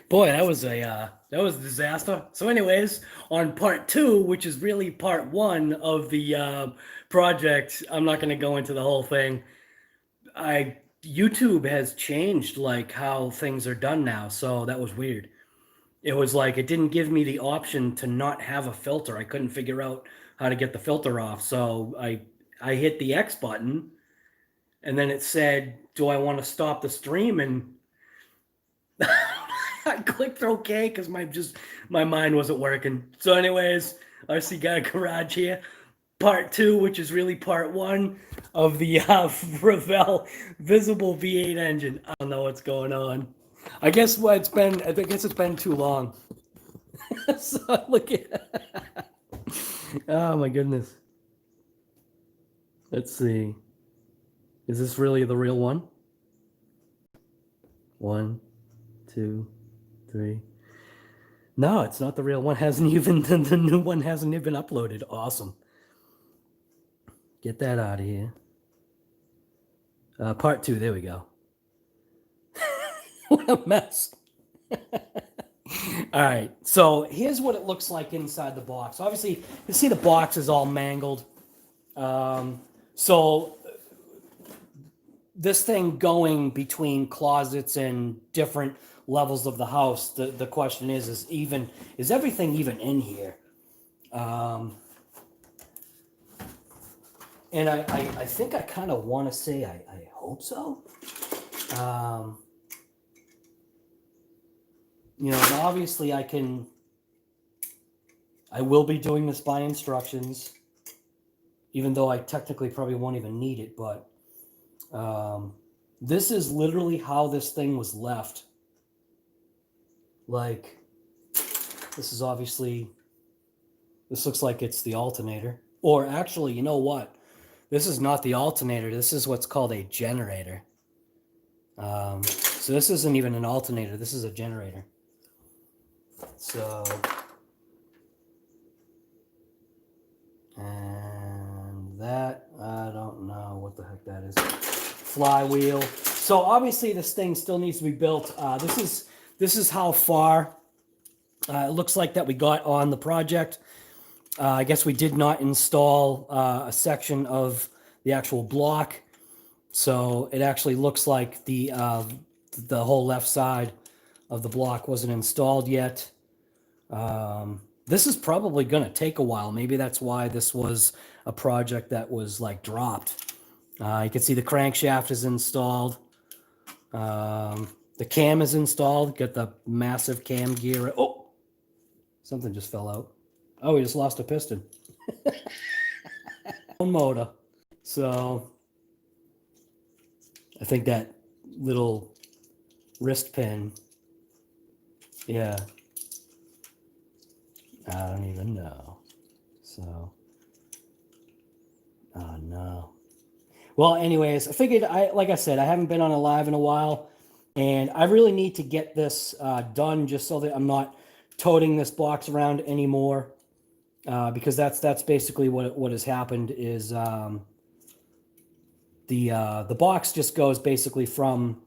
Boy, that was a disaster. So, anyways, on part 2, which is really part 1 of the project, I'm not going to go into the whole thing. YouTube has changed like how things are done now, so that was weird. It was like it didn't give me the option to not have a filter. I couldn't figure out how to get the filter off, so I hit the X button, and then it said, "Do I want to stop the stream?" And I clicked OK because my mind wasn't working. So, anyways, RC Guy Garage here, part 2, which is really part 1 of the Revell visible V8 engine. I don't know what's going on. I guess it's been too long. So look at. Oh my goodness. Let's see. Is this really the real one? 1, 2, 3. No, it's not the real one. The new one hasn't even uploaded. Awesome. Get that out of here. Part 2. There we go. What a mess. All right. So here's what it looks like inside the box. Obviously, you see the box is all mangled. So this thing going between closets and different levels of the house, the question is everything even in here? And I think I kind of want to say I hope so. You know, and obviously I will be doing this by instructions, even though I technically probably won't even need it, but this is literally how this thing was left. Like, this looks like it's the alternator. Or actually, you know what? This is not the alternator. This is what's called a generator. So this isn't even an alternator. This is a generator. So, and that, I don't know what the heck that is. Flywheel. So obviously this thing still needs to be built. This is how far it looks like that we got on the project. I guess we did not install a section of the actual block, so it actually looks like the whole left side of the block wasn't installed yet. This is probably going to take a while. Maybe that's why this was a project that was like dropped. You can see the crankshaft is installed. The cam is installed. Got the massive cam gear. Oh, something just fell out. Oh, we just lost a piston. Motor. So I think that little wrist pin. Yeah. I don't even know. So, oh no. Well, anyways, I figured like I said, I haven't been on a live in a while, and I really need to get this done just so that I'm not toting this box around anymore. Because that's basically what has happened is the box just goes basically from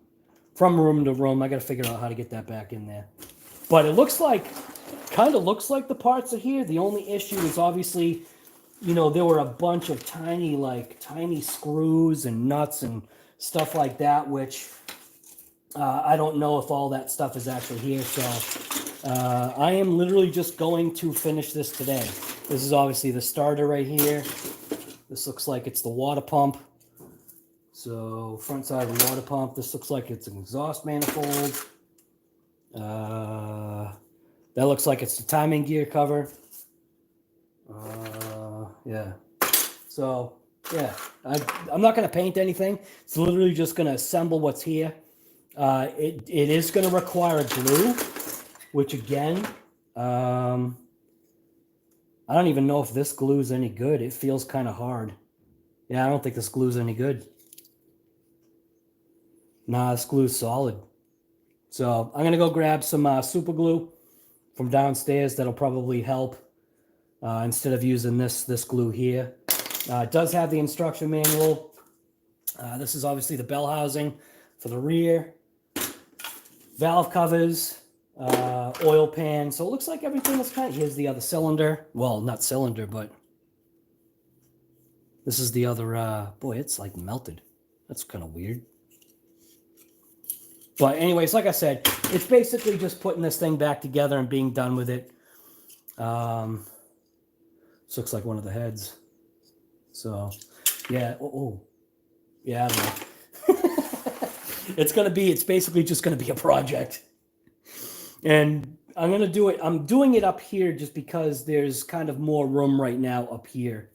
room to room. I got to figure out how to get that back in there. But it kind of looks like the parts are here. The only issue is obviously, you know, there were a bunch of tiny screws and nuts and stuff like that, which I don't know if all that stuff is actually here. So I am literally just going to finish this today. This is obviously the starter right here. This looks like it's the water pump. So front side of the water pump. This looks like it's an exhaust manifold. That looks like it's the timing gear cover. Yeah. So, yeah. I'm not going to paint anything. It's literally just going to assemble what's here. It is going to require glue, which again, I don't even know if this glue is any good. It feels kind of hard. Yeah, I don't think this glue is any good. Nah, this glue's solid. So I'm going to go grab some super glue from downstairs. That'll probably help instead of using this glue here. It does have the instruction manual. This is obviously the bell housing for the rear. valve covers, oil pan. So it looks like everything is kind of, here's the other cylinder. Well, not cylinder, but this is the other, boy, it's like melted. That's kind of weird. But anyways, like I said, it's basically just putting this thing back together and being done with it. This looks like one of the heads. So, yeah. Oh. Yeah, I don't know. It's basically just going to be a project. And I'm going to do it. I'm doing it up here just because there's kind of more room right now up here.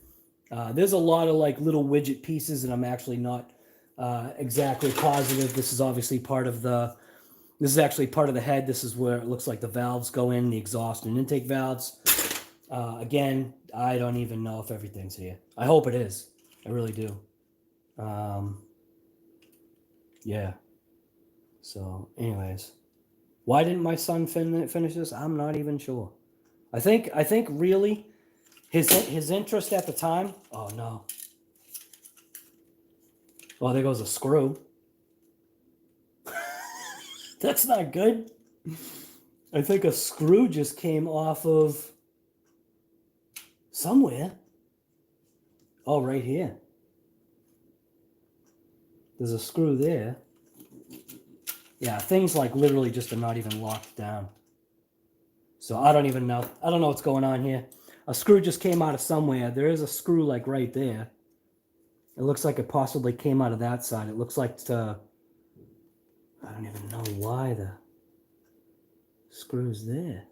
There's a lot of like little widget pieces, and I'm actually not exactly positive. This is obviously part of the, this is actually part of the head. This is where it looks like the valves go in, the exhaust and intake valves. Again, I don't even know if everything's here. I hope it is. I really do. Yeah. So anyways, why didn't my son finish this? I'm not even sure. I think really his interest at the time. Oh no. Well, there goes a screw. That's not good. I think a screw just came off of somewhere. Oh, right here. There's a screw there. Yeah, things like literally just are not even locked down. So I don't even know. I don't know what's going on here. A screw just came out of somewhere. There is a screw like right there. It looks like it possibly came out of that side. It looks like I don't even know why the screw's there.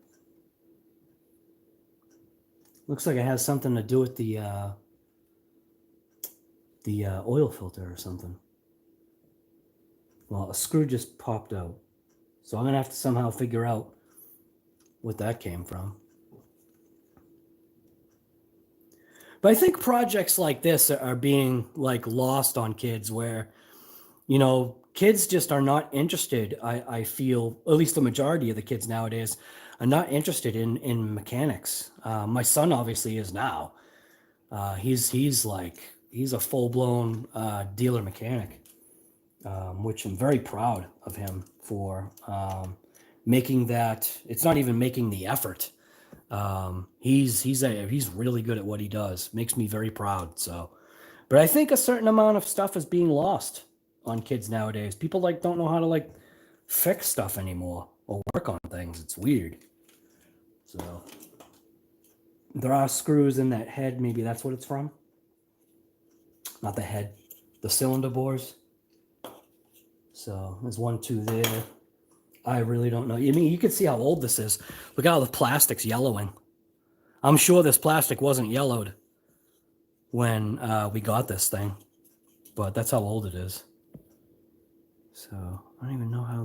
Looks like it has something to do with the oil filter or something. Well, a screw just popped out. So I'm going to have to somehow figure out what that came from. But I think projects like this are being like lost on kids where, you know, kids just are not interested. I feel, at least the majority of the kids nowadays are not interested in mechanics. My son obviously is now. He's a full-blown dealer mechanic. Which I'm very proud of him for making that. It's not even making the effort. He's really good at what he does. Makes me very proud. So, but I think a certain amount of stuff is being lost on kids nowadays. People like don't know how to like fix stuff anymore or work on things. It's weird. So there are screws in that head. Maybe that's what it's from. Not the head, the cylinder bores. So there's 1, 2 there. I really don't know. I mean, you can see how old this is. Look at how the plastic's yellowing. I'm sure this plastic wasn't yellowed when we got this thing, but that's how old it is. So I don't even know how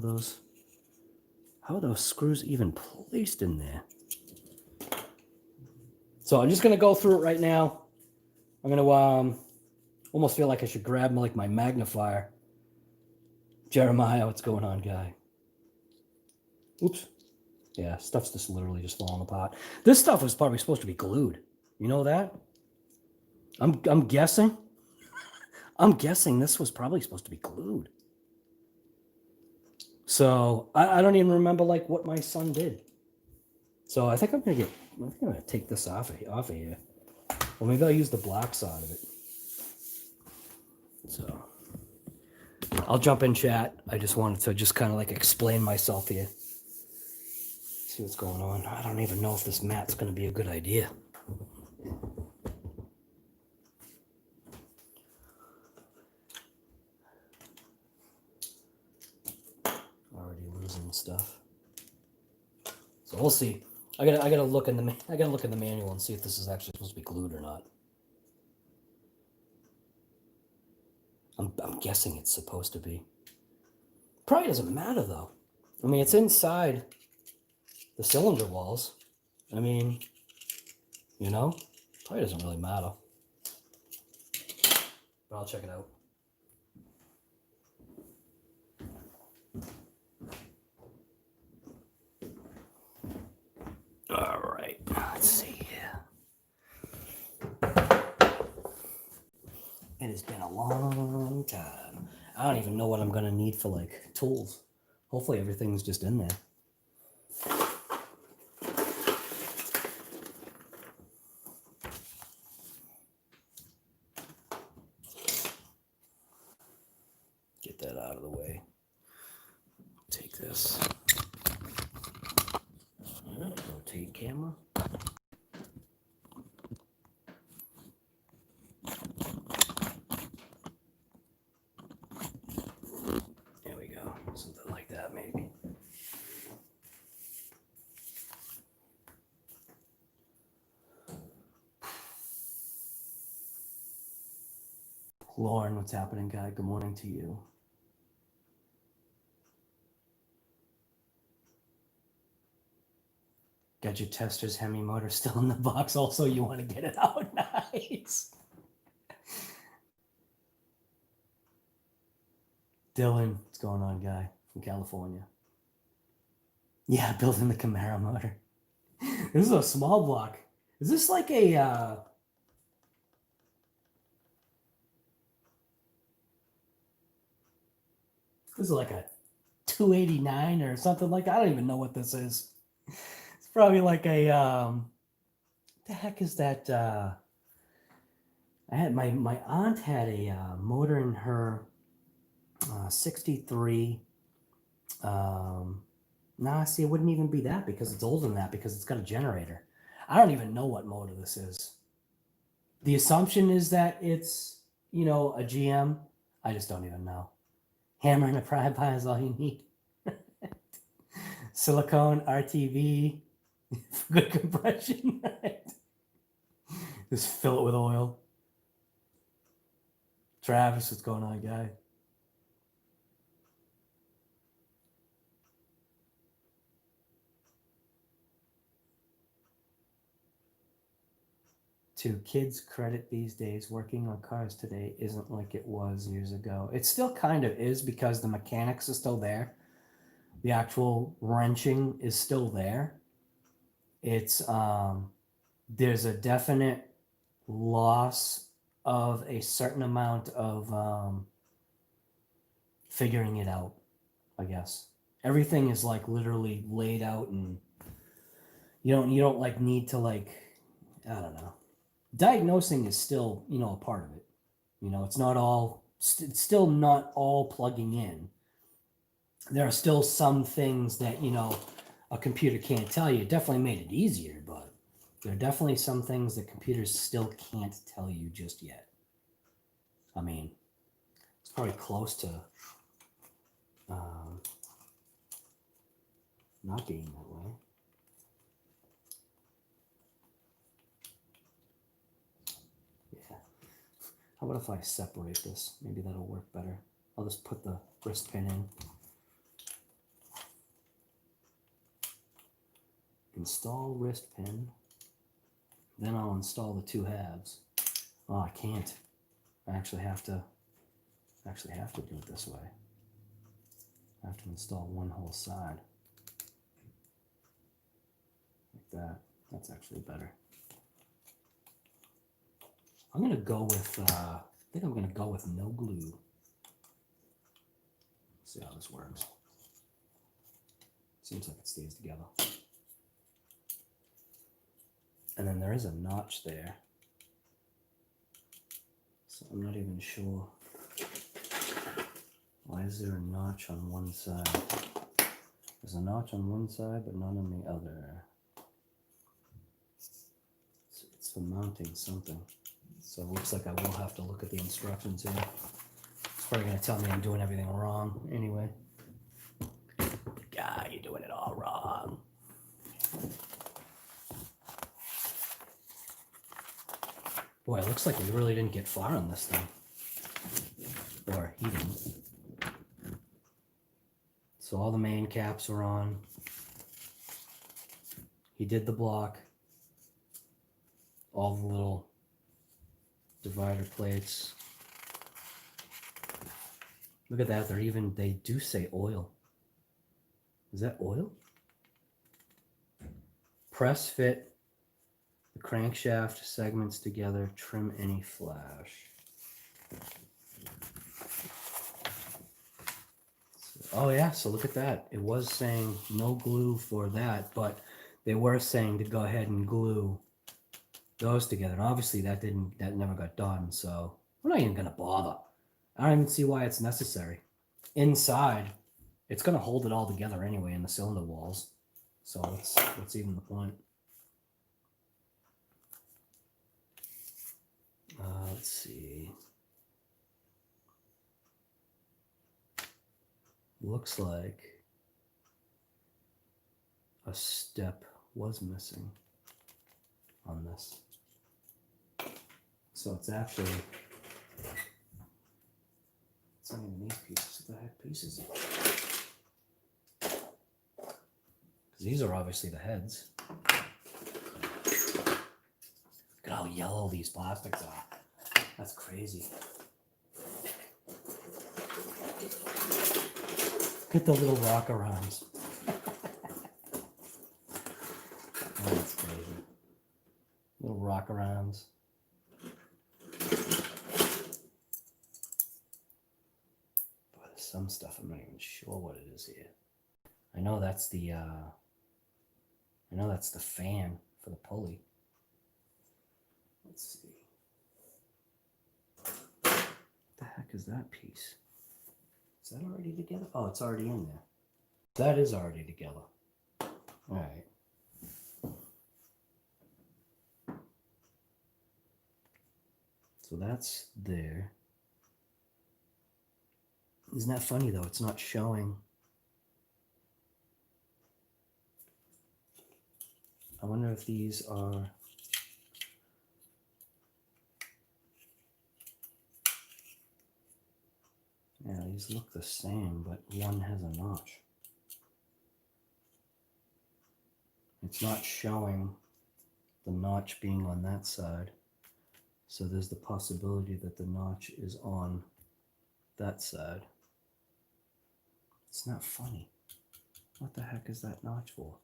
are those screws even placed in there. So I'm just gonna go through it right now. I'm gonna almost feel like I should grab my magnifier. Jeremiah, what's going on, guy? Oops. Yeah, stuff's just literally just falling apart. This stuff was probably supposed to be glued. You know that? I'm guessing. I'm guessing this was probably supposed to be glued. So I don't even remember like what my son did. So I think I'm gonna take this off of here. Or maybe I'll use the black side of it. So I'll jump in chat. I just wanted to just kind of like explain myself here. See what's going on. I don't even know if this mat's going to be a good idea. Already losing stuff. So we'll see. I gotta look in the manual and see if this is actually supposed to be glued or not. I'm guessing it's supposed to be. Probably doesn't matter though. I mean, it's inside the cylinder walls. I mean, you know, probably doesn't really matter. But I'll check it out. All right, let's see here. It has been a long time. I don't even know what I'm gonna need for like tools. Hopefully everything's just in there. Get that out of the way. Take this. Rotate camera. There we go. Something like that, maybe. Lauren, what's happening, guy? Good morning to you. Got your tester's Hemi motor still in the box. Also, you want to get it out. Nice. Dylan, what's going on, guy? From California. Yeah, building the Camaro motor. This is a small block. Is this like a... This is like a 289 or something like that. I don't even know what this is. It's probably like a... what the heck is that? I had my aunt had a motor in her 63. Nah, see, it wouldn't even be that because it's older than that because it's got a generator. I don't even know what motor this is. The assumption is that it's, you know, a GM. I just don't even know. Hammer and a pry bar is all you need. Silicone, RTV, good compression. Right? Just fill it with oil. Travis, what's going on, guy? To kids' credit these days, working on cars today isn't like it was years ago. It still kind of is because the mechanics are still there. The actual wrenching is still there. It's there's a definite loss of a certain amount of figuring it out, I guess. Everything is like literally laid out and you don't like need to like, I don't know. Diagnosing is still, you know, a part of it. You know, it's not all, it's still not all plugging in. There are still some things that, you know, a computer can't tell you. It definitely made it easier, but there are definitely some things that computers still can't tell you just yet. I mean, it's probably close to not being that way. How about if I separate this? Maybe that'll work better. I'll just put the wrist pin in. Install wrist pin. Then I'll install the two halves. Oh, I can't. I actually have to do it this way. I have to install one whole side. Like that. That's actually better. I'm going to go with, I think I'm going to go with no glue. See how this works. Seems like it stays together. And then there is a notch there. So I'm not even sure. Why is there a notch on one side? There's a notch on one side, but not on the other. It's for mounting something. So it looks like I will have to look at the instructions here. It's probably going to tell me I'm doing everything wrong anyway. God, you're doing it all wrong. Boy, it looks like we really didn't get far on this thing. Or he didn't. So all the main caps are on. He did the block. All the little divider plates. Look at that. They do say oil. Is that oil? Press fit the crankshaft segments together. Trim any flash. So Oh yeah, so look at that. It was saying no glue for that, but they were saying to go ahead and glue those together. And obviously that never got done, so we're not even gonna bother. I don't even see why it's necessary. Inside, it's gonna hold it all together anyway in the cylinder walls. So what's even the point? Let's see. Looks like a step was missing on this. So it's actually, it's not even these pieces. What the heck pieces? Because these are obviously the heads. Look at how yellow these plastics are. That's crazy. Look at the little rocker arms. Oh, that's crazy. Little rocker arms. Boy, there's some stuff I'm not even sure what it is here. I know that's the fan for the pulley. Let's see. What the heck is that piece? Is that already together? Oh, it's already in there. That is already together. All right. So that's there. Isn't that funny though? It's not showing. I wonder if these are. Yeah, these look the same, but one has a notch. It's not showing the notch being on that side. So there's the possibility that the notch is on that side. It's not funny. What the heck is that notch for?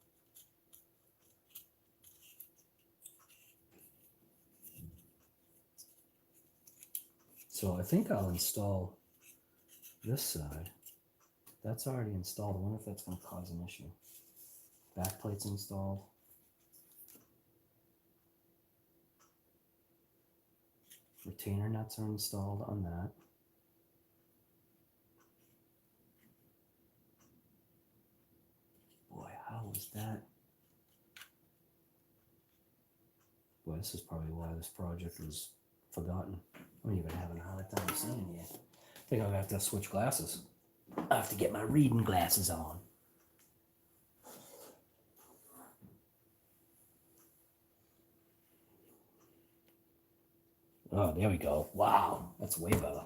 So I think I'll install this side. That's already installed. I wonder if that's going to cause an issue. Back plate's installed. Retainer nuts are installed on that. Boy, how was that? Boy, this is probably why this project was forgotten. I'm even having a hard time seeing here. I think I'm going to have to switch glasses. I have to get my reading glasses on. Oh, there we go. Wow, that's way better.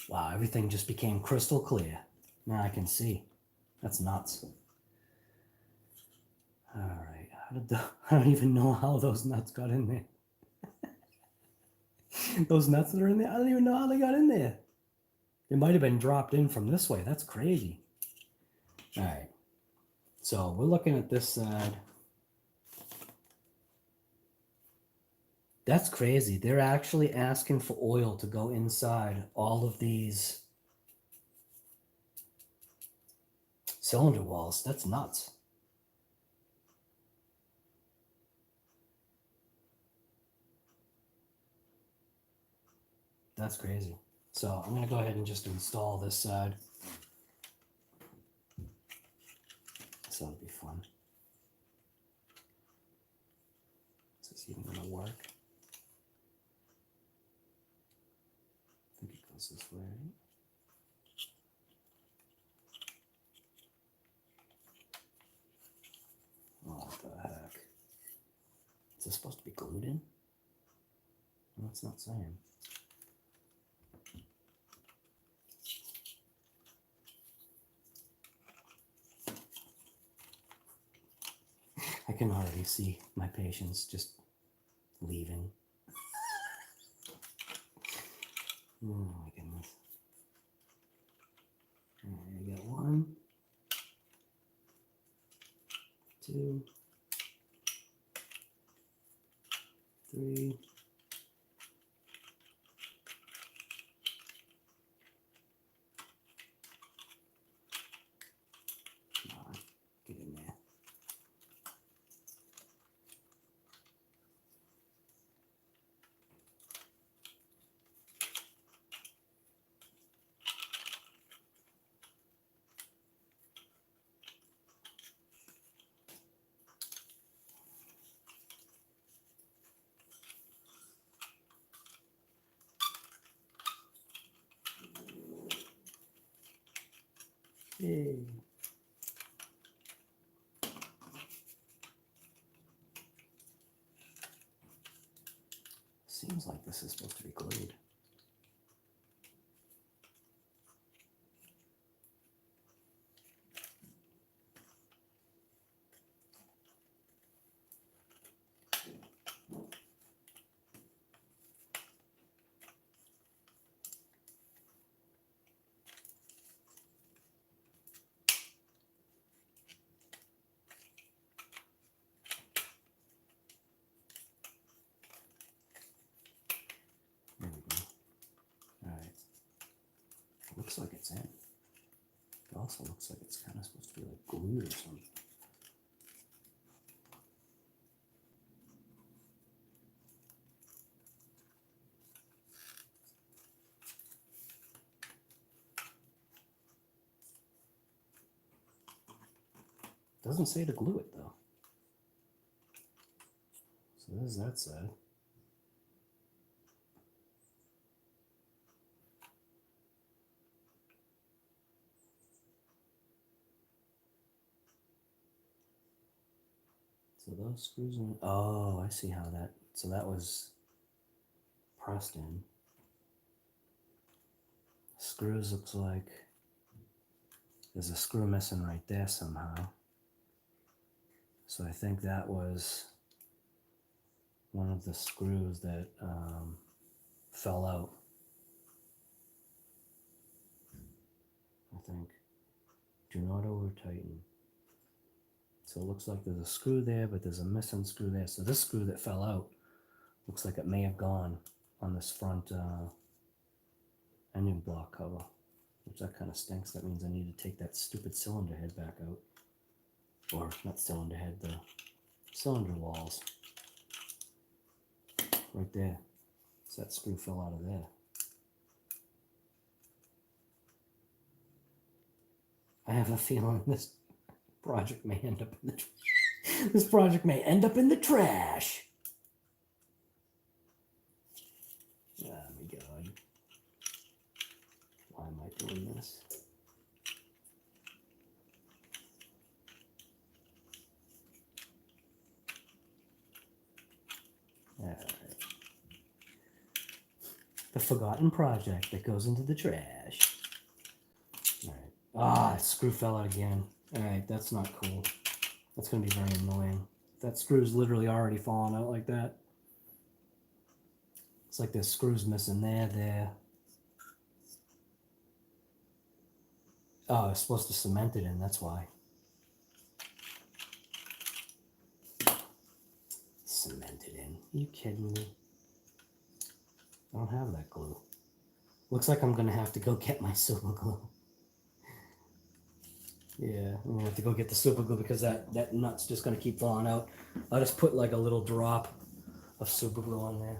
Wow, everything just became crystal clear. Now I can see. That's nuts. All right, I don't even know how those nuts got in there. Those nuts that are in there, I don't even know how they got in there. They might have been dropped in from this way. That's crazy. All right, so we're looking at this side. That's crazy. They're actually asking for oil to go inside all of these cylinder walls. That's nuts. That's crazy. So I'm going to go ahead and just install this side. So that'll be fun. Is this even going to work? I think it goes this way, right? Oh, what the heck? Is this supposed to be glued in? No, it's not saying. I can already see my patients just leaving. Oh my goodness. All right, I got 1, 2, 3, Yay. Seems like this is supposed to be glued. There we go. All right. Looks like it's in. It also looks like it's kind of supposed to be like glued or something. Doesn't say to glue it though. So there's that side. So those screws in. Oh, I see how that. So that was pressed in. Screws looks like there's a screw missing right there somehow. So I think that was one of the screws that fell out. I think. Do not over tighten. So it looks like there's a screw there, but there's a missing screw there. So this screw that fell out looks like it may have gone on this front engine block cover, which that kind of stinks. That means I need to take that stupid cylinder head back out. Or not cylinder head, the cylinder walls. Right there. So that screw fell out of there. I have a feeling this project may end up in the this project may end up in the trash. Oh my God. Why am I doing this? All right. The forgotten project that goes into the trash. All right. Ah, screw fell out again. All right, that's not cool. That's going to be very annoying. That screw's literally already fallen out like that. It's like there's screws missing there. Oh, I was supposed to cement it in, that's why. Cement it in. Are you kidding me? I don't have that glue. Looks like I'm going to have to go get my super glue. Yeah, I'm going to have to go get the super glue because that nut's just going to keep falling out. I'll just put like a little drop of super glue on there.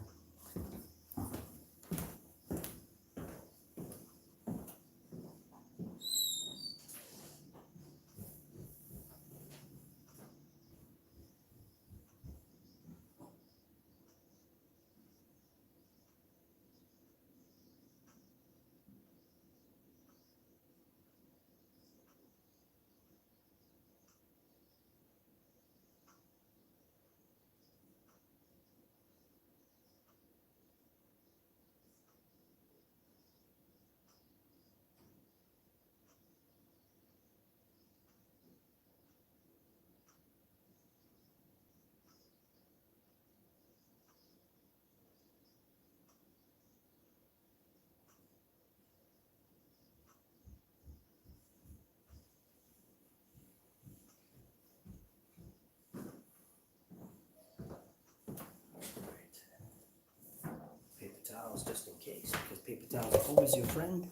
Just in case, because paper towels are always your friend.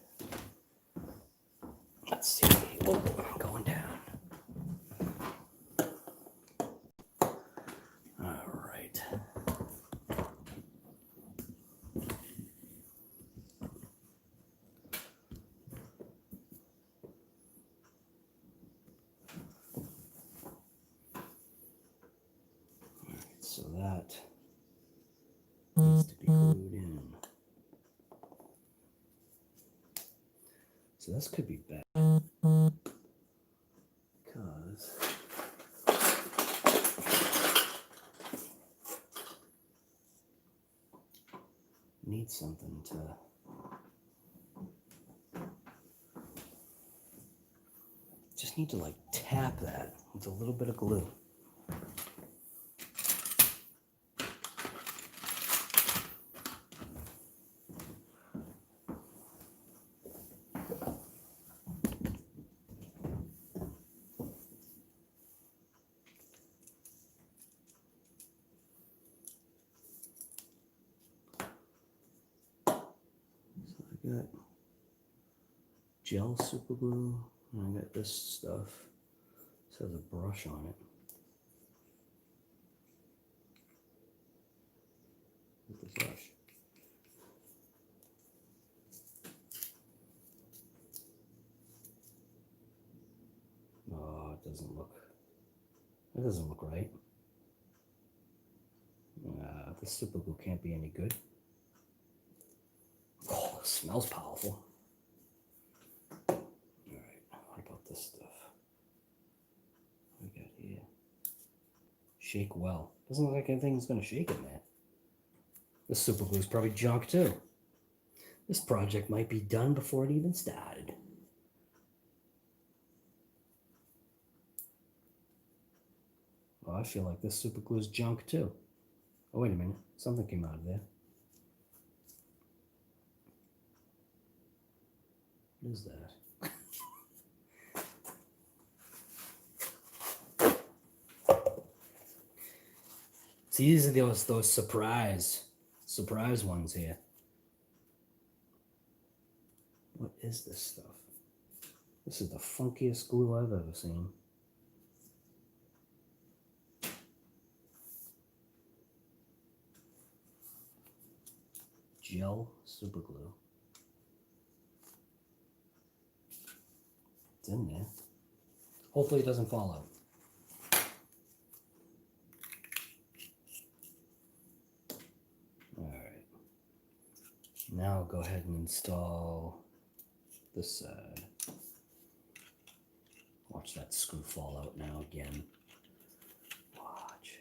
Let's see. Oh, I'm going down. All right. So that needs to be glued in. So this could be bad. something to... Just need to like tap that with a little bit of glue. I got gel super glue, and I got this stuff. This has a brush on it. With the brush. Oh, it doesn't look. That doesn't look right. The super glue can't be any good. Oh, it smells powerful. Alright, what about this stuff? What we got here? Shake well. Doesn't look like anything's going to shake in there. This super glue is probably junk too. This project might be done before it even started. Oh, I feel like this super glue is junk too. Oh, wait a minute. Something came out of there. What is that? See, these are those surprise ones here. What is this stuff? This is the funkiest glue I've ever seen. Gel super glue. It's in there. Hopefully it doesn't fall out. All right. Now I'll go ahead and install this side. Watch that screw fall out now again. Watch.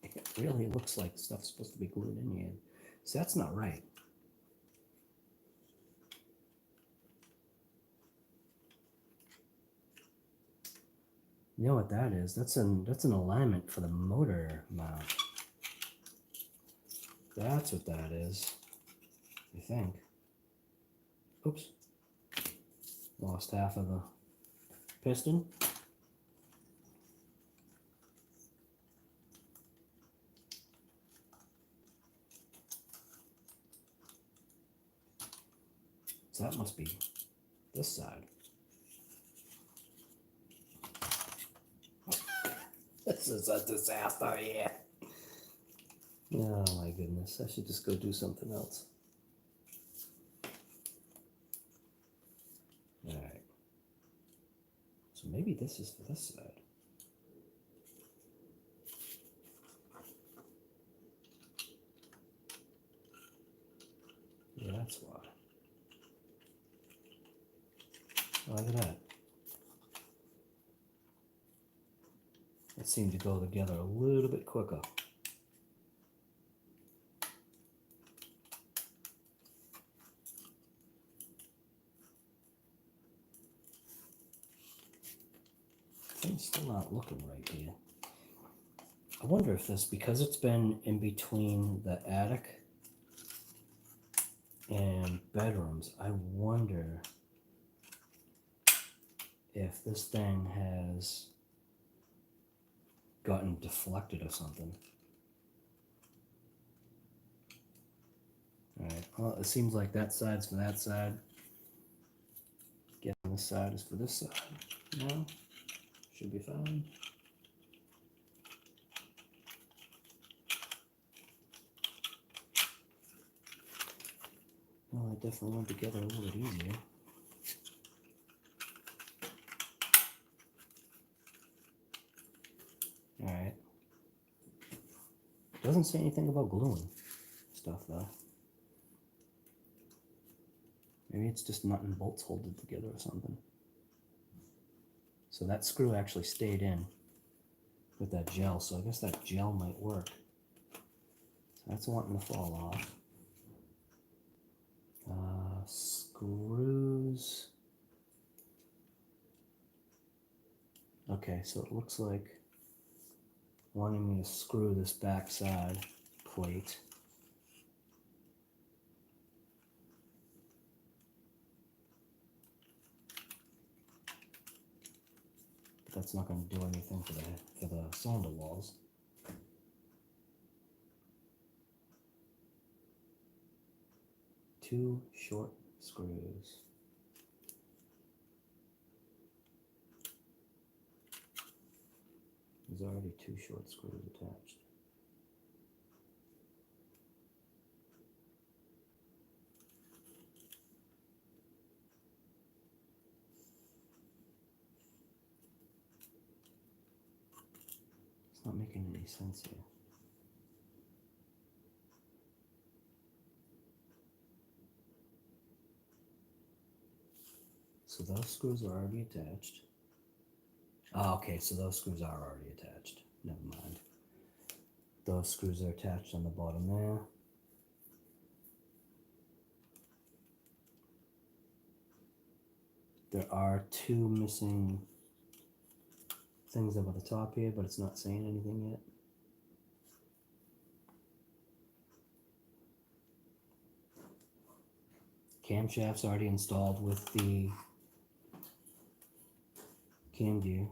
It really looks like stuff's supposed to be glued in here. So that's not right. You know what that is? That's an alignment for the motor mount. That's what that is, I think. Oops. Lost half of the piston. So that must be this side. This is a disaster here. Oh my goodness, I should just go do something else. All right. So maybe this is for this side. Yeah, that's why. Oh, look at that. It seemed to go together a little bit quicker. Things still not looking right here. I wonder if this, because it's been in between the attic and bedrooms, I wonder if this thing has gotten deflected or something. All right, well, it seems like that side's for that side. Guessing this side is for this side. No, should be fine. Well, I definitely went together a little bit easier. Alright. Doesn't say anything about gluing stuff though. Maybe it's just nut and bolts holding together or something. So that screw actually stayed in with that gel, so I guess that gel might work. So that's wanting to fall off. Screws. Okay, so it looks like wanting me to screw this backside plate. But that's not going to do anything for the cylinder walls. Two short screws. There's already two short screws attached. It's not making any sense here. So those screws are already attached. Oh, okay, so those screws are already attached. Never mind. Those screws are attached on the bottom there. There are two missing things up at the top here, but it's not saying anything yet. Camshaft's already installed with the cam gear.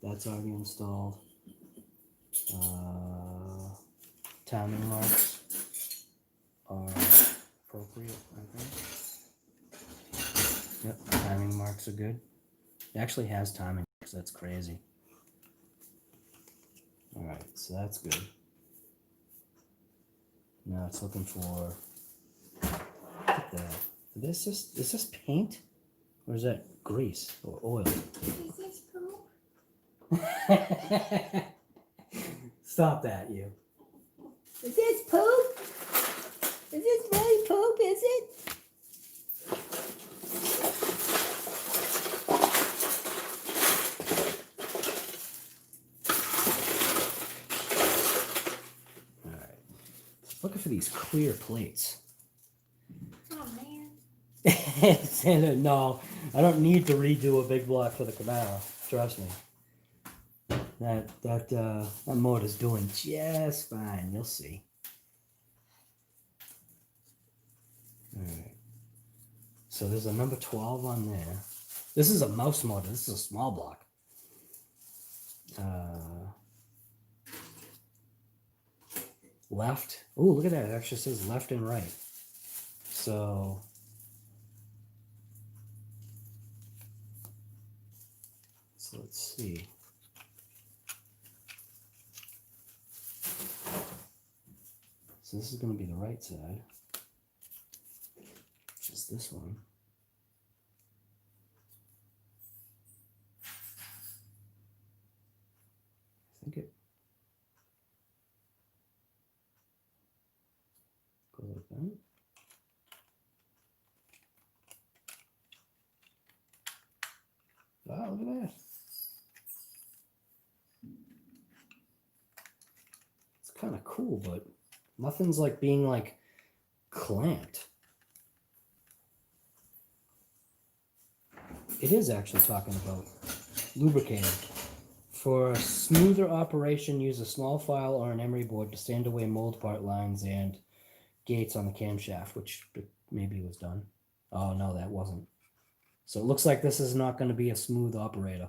That's already installed. Timing marks are appropriate, I think. Yep, timing marks are good. It actually has timing marks, that's crazy. Alright, so that's good. Now it's looking for, look at that. Is this paint? Or is that grease or oil? Is this poop? Stop that, you. Is this poop? Is this really poop, is it? Alright. Looking for these clear plates. Oh, man. No, I don't need to redo a big block for the Camaro. Trust me. That motor's doing just fine. You'll see. All right. So there's a number 12 on there. This is a mouse motor. This is a small block. Left. Oh, look at that. It actually says left and right. So let's see. So this is going to be the right side, which is this one. I think it goes like that. Wow, look at that. It's kind of cool, but nothing's like being like clamped. It is actually talking about lubricating. For a smoother operation, use a small file or an emery board to sand away mold part lines and gates on the camshaft, which maybe was done. Oh no, that wasn't. So it looks like this is not going to be a smooth operator.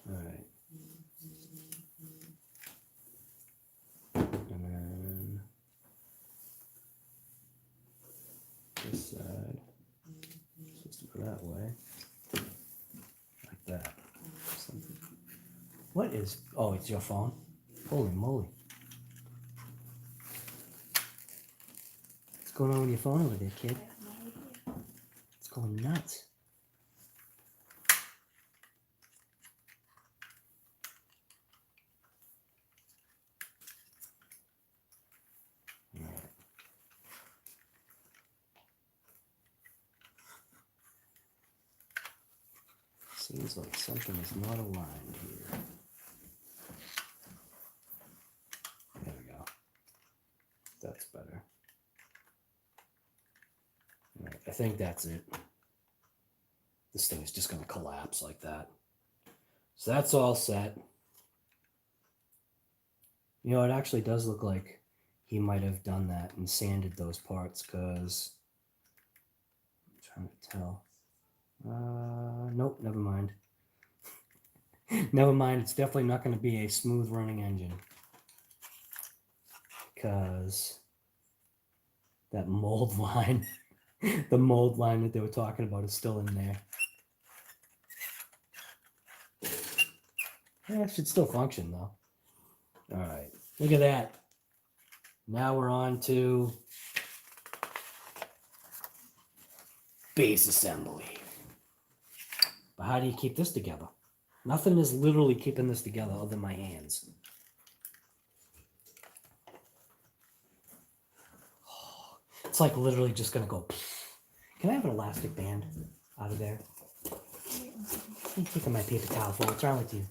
All right. And then this side, supposed to go that way, like that. Something. What is, oh, it's your phone? Holy moly. going on with your phone over there, kid? I have no idea. It's going nuts. Seems like something is not aligned here. There we go. That's better. All right, I think that's it. This thing is just going to collapse like that. So that's all set. You know, it actually does look like he might have done that and sanded those parts because I'm trying to tell. Nope, never mind. Never mind, it's definitely not going to be a smooth running engine because that mold line, the mold line that they were talking about is still in there. Yeah, it should still function though. All right, look at that. Now we're on to base assembly. But how do you keep this together? Nothing is literally keeping this together other than my hands. It's like literally just going to go. Can I have an elastic band out of there? I'm taking my paper towel for what's wrong with you?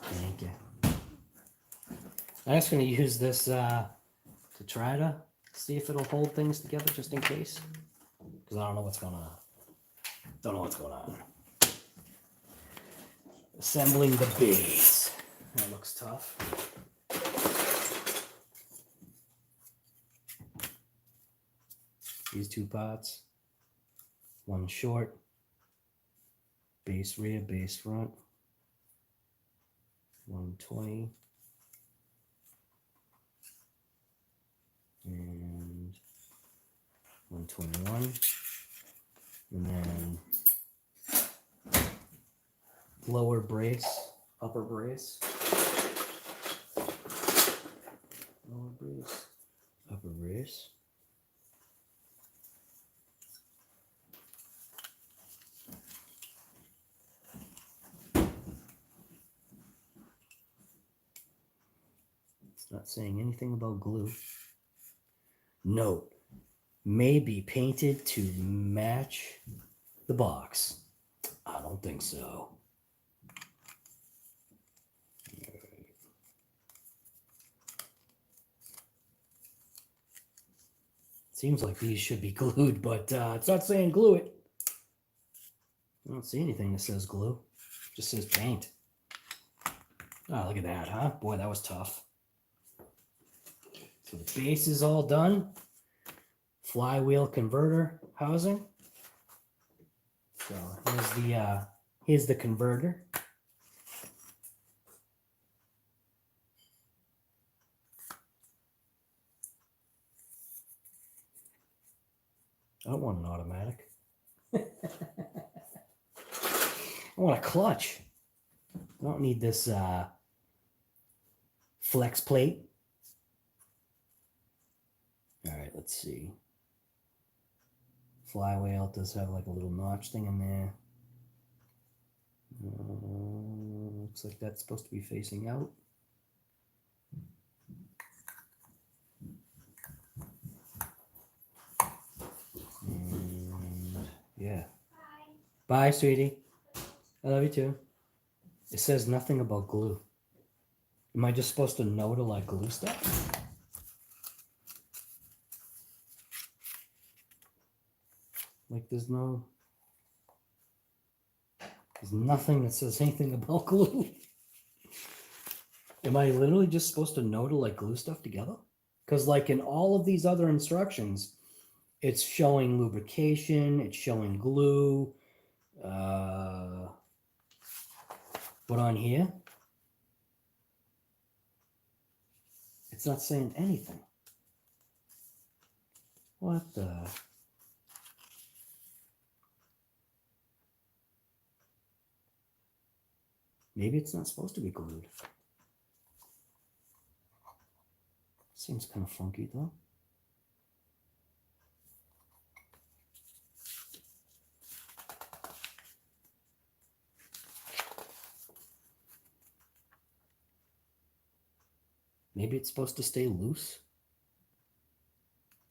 Thank you. I'm just going to use this to try to see if it'll hold things together just in case. Because I don't know what's going on. Don't know what's going on. Assembling the base. That looks tough. These two parts. One short. Base rear, base front. 120. And 121. And then lower brace, upper brace. Lower brace, upper brace. It's not saying anything about glue. Note, may be painted to match the box. I don't think so. Seems like these should be glued, but it's not saying glue it. I don't see anything that says glue. It just says paint. Oh, look at that, huh? Boy, that was tough. So the base is all done. Flywheel converter housing. So here's the converter. I don't want an automatic. I want a clutch. I don't need this flex plate. All right, let's see. Flywheel does have like a little notch thing in there. Looks like that's supposed to be facing out. And yeah. Bye, sweetie. I love you too. It says nothing about glue. Am I just supposed to know to like glue stuff? Like there's nothing that says anything about glue. Am I literally just supposed to know to like glue stuff together? Because like in all of these other instructions, it's showing lubrication, it's showing glue. But on here, it's not saying anything. What the? Maybe it's not supposed to be glued. Seems kind of funky though. Maybe it's supposed to stay loose.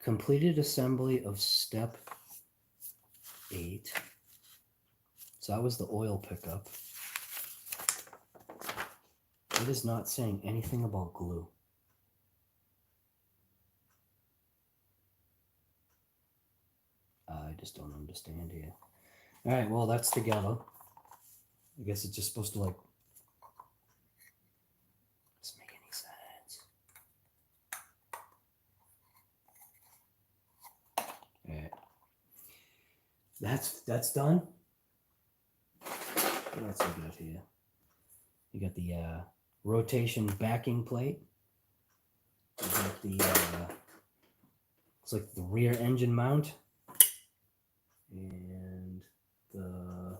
Completed assembly of step 8. So that was the oil pickup. It is not saying anything about glue. I just don't understand here. All right, well, that's together. I guess it's just supposed to like, doesn't make any sense. All right. That's done. What else we got here? You got the rotation backing plate. You got the looks like the rear engine mount. And the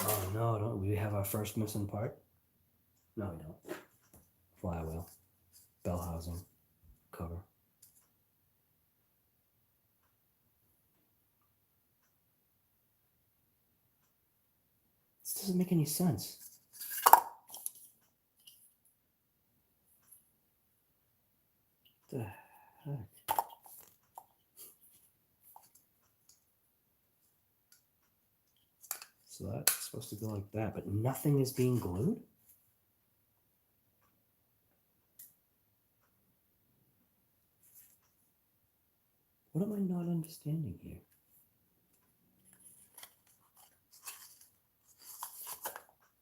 oh no, don't we have our first missing part? No, we don't. Flywheel, bell housing, cover. This doesn't make any sense. What the heck? So that's supposed to go like that, but nothing is being glued? What am I not understanding here?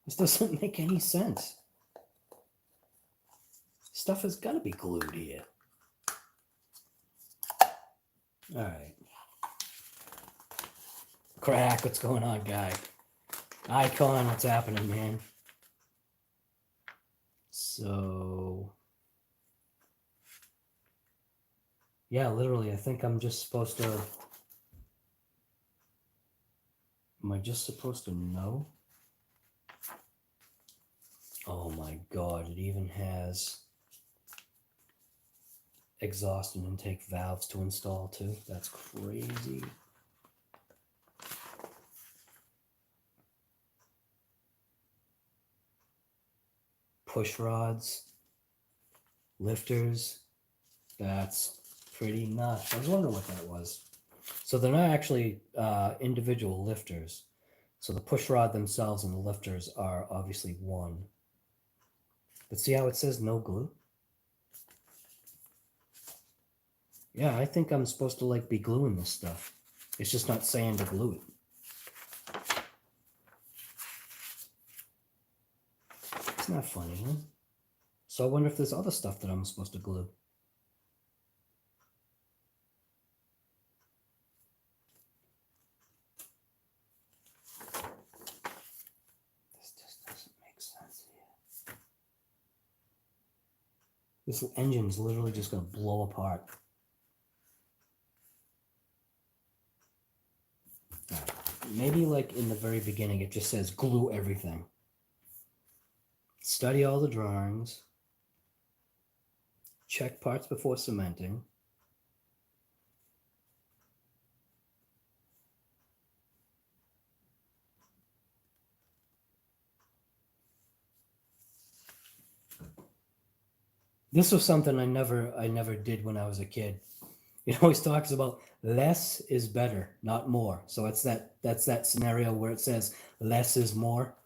This doesn't make any sense. Stuff has got to be glued here. All right. Crack, what's going on, guy? Icon, what's happening, man? So, yeah, literally, I think I'm just supposed to, am I just supposed to know? Oh my God, it even has exhaust and intake valves to install too. That's crazy. Push rods, lifters. That's pretty nuts. I was wondering what that was. So they're not actually individual lifters. So the push rod themselves and the lifters are obviously one. But see how it says no glue? Yeah, I think I'm supposed to like be gluing this stuff. It's just not saying to glue it. It's not funny, huh? So I wonder if there's other stuff that I'm supposed to glue. This just doesn't make sense here. This engine's literally just going to blow apart. Maybe like in the very beginning, it just says glue everything. Study all the drawings. Check parts before cementing. This was something I never did when I was a kid. It always talks about less is better, not more. So that's that scenario where it says less is more.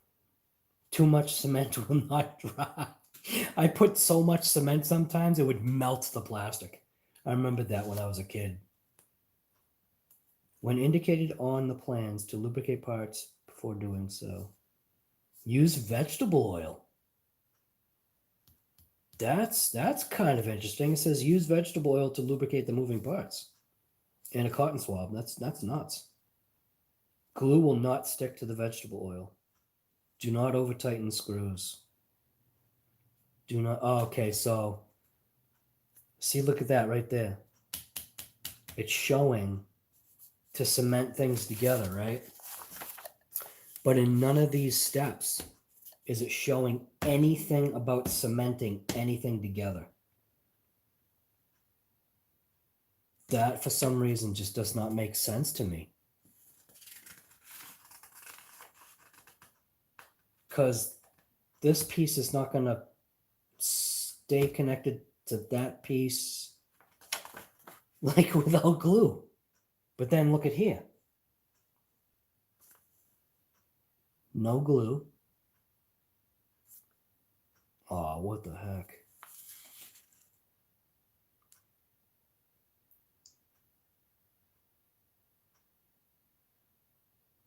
Too much cement will not dry. I put so much cement sometimes it would melt the plastic. I remembered that when I was a kid. When indicated on the plans to lubricate parts before doing so, use vegetable oil. That's kind of interesting. It says use vegetable oil to lubricate the moving parts. And a cotton swab. That's nuts. Glue will not stick to the vegetable oil. Do not over tighten screws. Do not. Oh, okay, so see, look at that right there. It's showing to cement things together, right? But in none of these steps is it showing anything about cementing anything together. That, for some reason, just does not make sense to me. Because this piece is not going to stay connected to that piece like without glue. But then look at here. No glue. Oh, what the heck?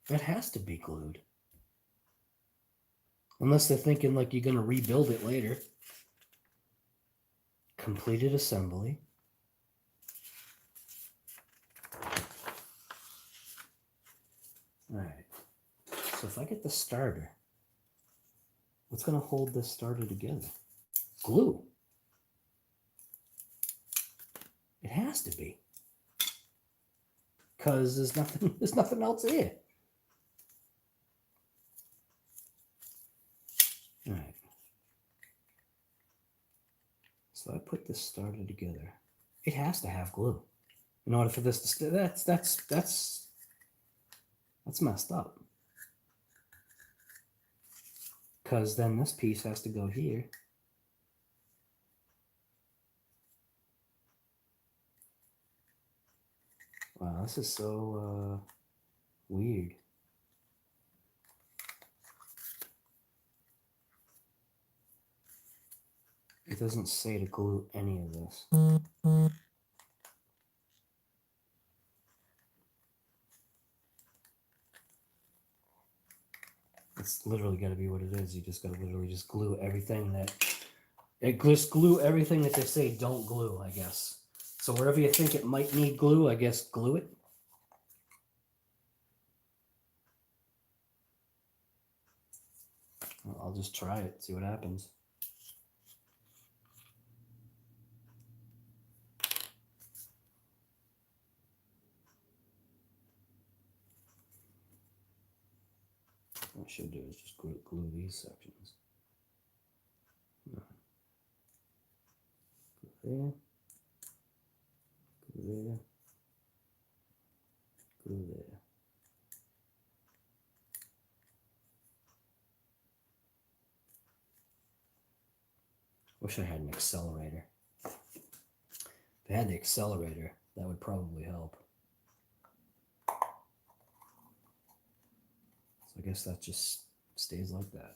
That has to be glued. Unless they're thinking like you're going to rebuild it later. Completed assembly. All right. So if I get the starter, what's going to hold this starter together? Glue. It has to be. Because there's nothing else here. All right. So I put this starter together. It has to have glue in order for this to stay. That's messed up. Because then this piece has to go here. Wow, this is so weird. It doesn't say to glue any of this. It's literally got to be what it is. You just got to literally just glue everything that... Just glue everything that they say don't glue, I guess. So wherever you think it might need glue, I guess glue it. Well, I'll just try it, see what happens. What I should do is just glue these sections. Glue there. Glue there. Glue there. Wish I had an accelerator. If I had the accelerator, that would probably help. So I guess that just stays like that.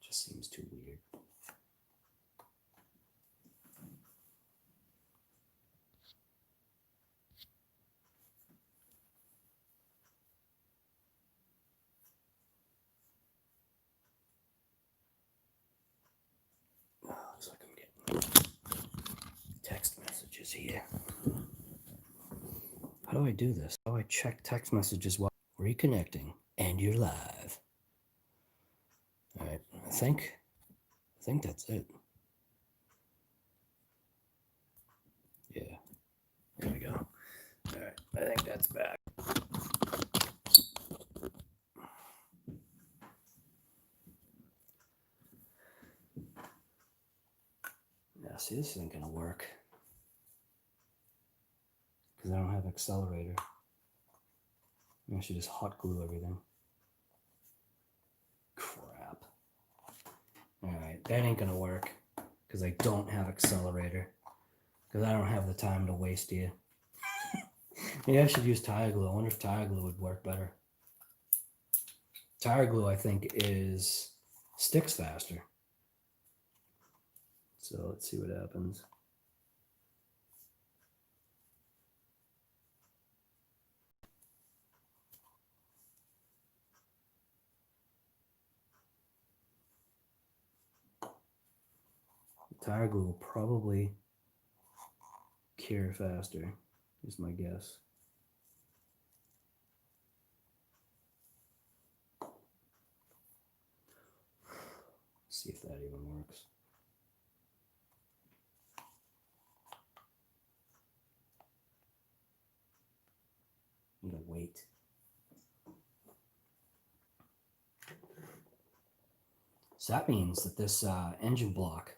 Just seems too weird. Looks like I'm getting text messages here. How do I do this? How do I check text messages while reconnecting? And you're live. All right, I think that's it. Yeah, there we go. All right, I think that's back. Yeah, see, this isn't gonna work because I don't have accelerator. I should just hot glue everything. Crap. All right, that ain't gonna work because I don't have accelerator. Because I don't have the time to waste here. Maybe I should use tire glue. I wonder if tire glue would work better. Tire glue, I think, sticks faster. So let's see what happens. Tire glue will probably cure faster, is my guess. See if that even works. So that means that this engine block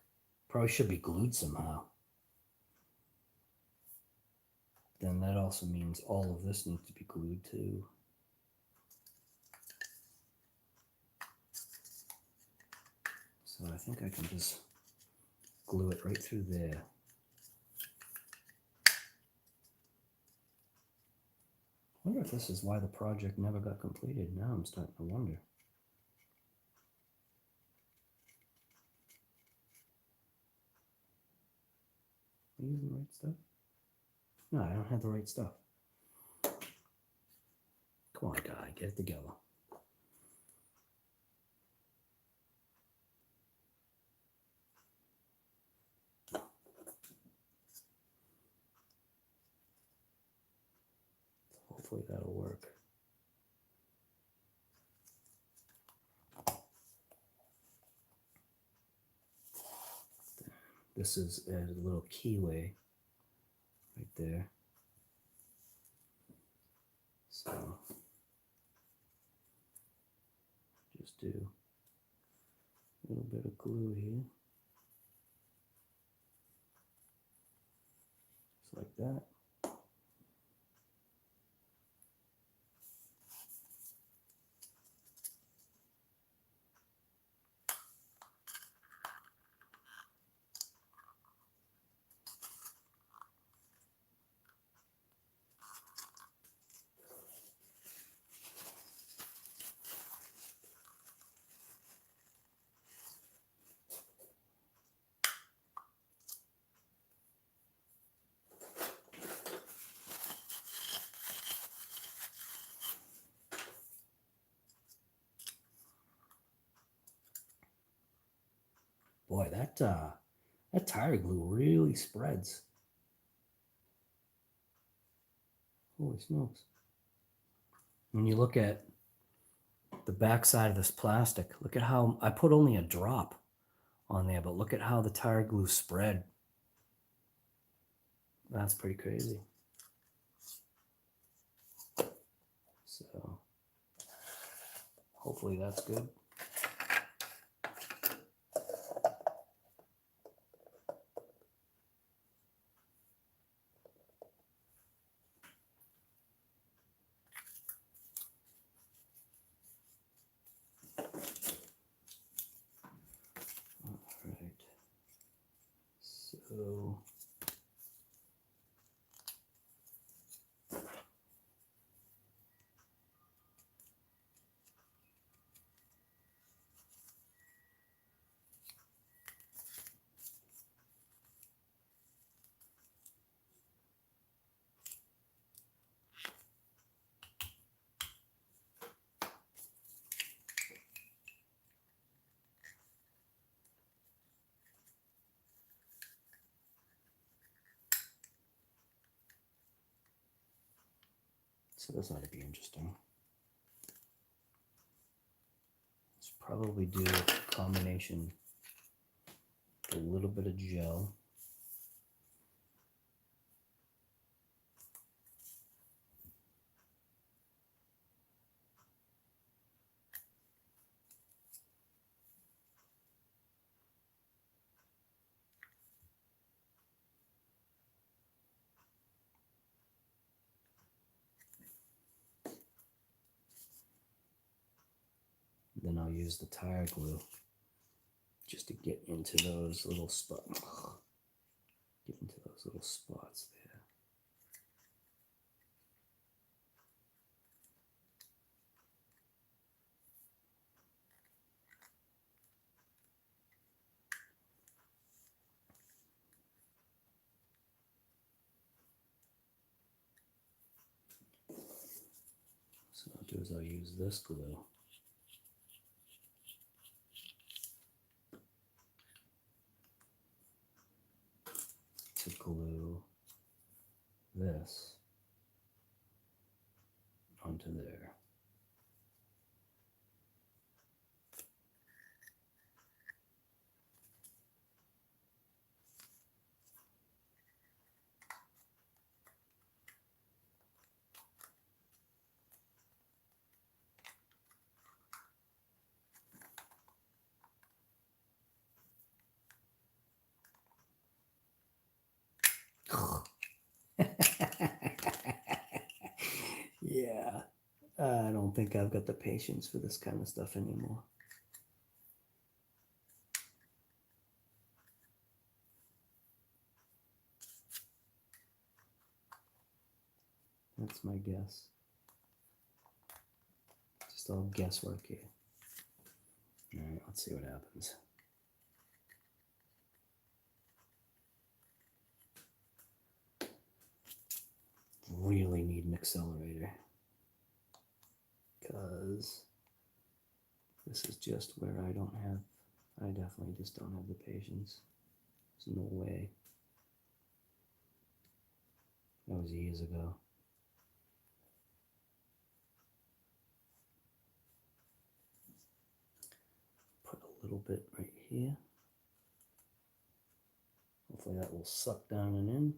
probably should be glued somehow. Then that also means all of this needs to be glued too. So I think I can just glue it right through there. I wonder if this is why the project never got completed. Now I'm starting to wonder. Are you using the right stuff? No, I don't have the right stuff. Come on, guy, get it together. Hopefully that'll work. This is a little keyway right there. So just do a little bit of glue here. Just like that. Boy, that tire glue really spreads. Holy smokes. When you look at the back side of this plastic, look at how I put only a drop on there, but look at how the tire glue spread. That's pretty crazy. So hopefully that's good. So this ought to be interesting. Let's probably do a combination, a little bit of gel. Then I'll use the tire glue just to get into those little spots. Get into those little spots there. So what I'll do is I'll use this glue to glue this onto there. Yeah, I don't think I've got the patience for this kind of stuff anymore. That's my guess. Just all guesswork here. All right, let's see what happens. Really need an accelerator because this is just where I definitely just don't have the patience. There's no way. That was years ago. Put a little bit right here. Hopefully that will suck down and in.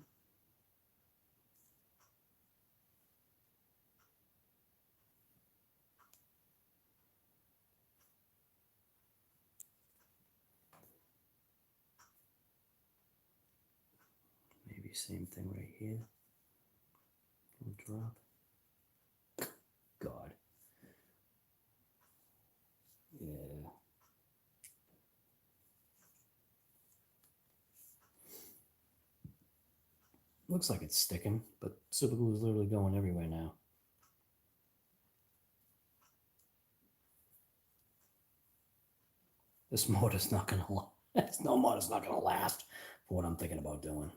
Maybe same thing right here. We'll drop. God. Yeah. Looks like it's sticking, but super glue is literally going everywhere now. This motor's not gonna last. No motor's not gonna last for what I'm thinking about doing.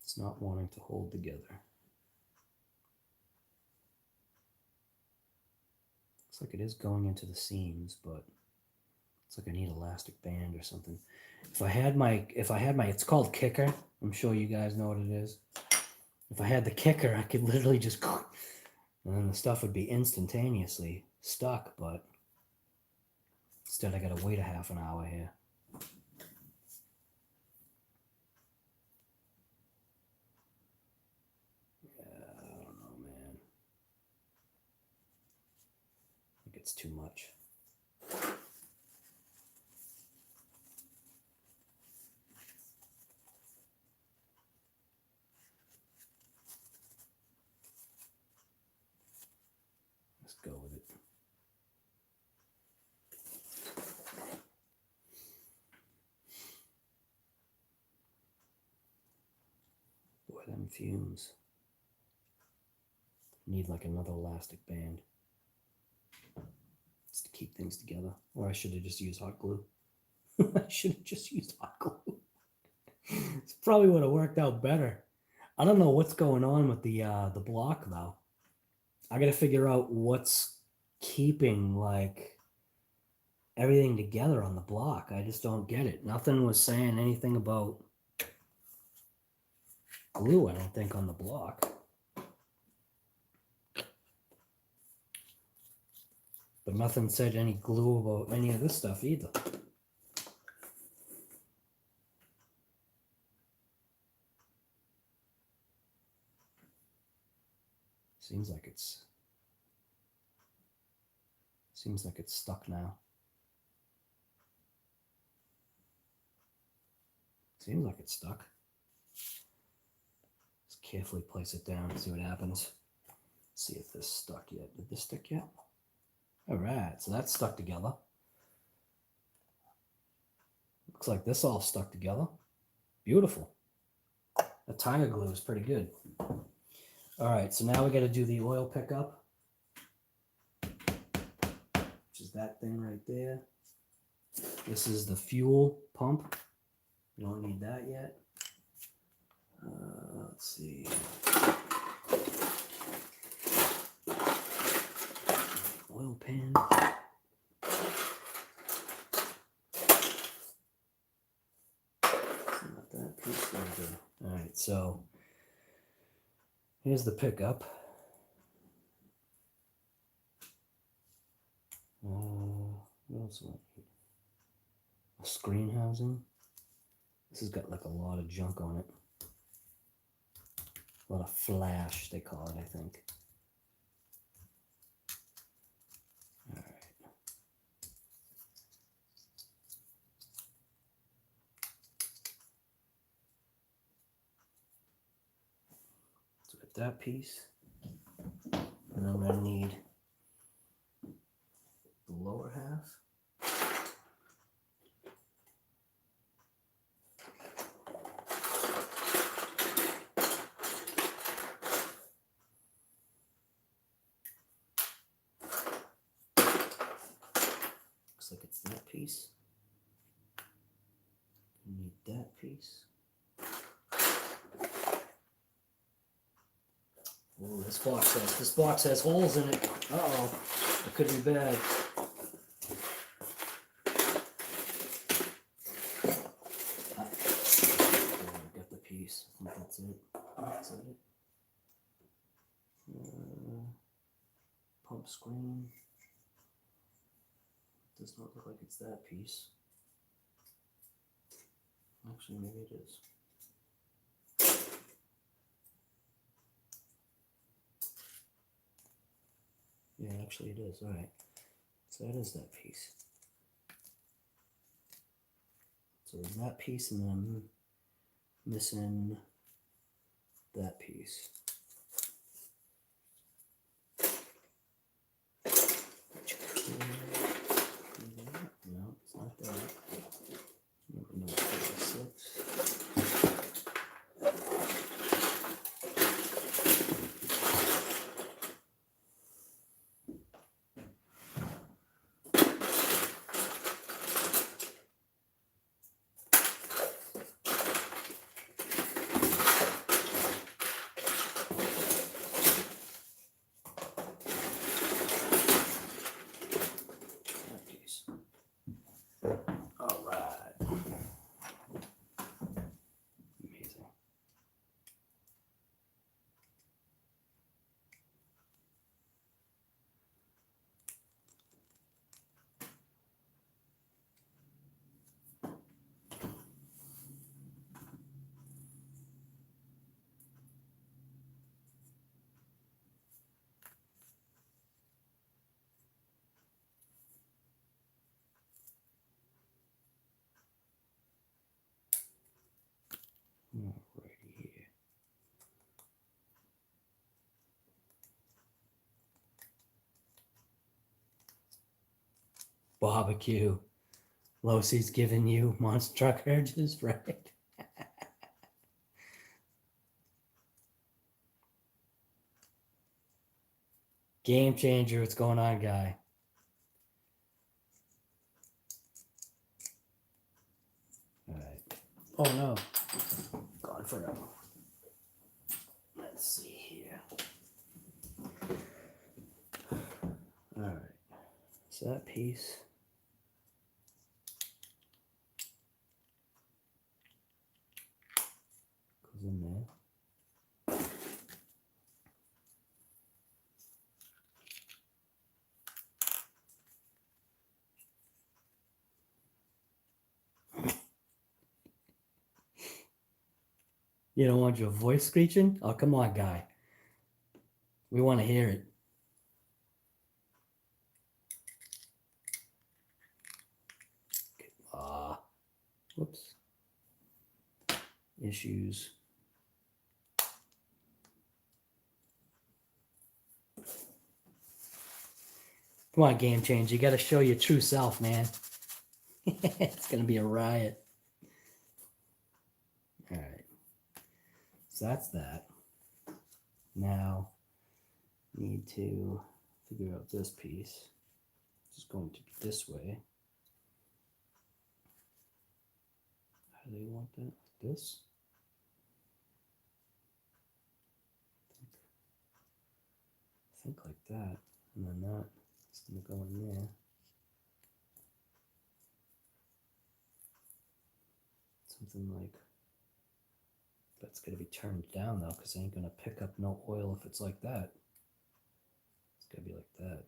It's not wanting to hold together. Looks like it is going into the seams, but it's like I need elastic band or something. If I had my, it's called kicker. I'm sure you guys know what it is. If I had the kicker, I could literally just, and then the stuff would be instantaneously stuck, but instead I gotta wait a half an hour here. I don't know, man. I think it's too much. Let's go with it. Boy, them fumes. Need like another elastic band just to keep things together. Or I should have just used hot glue. I should have just used hot glue. It's probably would have worked out better. I don't know what's going on with the block though. I got to figure out what's keeping like everything together on the block. I just don't get it. Nothing was saying anything about glue, I don't think, on the block. But nothing said any glue about any of this stuff either. Seems like it's stuck now. Seems like it's stuck. Just carefully place it down and see what happens. See if this stuck yet. Did this stick yet? All right, so that's stuck together. Looks like this all stuck together. Beautiful. The tire glue is pretty good. All right, so now we got to do the oil pickup, which is that thing right there. This is the fuel pump. We don't need that yet. Let's see. Oil pan. Not that piece. There we go. All right, so here's the pickup. What else do I need? A screen housing. This has got like a lot of junk on it. A lot of flash, they call it, I think. All right. get that piece. And I'm going to need the lower half. Looks like it's that piece. You need that piece. Oh, this box has holes in it. Uh-oh, it could be bad. Got the piece. I think that's it. Is that it? Pump screen. Does not look like it's that piece. Actually, maybe it is. Yeah, actually it is. All right. So that is that piece. So there's that piece, and then I'm missing that piece. No, it's not that. No, 46. Alrighty here. Barbecue. Losi's giving you monster truck urges, right? Game changer. What's going on, guy? All right. Oh no. Gone forever. Let's see here. All right. So that piece. Goes in there. You don't want your voice screeching? Oh, come on, guy. We want to hear it. Whoops. Issues. Come on, game changer. You got to show your true self, man. It's going to be a riot. All right. So that's that. Now, need to figure out this piece. It's going to be this way. How do they want that? This? I think like that. And then that is going to go in there. Something like that's going to be turned down though, because I ain't going to pick up no oil if it's like that. It's going to be like that.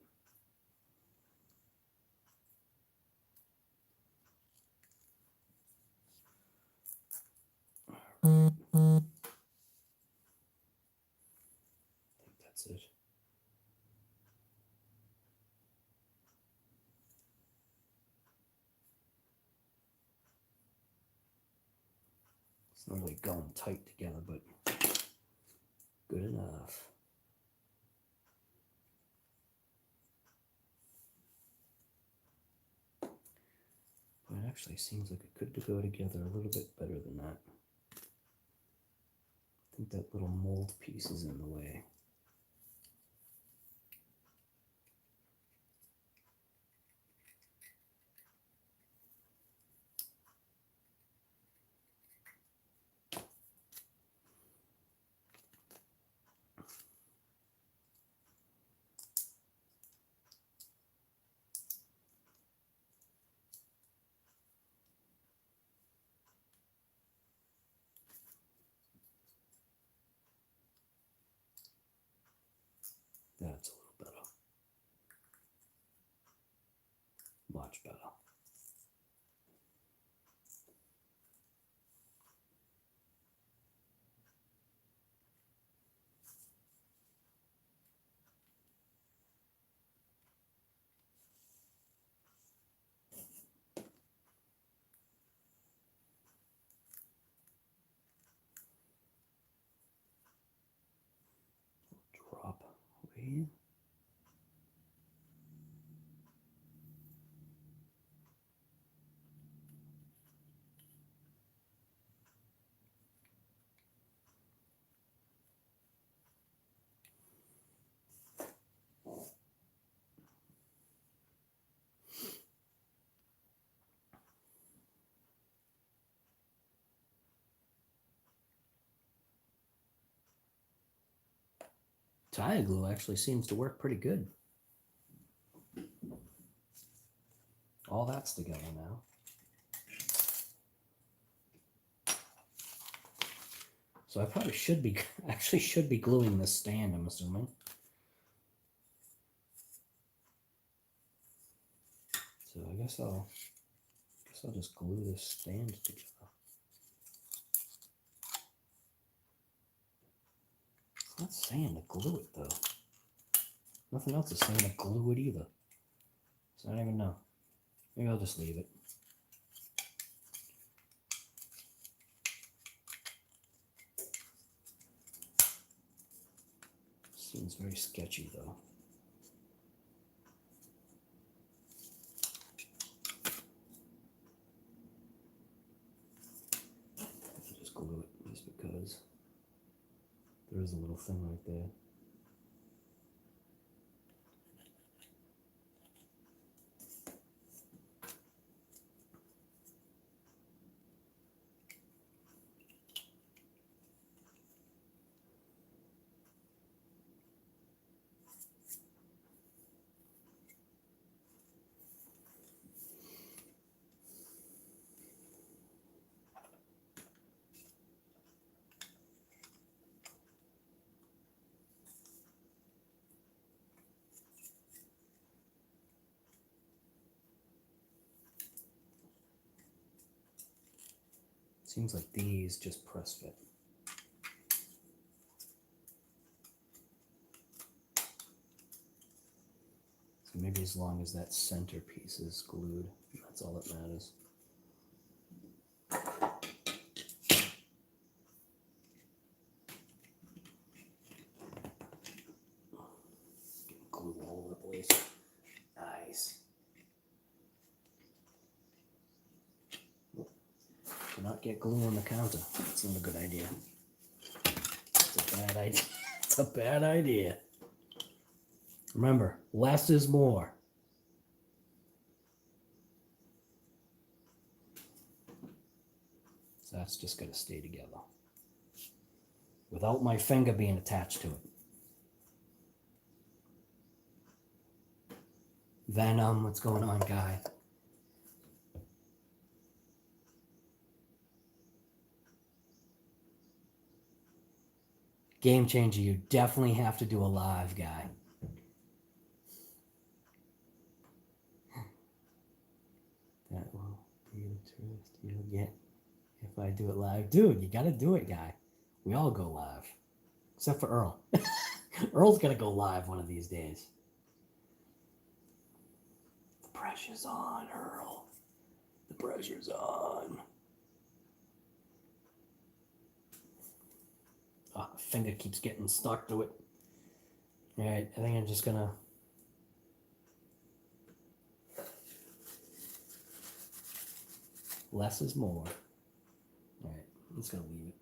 I think that's it. It's not really going tight together, but Good enough. But it actually seems like it could go together a little bit better than that. I think that little mold piece is in the way. That's a little better. Much better. Drop away. Tire glue actually seems to work pretty good. All that's together now. So I probably should be, actually should be gluing this stand, I'm assuming. So I guess I'll just glue this stand together. It's not saying to glue it though. Nothing else is saying to glue it either. So I don't even know. Maybe I'll just leave it. Seems very sketchy though. I'll just glue it just because there is a little thing right there. Seems like these just press fit. So maybe as long as that center piece is glued, that's all that matters. Getting glue all over the place. Nice. Do not get glue on the counter. That's not a good idea. It's a bad idea. It's a bad idea. Remember, less is more. So that's just going to stay together without my finger being attached to it. Venom, what's going on, guy? Game changer, you definitely have to do a live, guy. That will be the truth you'll get if I do it live. Dude, you gotta do it, guy. We all go live. Except for Earl. Earl's gonna go live one of these days. The pressure's on, Earl. The pressure's on. Oh, my finger keeps getting stuck to it. All right, I think I'm just gonna. Less is more. All right, I'm just gonna leave it.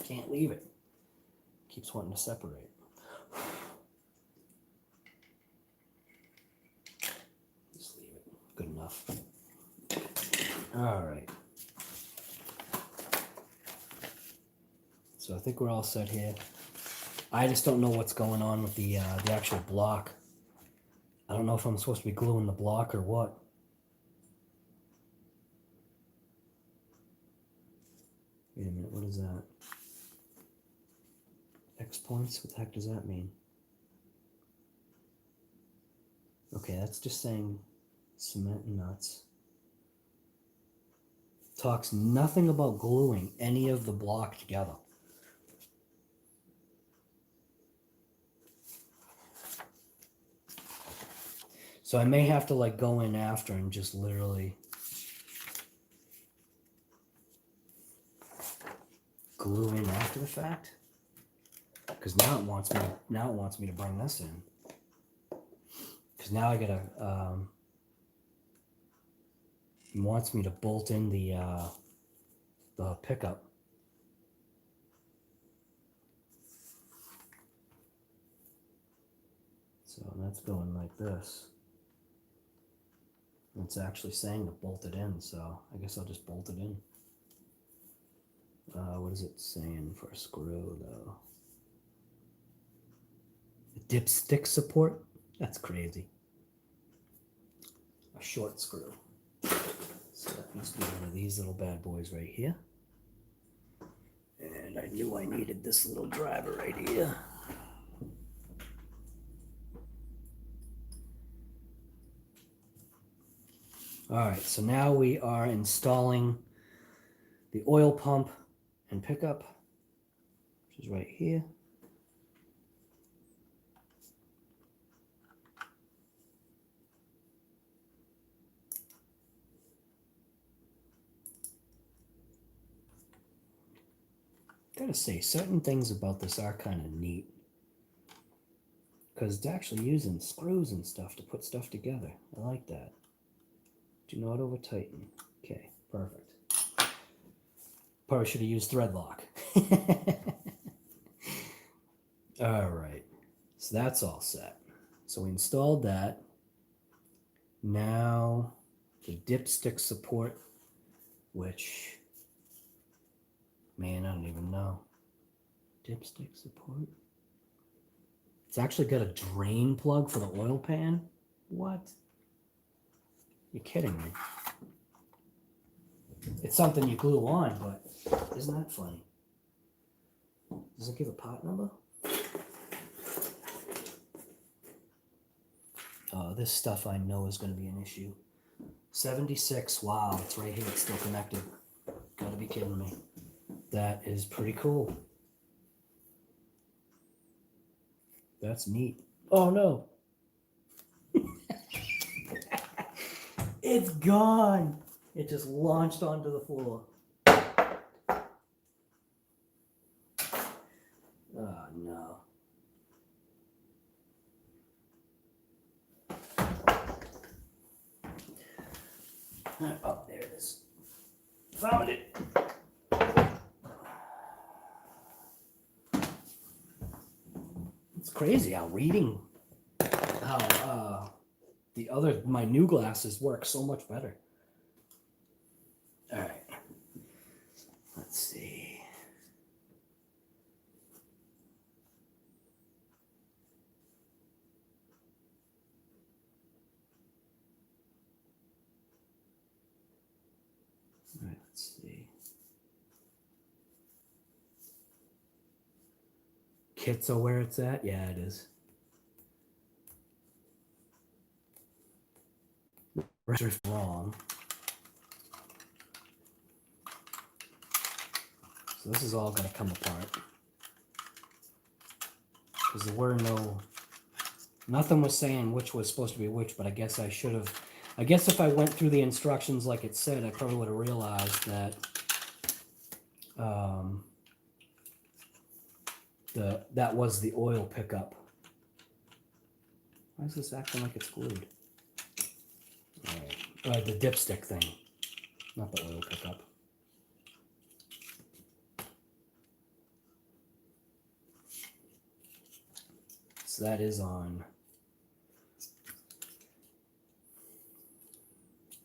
Can't leave it. Keeps wanting to separate. Just leave it. Good enough. All right. So I think we're all set here. I just don't know what's going on with the actual block. I don't know if I'm supposed to be gluing the block or what. Wait a minute, what is that? X points? What the heck does that mean? Okay, that's just saying cement and nuts. Talks nothing about gluing any of the block together. So I may have to like go in after and just literally glue in after the fact. Because now it wants me to bring this in. Because now I gotta it wants me to bolt in the pickup. So that's going like this. It's actually saying to bolt it in, so I guess I'll just bolt it in. What is it saying for a screw, though? Dipstick support? That's crazy. A short screw. So that must be one of these little bad boys right here. And I knew I needed this little driver right here. All right, so now we are installing the oil pump and pickup, which is right here. Gotta say, certain things about this are kind of neat. Because it's actually using screws and stuff to put stuff together. I like that. Do not over tighten. Okay, perfect. Probably should have used thread lock. All right, so that's all set. So we installed that. Now the dipstick support, which, man, I don't even know. Dipstick support. It's actually got a drain plug for the oil pan. What? You're kidding me. It's something you glue on, but isn't that funny? Does it give a part number? Oh, this stuff I know is going to be an issue. 76. Wow, it's right here. It's still connected. Gotta be kidding me. That is pretty cool. That's neat. Oh, no. It's gone. It just launched onto the floor. Oh, no. Oh, there it is. Found it. It's crazy how reading, my new glasses work so much better. All right. Let's see. All right, let's see. Kits are where it's at? Yeah, it is. If wrong. So this is all going to come apart. Because there were nothing was saying which was supposed to be which, but I guess I should have I guess if I went through the instructions like it said, I probably would have realized that that was the oil pickup. Why is this acting like it's glued? All right. The dipstick thing, not the oil pickup. So that is on.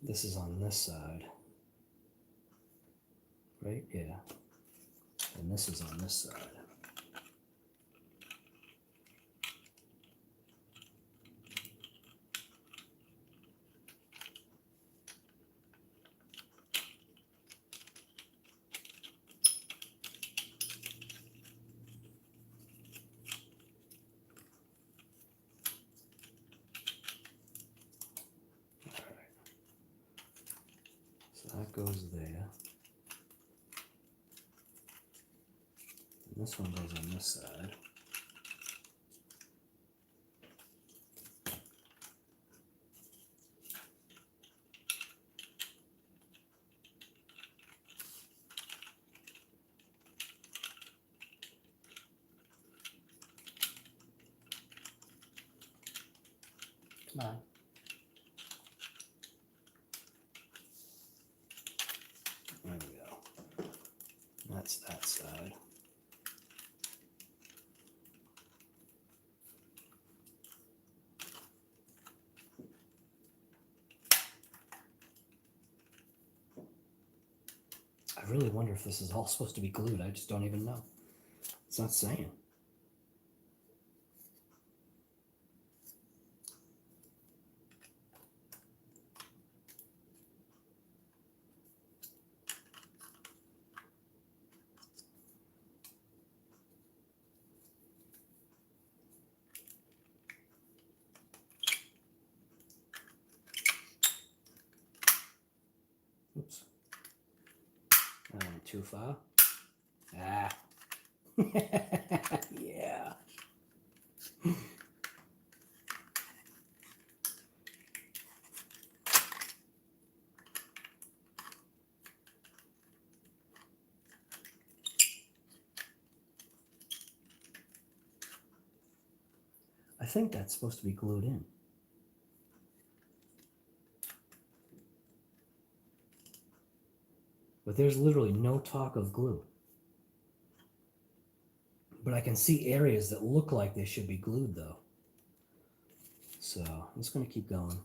This is on this side. Right? Yeah. And this is on this side. That goes there. And this one goes on this side. Come on. There we go. That's that side. I really wonder if this is all supposed to be glued. I just don't even know. It's not saying. Oops. I went too far. Ah. Yeah. I think that's supposed to be glued in. But there's literally no talk of glue. But I can see areas that look like they should be glued though. So I'm just going to keep going.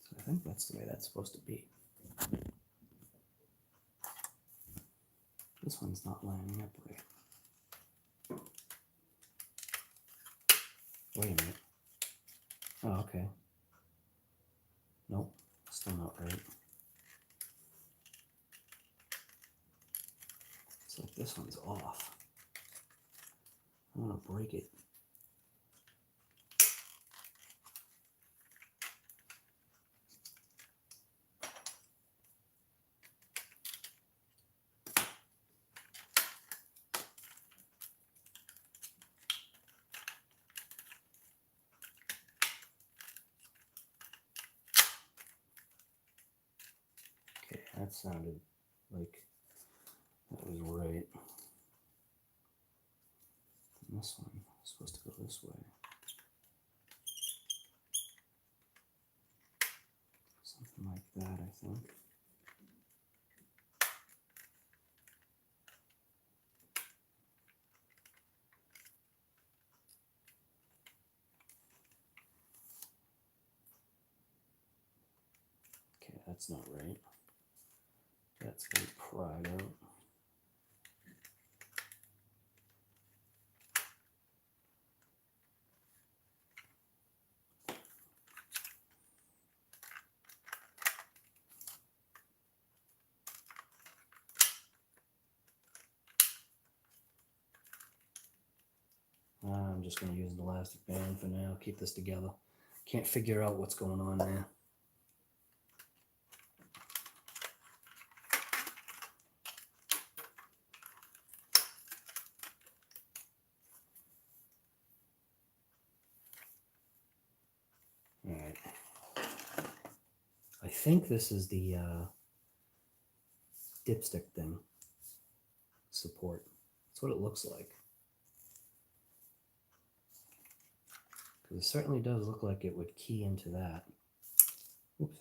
So I think that's the way that's supposed to be. This one's not lining up right. Wait a minute. Oh, okay. Nope, still not right. It's like this one's off. I want to break it. That sounded like that was right. And this one is supposed to go this way. Something like that, I think. Okay, that's not right. That's going to be pried out. I'm just going to use an elastic band for now, keep this together. Can't figure out what's going on there. All right. I think this is the dipstick thing support. That's what it looks like. Because it certainly does look like it would key into that. Oops.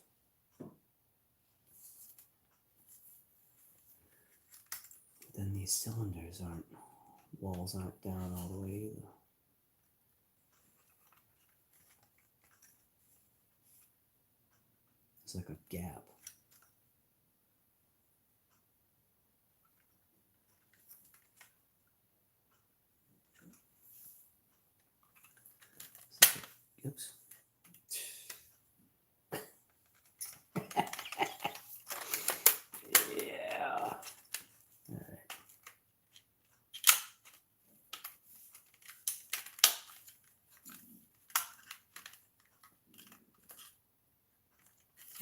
Then these cylinders aren't, walls aren't down all the way either. It's like a gap. Oops. Yeah. All right.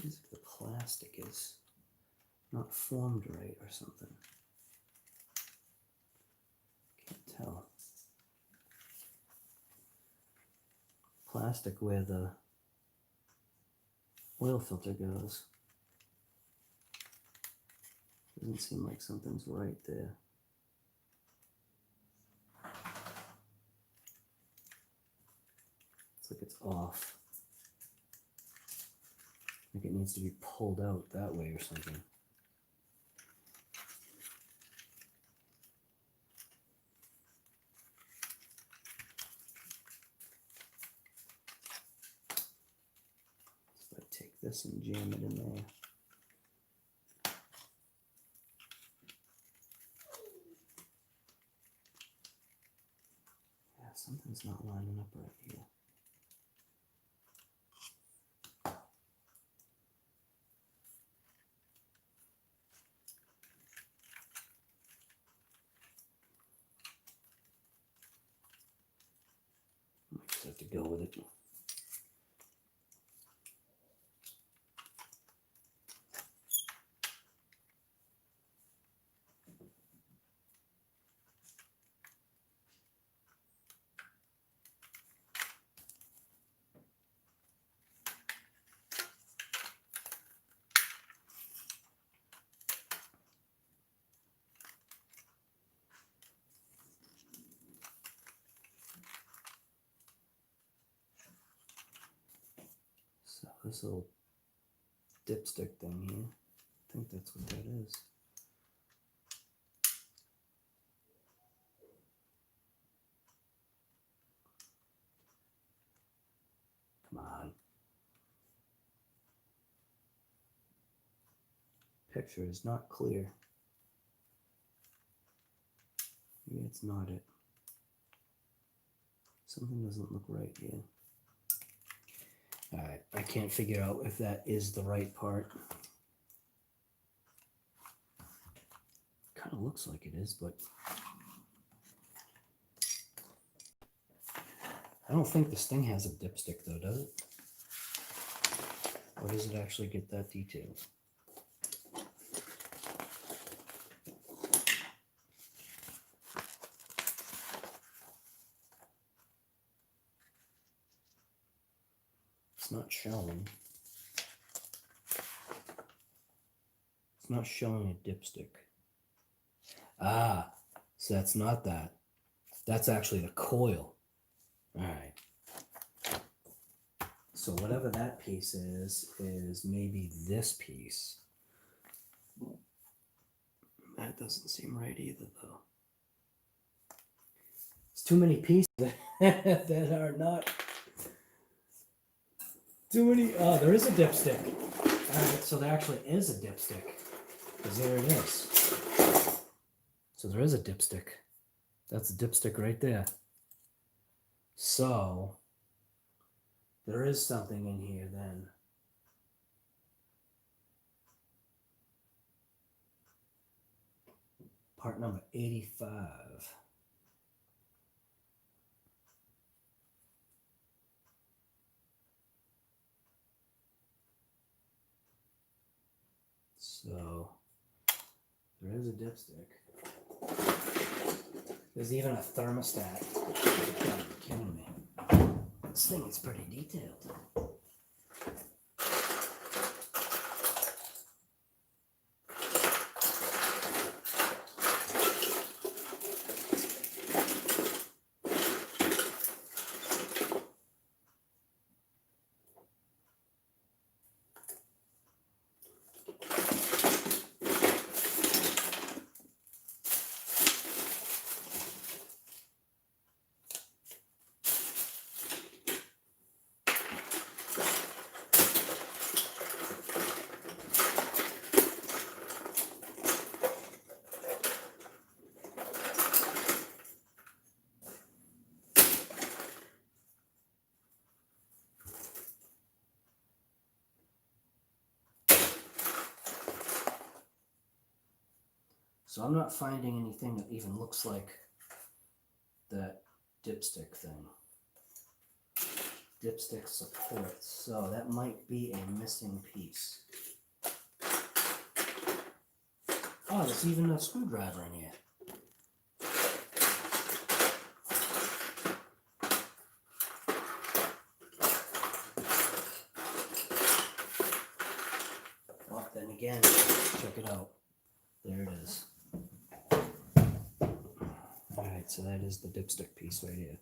Seems like the plastic is not formed right or something. Can't tell. Plastic where the oil filter goes. Doesn't seem like something's right there. It's like it's off. Like it needs to be pulled out that way or something. So I take this and jam it in there. Yeah, something's not lining up right here. Just have to go with it. So this little dipstick thing here, I think that's what that is. Come on. Picture is not clear. Maybe it's not it. Something doesn't look right here. All right, I can't figure out if that is the right part. Kind of looks like it is, but I don't think this thing has a dipstick though, does it? Or does it actually get that detailed? It's not showing. It's not showing a dipstick. Ah, so that's not that. That's actually the coil. All right. So whatever that piece is maybe this piece. That doesn't seem right either, though. It's too many pieces that are not. Too many. Oh, there is a dipstick. All right, so there actually is a dipstick. Because there it is. So there is a dipstick. That's a dipstick right there. So there is something in here then. Part number 85. So there is a dipstick. There's even a thermostat. You gotta be kidding me. This thing is pretty detailed. So I'm not finding anything that even looks like that dipstick thing. Dipstick support. So that might be a missing piece. Oh, there's even a screwdriver in here. Well, then again, check it out. There it is. Alright, so that is the dipstick piece right here.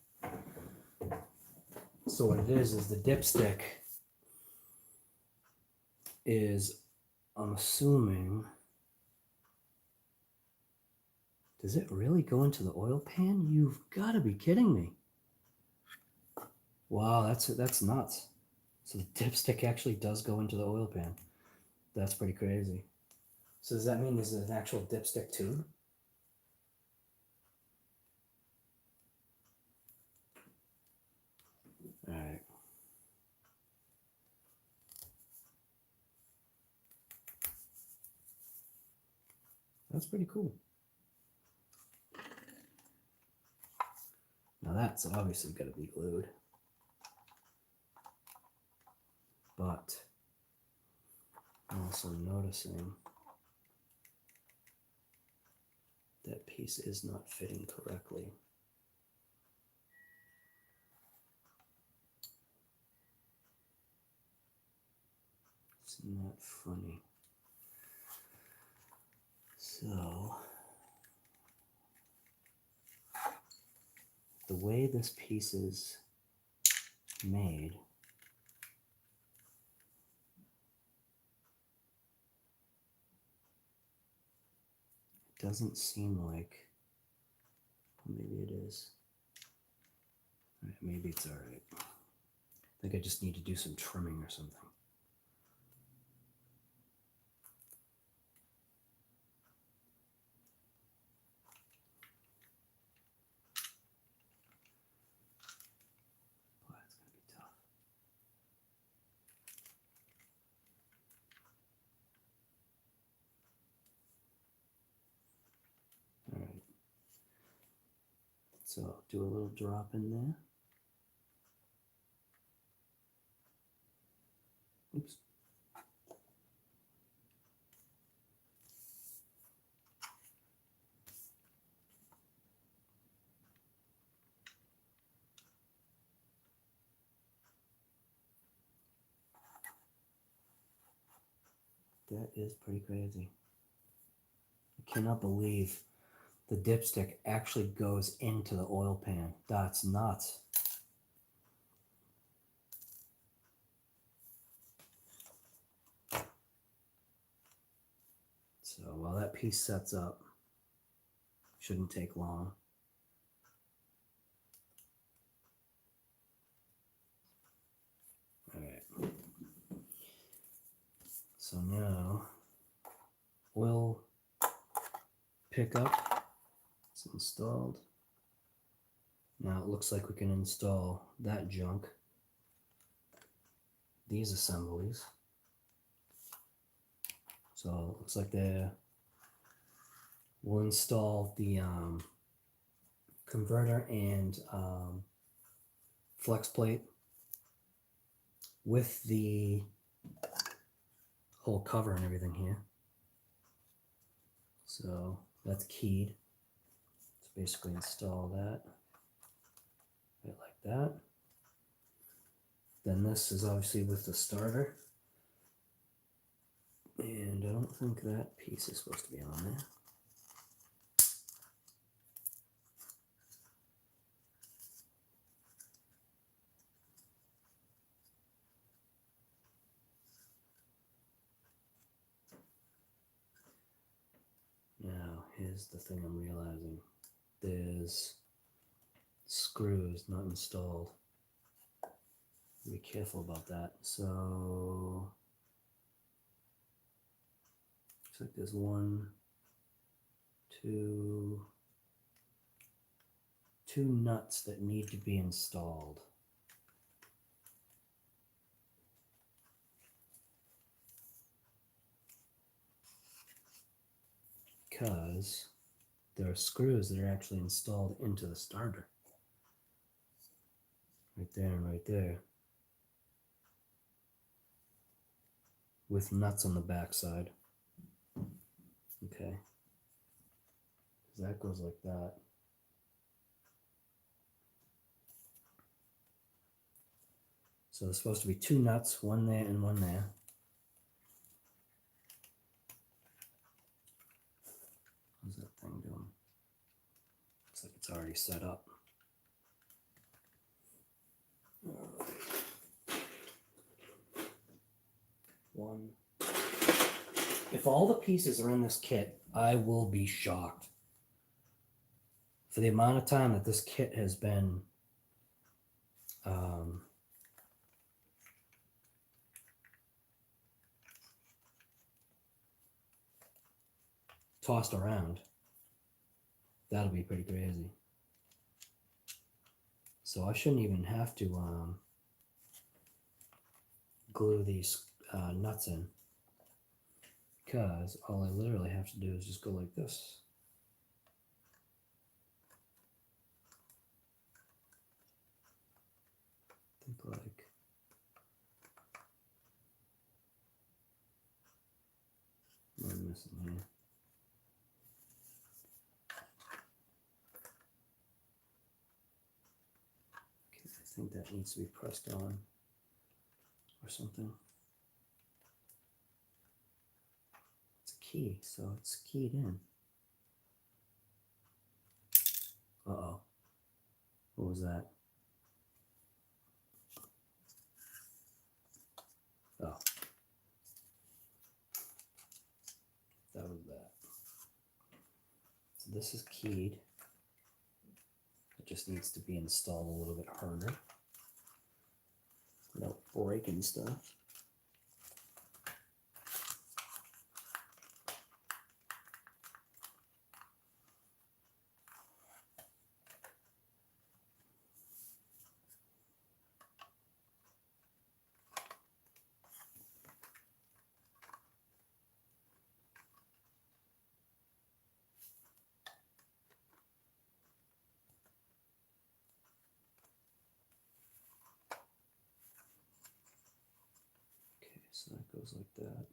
So what it is the dipstick is, I'm assuming, does it really go into the oil pan? You've got to be kidding me. Wow, that's nuts. So the dipstick actually does go into the oil pan. That's pretty crazy. So does that mean there's an actual dipstick tube? All right. That's pretty cool. Now that's obviously got to be glued. But I'm also noticing that piece is not fitting correctly. Isn't that funny? So the way this piece is made, it doesn't seem like, maybe it is. All right, maybe it's all right. I think I just need to do some trimming or something. Boy, it's gonna be tough. All right. So I'll do a little drop in there. Oops. That is pretty crazy. cannot believe the dipstick actually goes into the oil pan. That's nuts. So while that piece sets up, shouldn't take long. All right. So now oil pickup is installed. Now it looks like we can install that junk, these assemblies. So it looks like we'll install the converter and flex plate with the whole cover and everything here. So that's keyed. Let's basically install that right like that. Then this is obviously with the starter. And I don't think that piece is supposed to be on there. Now, here's the thing I'm realizing. There's screws not installed. Be careful about that. So, looks like there's 1, 2, 2 nuts that need to be installed. Because there are screws that are actually installed into the starter. Right there and right there. With nuts on the back side. Okay. That goes like that. So there's supposed to be 2 nuts, one there and one there. What's that thing doing? Looks like it's already set up. One. If all the pieces are in this kit, I will be shocked. For the amount of time that this kit has been tossed around, that'll be pretty crazy. So I shouldn't even have to glue these nuts in, because all I literally have to do is just go like this. Think like what am I missing here? Okay, I think that needs to be pressed on or something. It's a key, so it's keyed in. Uh-oh. What was that? Oh. That was that. So this is keyed. It just needs to be installed a little bit harder without breaking stuff. So that goes like that.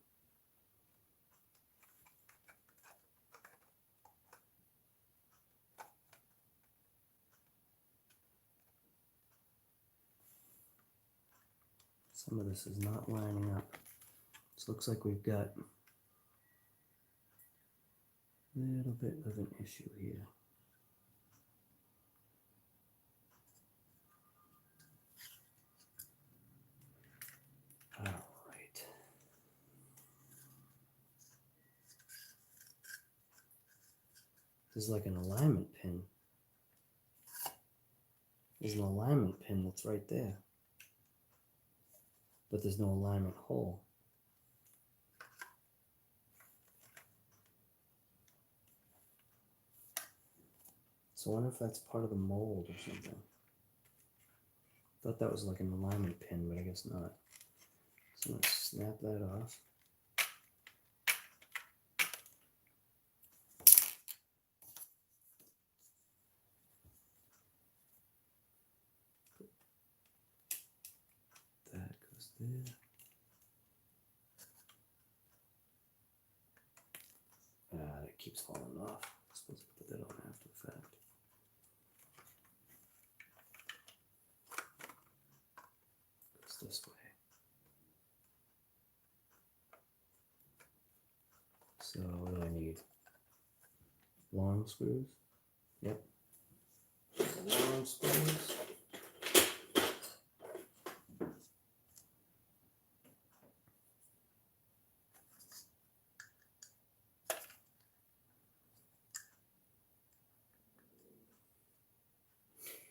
Some of this is not lining up. This looks like we've got little bit of an issue here. All right. There's like an alignment pin. There's an alignment pin that's right there. But there's no alignment hole. So I wonder if that's part of the mold or something. Thought that was like an alignment pin, but I guess not. So I'm going to snap that off. That goes there. It keeps falling off. I'm supposed to put that on after the fact. Goes this way. So what do I need? Long screws? Yep. Long screws.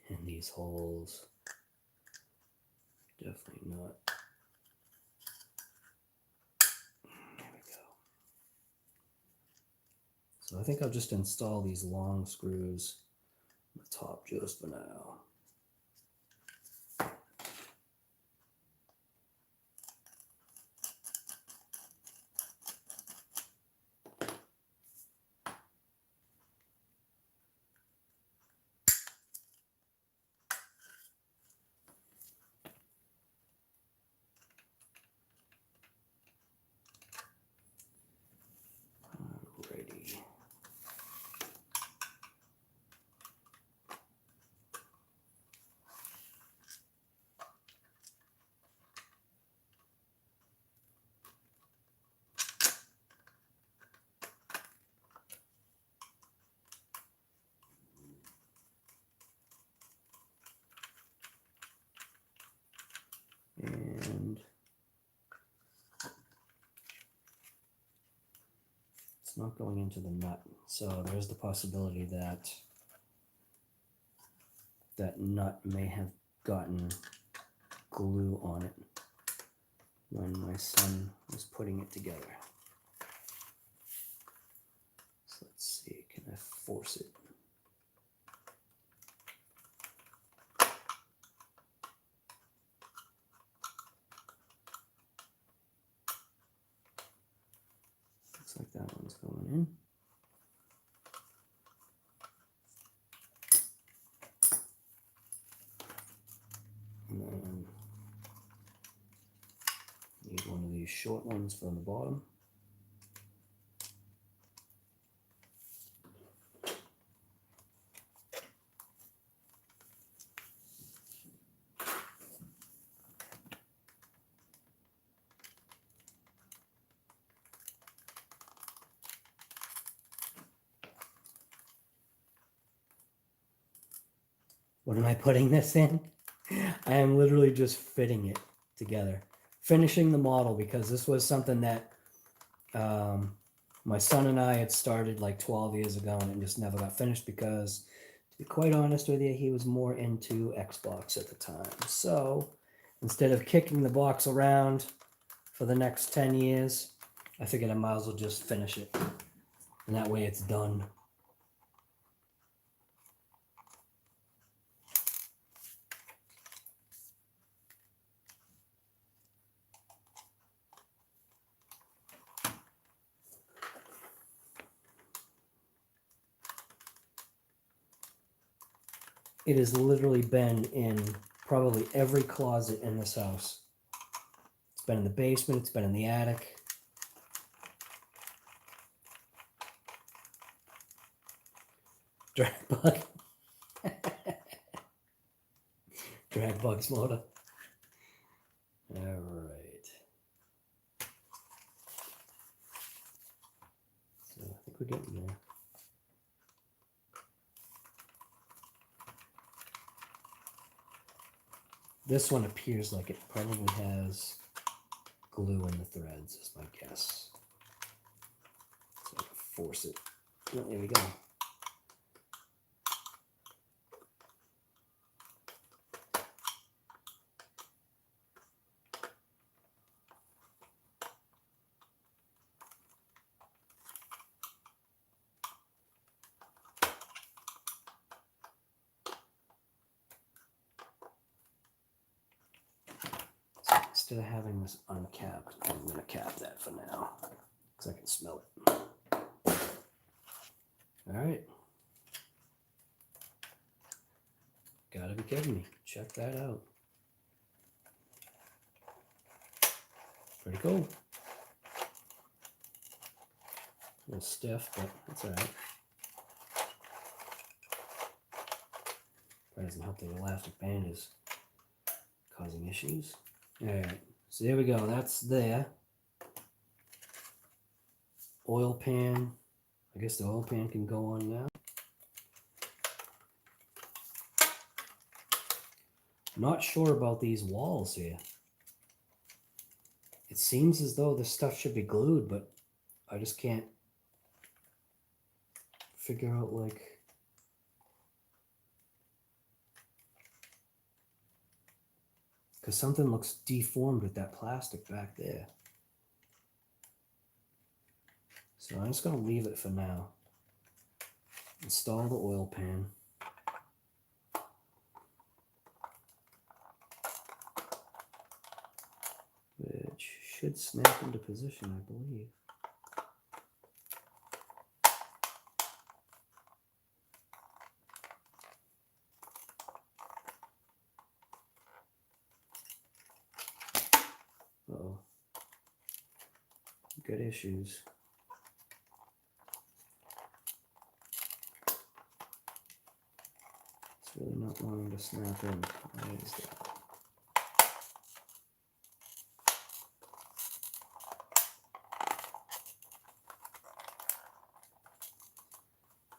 And these holes, definitely not. There we go. So I think I'll just install these long screws on the top just for now. Alrighty. And it's not going into the nut. So there's the possibility that that nut may have gotten glue on it when my son was putting it together. So let's see, can I force it? Looks like that one's going in. And then need one of these short ones from the bottom. What am I putting this in? I am literally just fitting it together. Finishing the model, because this was something that my son and I had started like 12 years ago, and it just never got finished because, to be quite honest with you, he was more into Xbox at the time. So instead of kicking the box around for the next 10 years, I figured I might as well just finish it. And that way it's done. It has literally been in probably every closet in this house. It's been in the basement, it's been in the attic. Drag bug. Drag bug's motor. All right. So I think we're getting there. This one appears like it probably has glue in the threads, is my guess. So I can force it. Oh, there we go. Instead of having this uncapped, I'm going to cap that for now because I can smell it. All right. Gotta be kidding me. Check that out. Pretty cool. A little stiff, but that's all right. That doesn't help that the elastic band is causing issues. All right, so there we go. That's there. Oil pan. I guess the oil pan can go on now. Not sure about these walls here. It seems as though this stuff should be glued, but I just can't figure out, like, because something looks deformed with that plastic back there. So I'm just going to leave it for now. Install the oil pan. Which should snap into position, I believe. Uh-oh. Good issues. It's really not wanting to snap in. Why is that?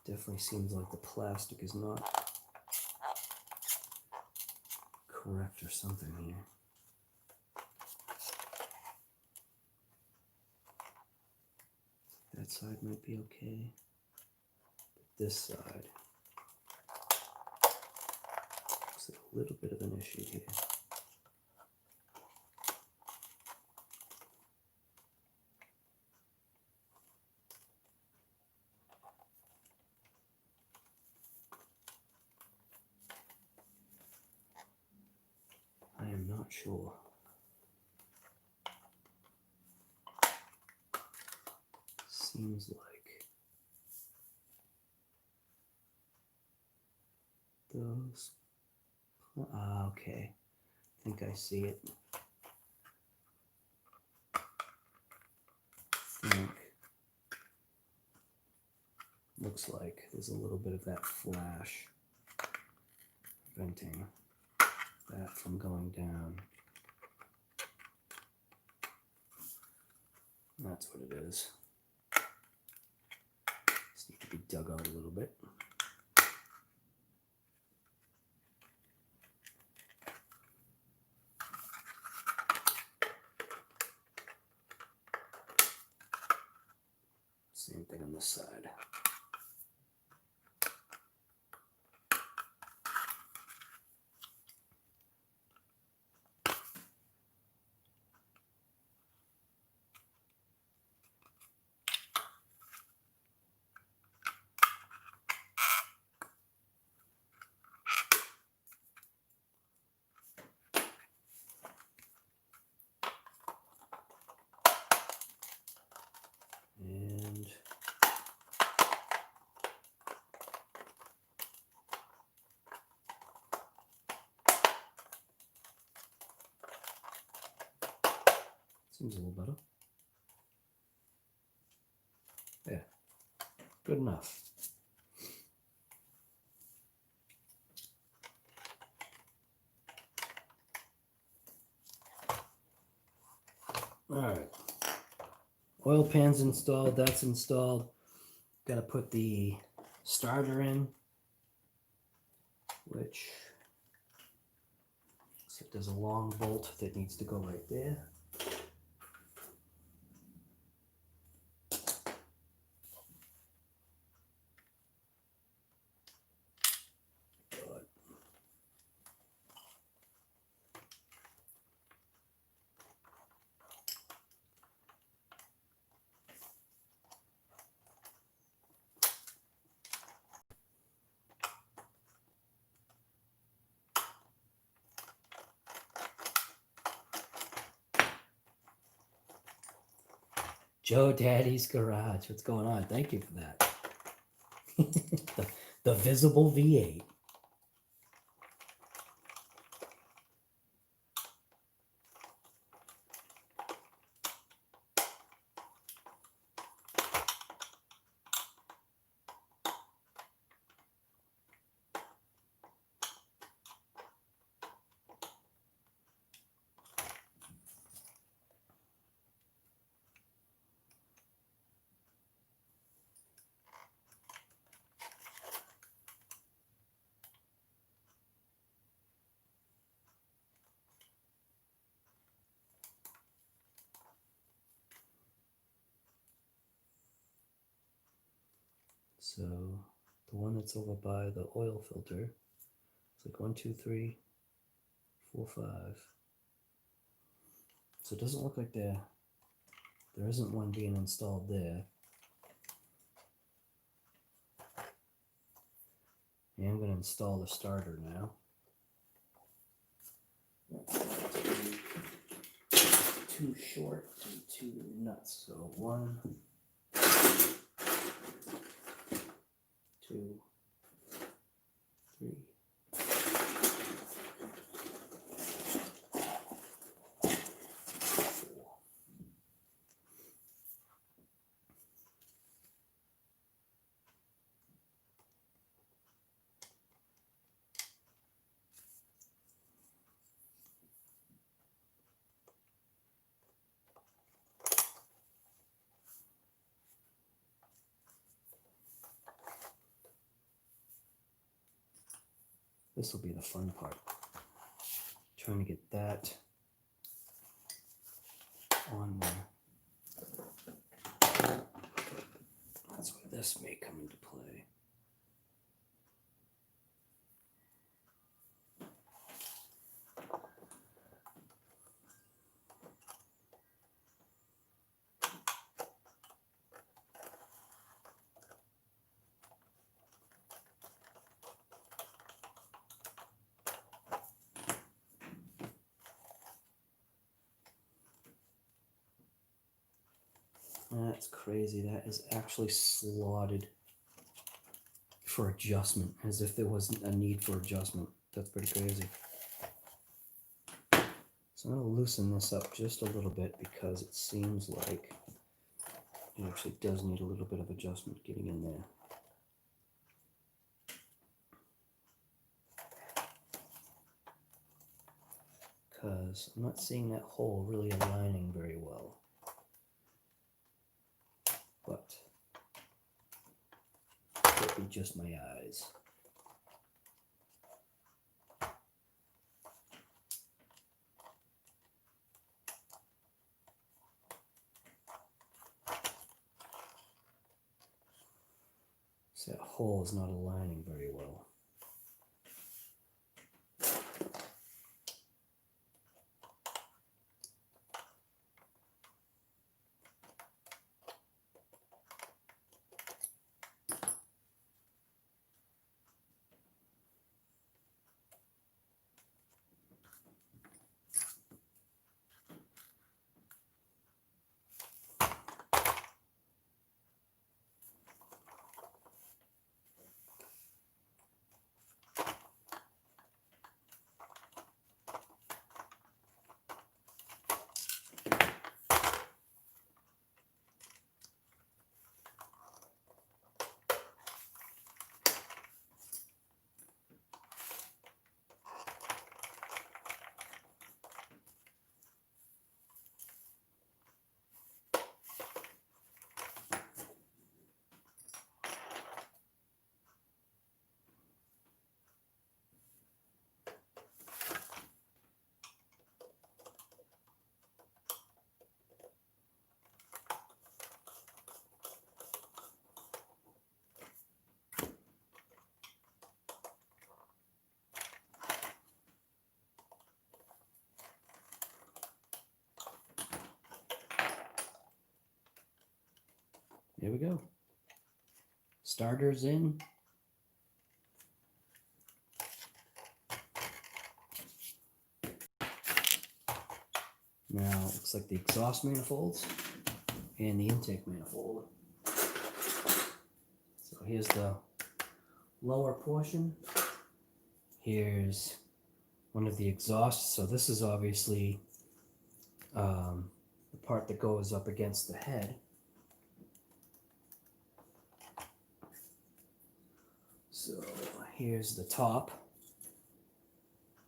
Definitely seems like the plastic is not correct or something here. That side might be okay, but this side looks like a little bit of an issue here. I am not sure. Seems like those. Okay. I think I see it. Looks like there's a little bit of that flash preventing that from going down. That's what it is. Just need to be dug out a little bit. Same thing on this side. And seems a little better. Yeah, good enough. All right. Oil pan's installed, that's installed. Got to put the starter in, which looks There's a long bolt that needs to go right there. Good. Joe Daddy's Garage. What's going on? Thank you for that. the visible V8. So the one that's over by the oil filter, it's like 1, 2, 3, 4, 5. So it doesn't look like there isn't one being installed there. And I'm going to install the starter now. Too short and too nuts. So 1, 2, 3. This will be the fun part. Trying to get that on there. That's where this may come into play. That's crazy. That is actually slotted for adjustment, as if there wasn't a need for adjustment. That's pretty crazy. So I'm going to loosen this up just a little bit because it seems like it actually does need a little bit of adjustment getting in there. Because I'm not seeing that hole really aligning very well. But it could be just my eyes. So that hole is not aligning very well. Here we go. Starters in. Now it looks like the exhaust manifolds and the intake manifold. So here's the lower portion. Here's one of the exhausts. So this is obviously the part that goes up against the head. So here's the top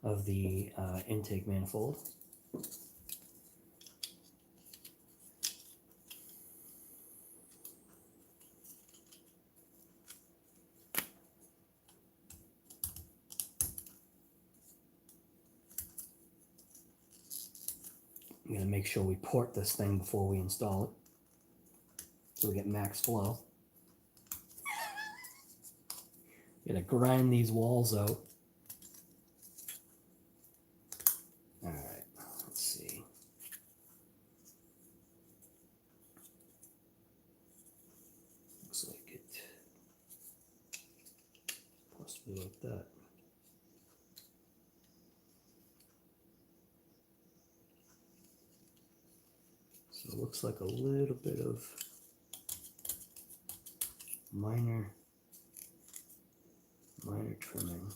of the intake manifold. I'm going to make sure we port this thing before we install it so we get max flow. Gonna grind these walls out. All right, let's see. Looks like it possibly like that. So it looks like a little bit of minor trimming.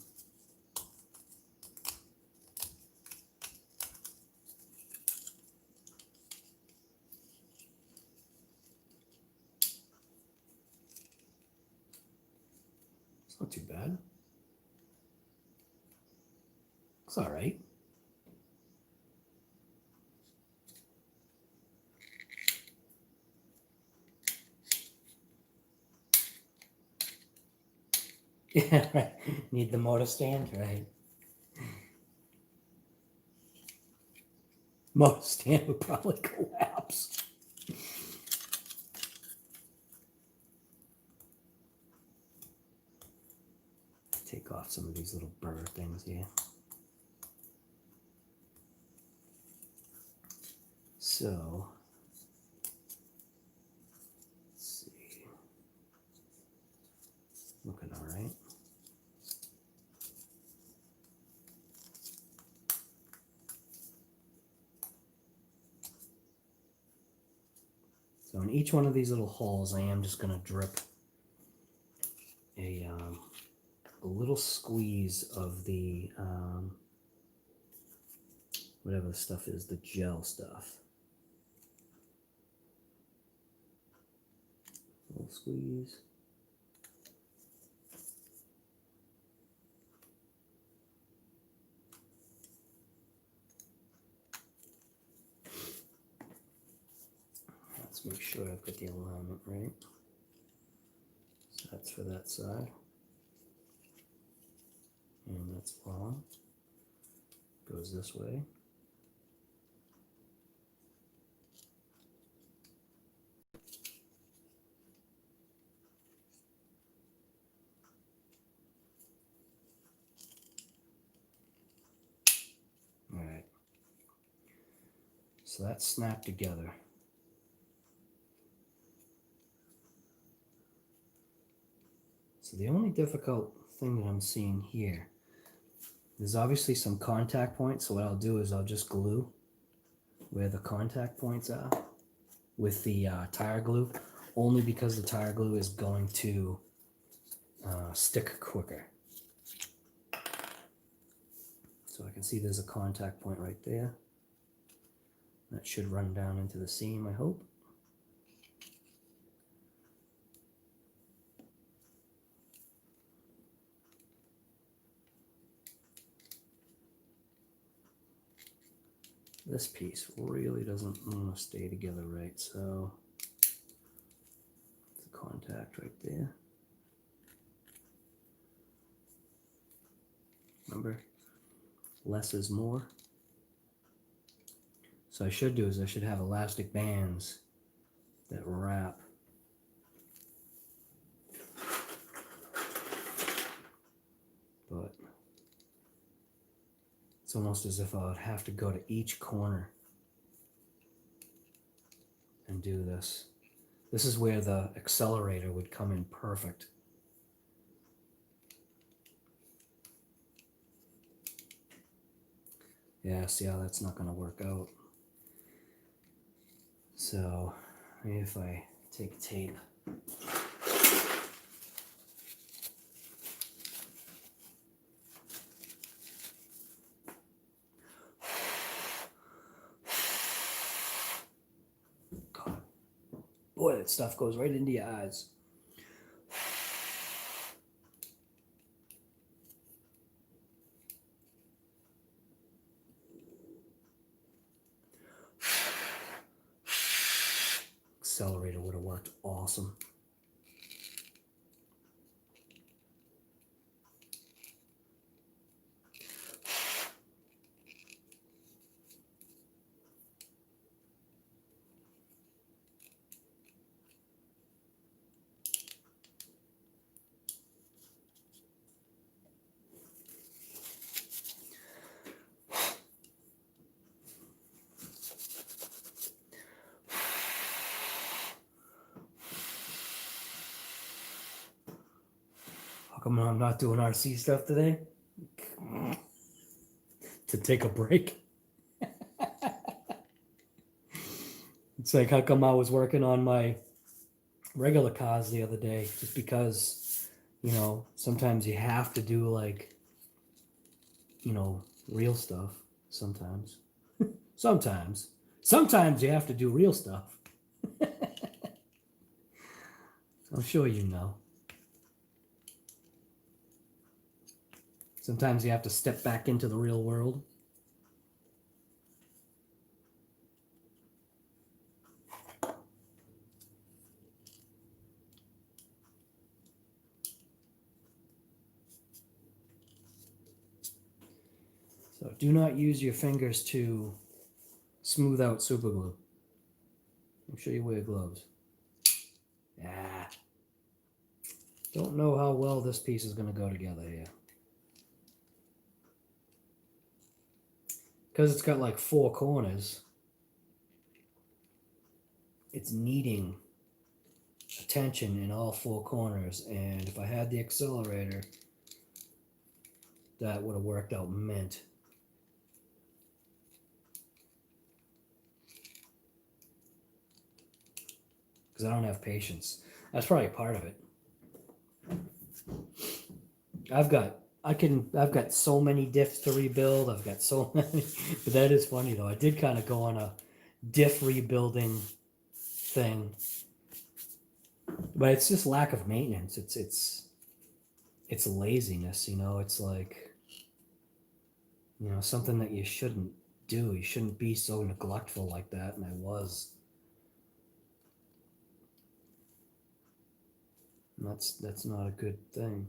It's not too bad. It's all right. Yeah, right. Need the motor stand, right? Motor stand would probably collapse. Take off some of these little burr things here. So, let's see. Looking all right. So in each one of these little holes, I am just going to drip a little squeeze of the whatever the stuff is, the gel stuff. A little squeeze. Let's make sure I've got the alignment right. So that's for that side. And that's long. Goes this way. All right. So that's snapped together. So the only difficult thing that I'm seeing here, there's obviously some contact points. So what I'll do is I'll just glue where the contact points are with the tire glue, only because the tire glue is going to stick quicker. So I can see there's a contact point right there. That should run down into the seam, I hope. This piece really doesn't want to stay together right, so it's a contact right there. Remember, less is more. So I should do is I should have elastic bands that wrap. But it's almost as if I would have to go to each corner and do this. This is where the accelerator would come in perfect. Yeah, see how that's not going to work out. So maybe if I take tape. God. Boy, that stuff goes right into your eyes. Accelerator would have worked awesome. How come I'm not doing RC stuff today? To take a break. It's like, how come I was working on my regular cars the other day? Just because, you know, sometimes you have to do, like, you know, real stuff. Sometimes. Sometimes you have to do real stuff. I'm sure you know. Sometimes you have to step back into the real world. So do not use your fingers to smooth out super glue. Make sure you wear gloves. Yeah. Don't know how well this piece is going to go together here. Because it's got like 4 corners, it's needing attention in all 4 corners. And if I had the accelerator, that would have worked out mint. Because I don't have patience. That's probably part of it. I've got so many diffs to rebuild. I've got so many. But that is funny though. I did kind of go on a diff rebuilding thing. But it's just lack of maintenance. It's laziness, you know. It's like, you know, something that you shouldn't do. You shouldn't be so neglectful like that, and I was. And that's not a good thing.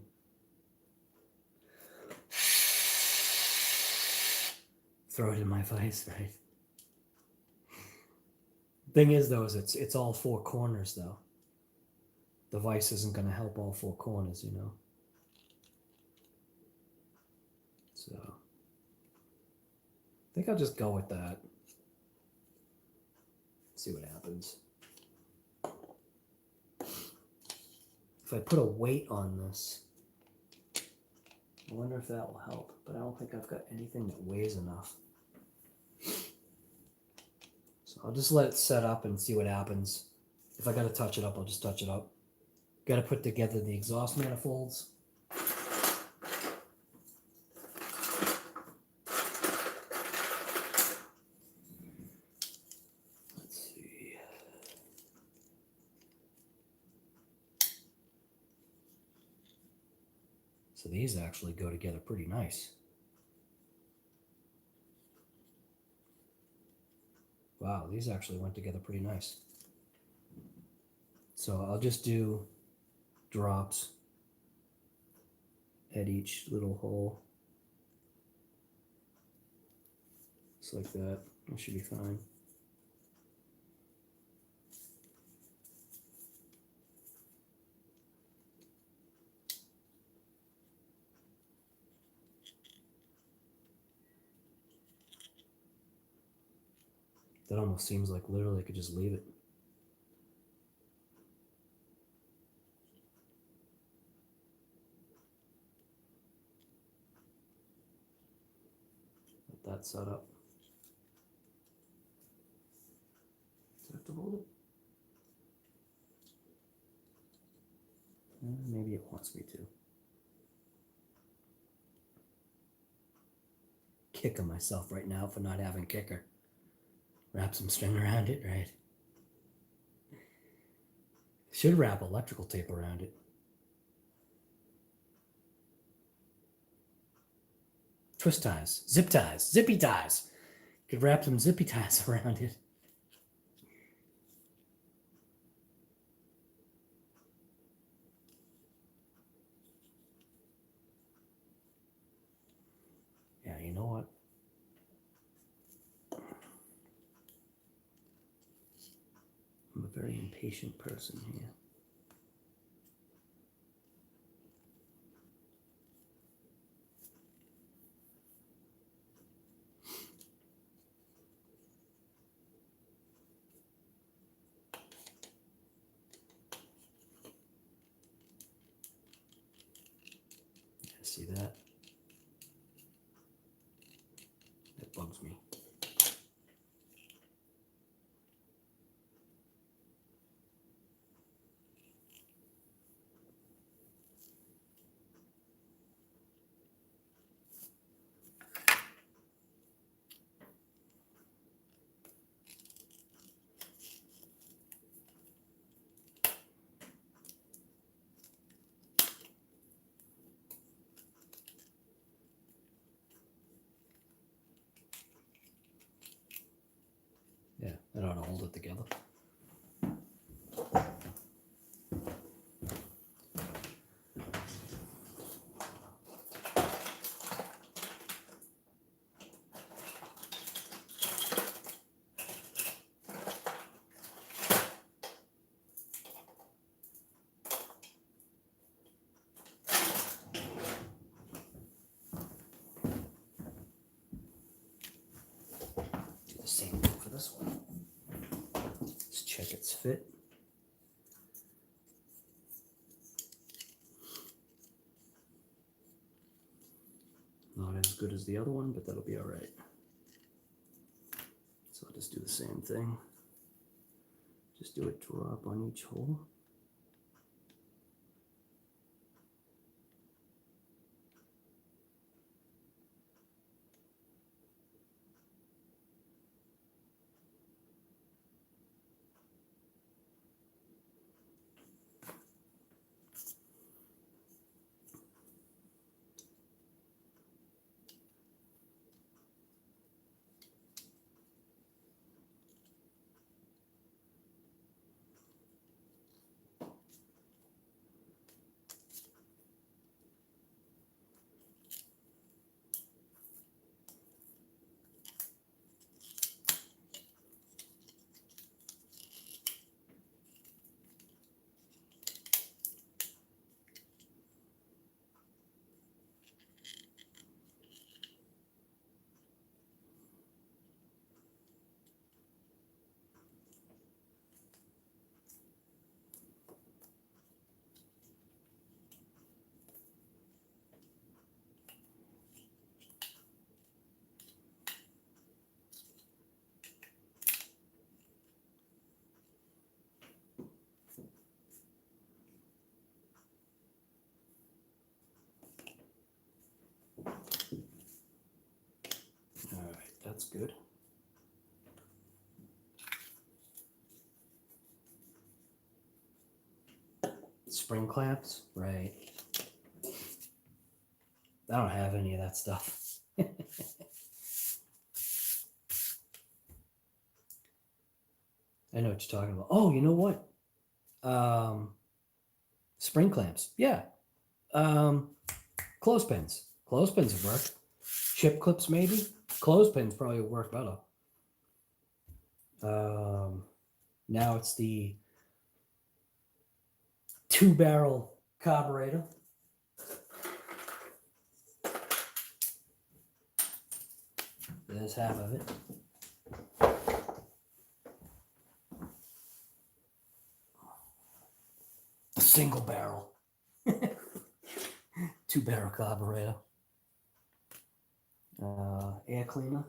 Throw it in my face, right? Thing is, though, is it's all 4 corners, though. The vise isn't going to help all 4 corners, you know. So, I think I'll just go with that. See what happens. If I put a weight on this, I wonder if that will help. But I don't think I've got anything that weighs enough. So I'll just let it set up and see what happens. If I got to touch it up, I'll just touch it up. Got to put together the exhaust manifolds. Let's see. So these actually go together pretty nice. Wow, these actually went together pretty nice. So I'll just do drops at each little hole. Just like that. That should be fine. That almost seems like literally I could just leave it. that set up. Do I have to hold it? Maybe it wants me to. Kicking myself right now for not having kicker. Wrap some string around it, right? Should wrap electrical tape around it. Twist ties, zip ties, zippy ties. Could wrap some zippy ties around it. Yeah, you know what? I'm a very impatient person here. See that? That bugs me. Yeah, that ought to hold it together. Do the same thing for this one. Let's check its fit. Not as good as the other one, but that'll be all right. So I'll just do the same thing. Just do a drop on each hole. That's good. Spring clamps, right. I don't have any of that stuff. I know what you're talking about. Oh, you know what? Spring clamps. Yeah. Clothespins. Clothespins would work. Chip clips, maybe. Clothespins probably would work better. Now it's the 2-barrel carburetor. There's half of it. A single barrel. 2-barrel carburetor. air cleaner.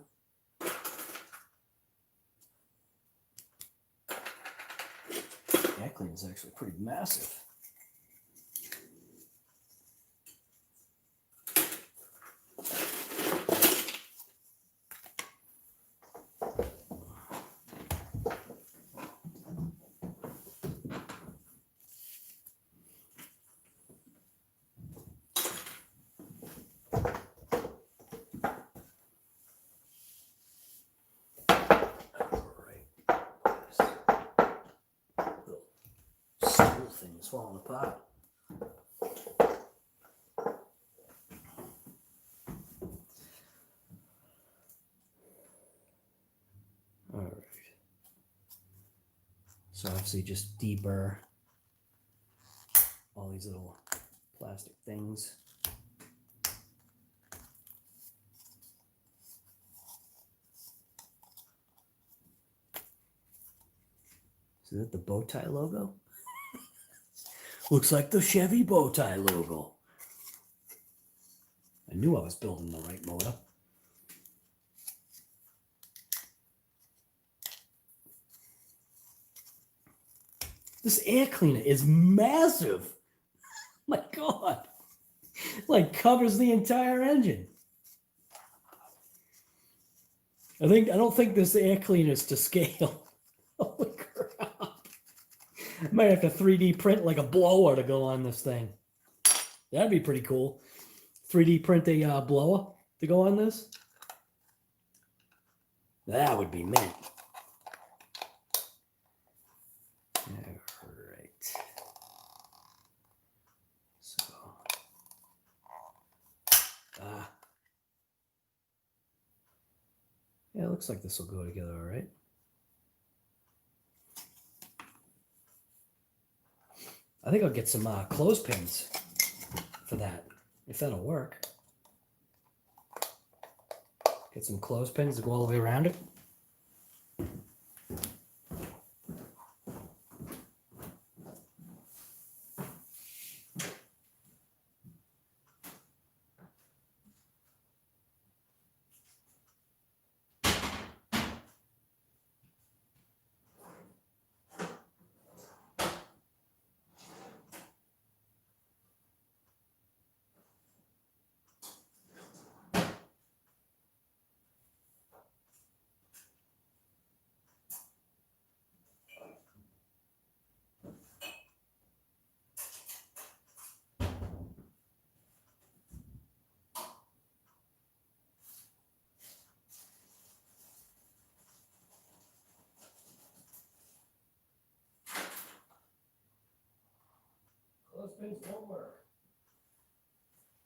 Air cleaner is actually pretty massive. Stool thing is falling apart. All right. So obviously just deburr all these little plastic things. Is that the bow tie logo? Looks like the Chevy bow tie logo. I knew I was building the right motor. This air cleaner is massive. My God. Like covers the entire engine. I don't think this air cleaner is to scale. Holy crap. I might have to 3D print like a blower to go on this thing. That'd be pretty cool. 3D print a blower to go on this. That would be mint. All right. So, yeah, it looks like this will go together all right. I think I'll get some clothespins for that, if that'll work. Get some clothespins to go all the way around it. Clothespins don't work.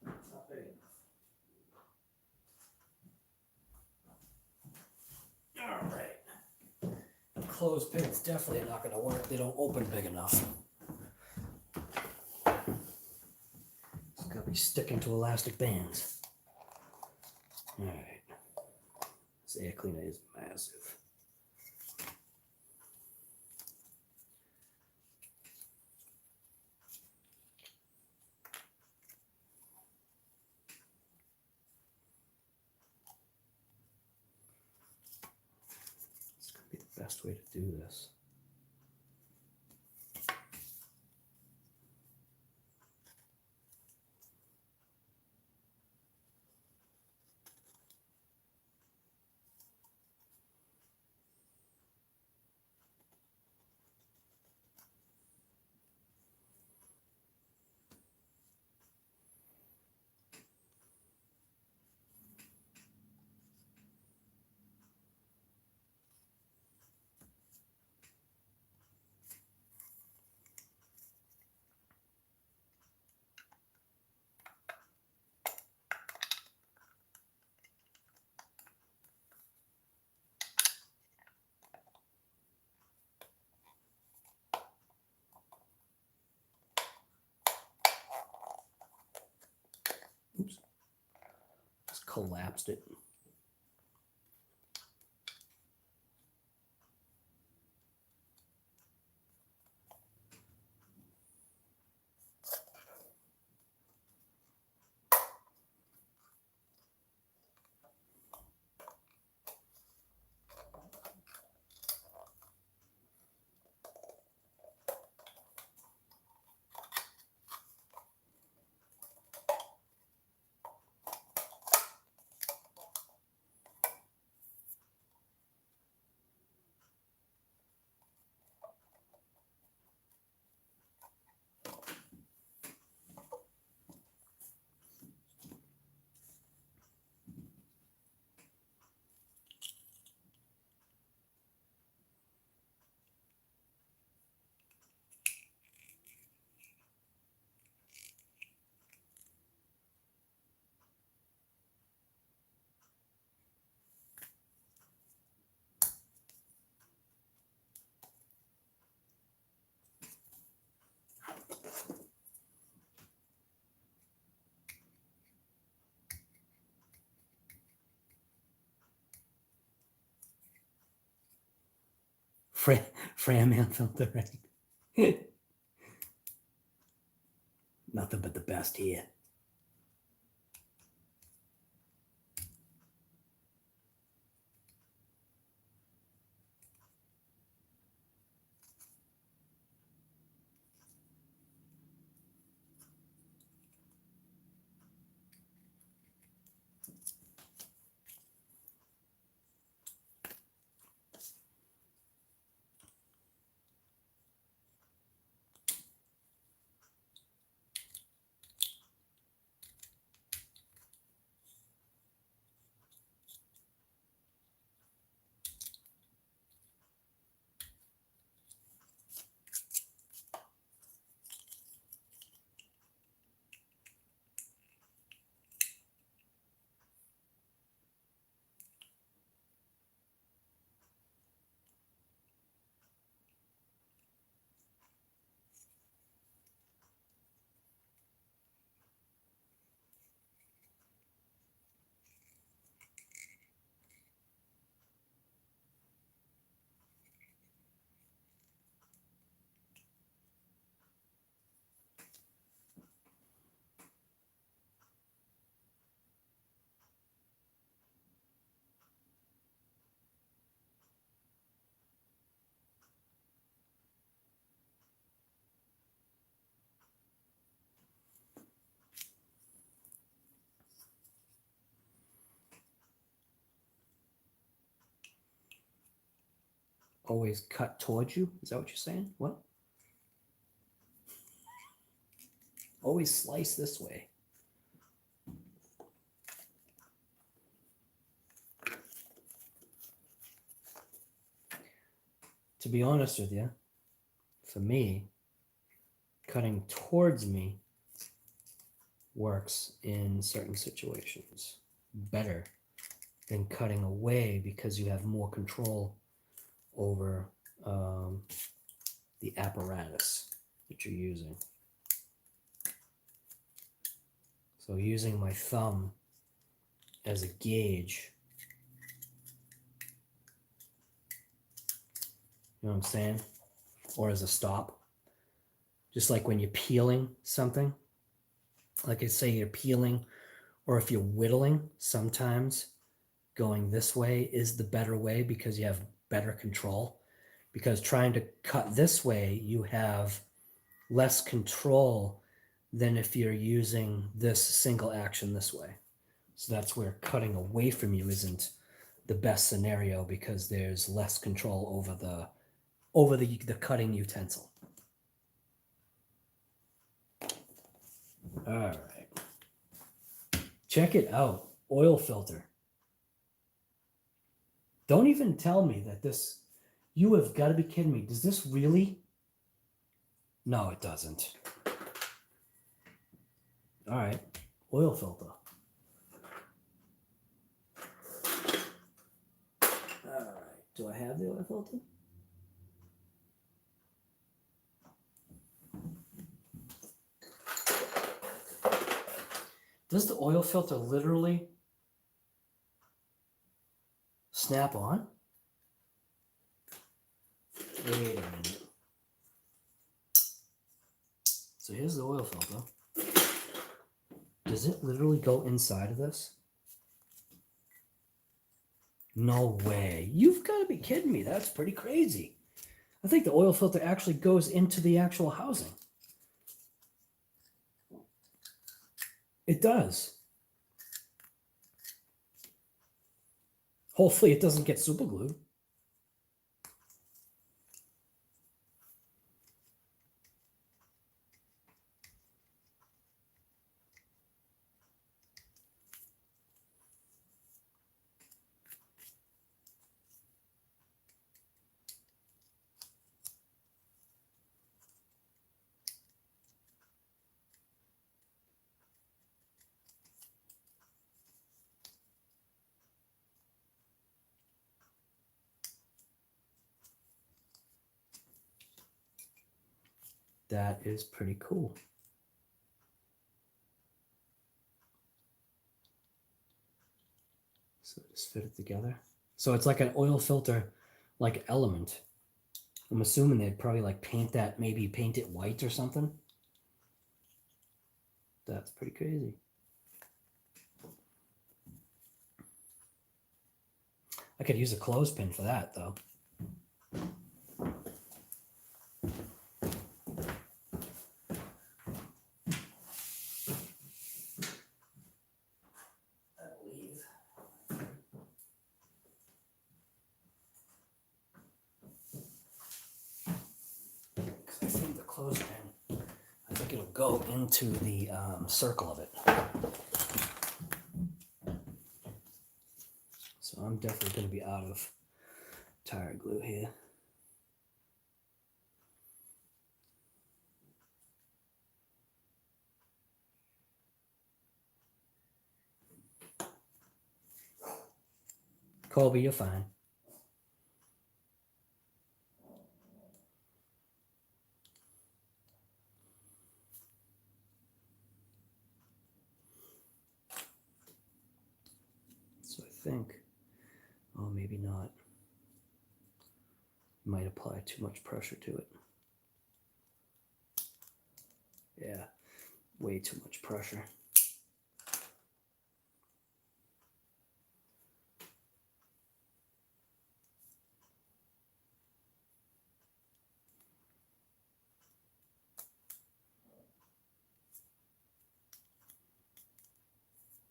Not big enough. All right. Clothespins definitely are not going to work. They don't open big enough. It's got to be sticking to elastic bands. All right. This air cleaner is massive. Best way to do this. Oops. Just collapsed it. Fran filter, right? Nothing but the best here. Always cut towards you? Is that what you're saying? What? Always slice this way. To be honest with you, for me, cutting towards me works in certain situations better than cutting away because you have more control over the apparatus that you're using. So using my thumb as a gauge, you know what I'm saying? Or as a stop. Just like when you're peeling something, like I say you're peeling, or if you're whittling, sometimes going this way is the better way because you have better control. Because trying to cut this way, you have less control than if you're using this single action this way. So that's where cutting away from you isn't the best scenario because there's less control over the cutting utensil. All right. Check it out. Oil filter. Don't even tell me that this, you have got to be kidding me. Does this really? No, it doesn't. All right. Oil filter. All right. Do I have the oil filter? Does the oil filter literally snap on? Wait a minute. So here's the oil filter. Does it literally go inside of this? No way. You've got to be kidding me. That's pretty crazy. I think the oil filter actually goes into the actual housing. It does. Hopefully it doesn't get super glued. That is pretty cool. So just fit it together. So it's like an oil filter, like element. I'm assuming they'd probably like paint that, maybe paint it white or something. That's pretty crazy. I could use a clothespin for that though. I think the clothespin, I think it'll go into the circle of it. So I'm definitely going to be out of tire glue here. Colby, you're fine. So I think, oh, maybe not. Might apply too much pressure to it. Yeah, way too much pressure.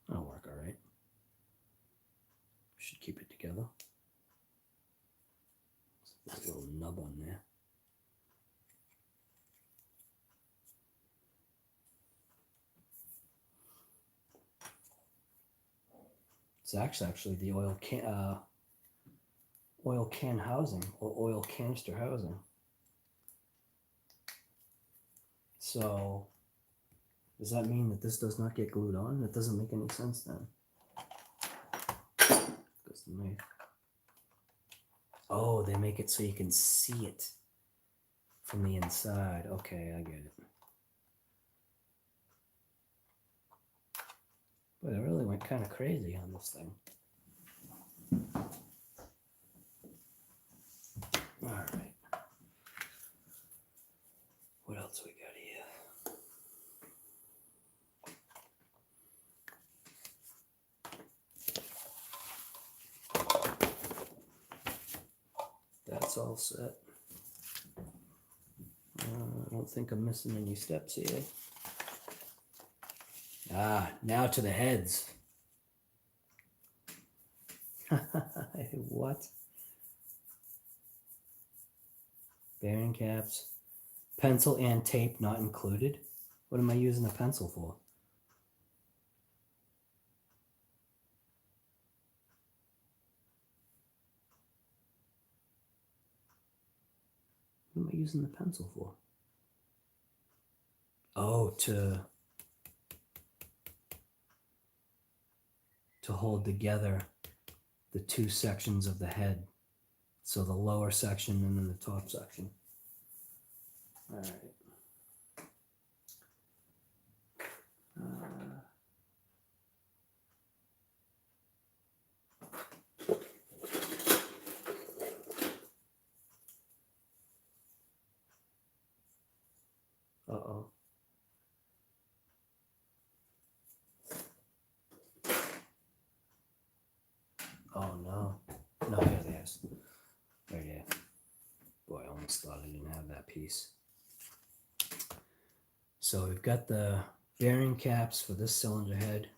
That'll work all right. Should keep it together. There's a little nub on there. It's actually the oil can housing or oil canister housing. So does that mean that this does not get glued on? That doesn't make any sense then. Goes to me. Oh, they make it so you can see it from the inside. Okay, I get it. But it really went kind of crazy on this thing. All right. What else we got here? That's all set. I don't think I'm missing any steps here. Ah, now to the heads. What? Bearing caps. Pencil and tape not included. What am I using a pencil for? What am I using the pencil for? Oh, to hold together the two sections of the head. So the lower section and then the top section. All right. Uh-oh. Oh no. No, here it is. Right here. Boy, I almost thought I didn't have that piece. So we've got the bearing caps for this cylinder head.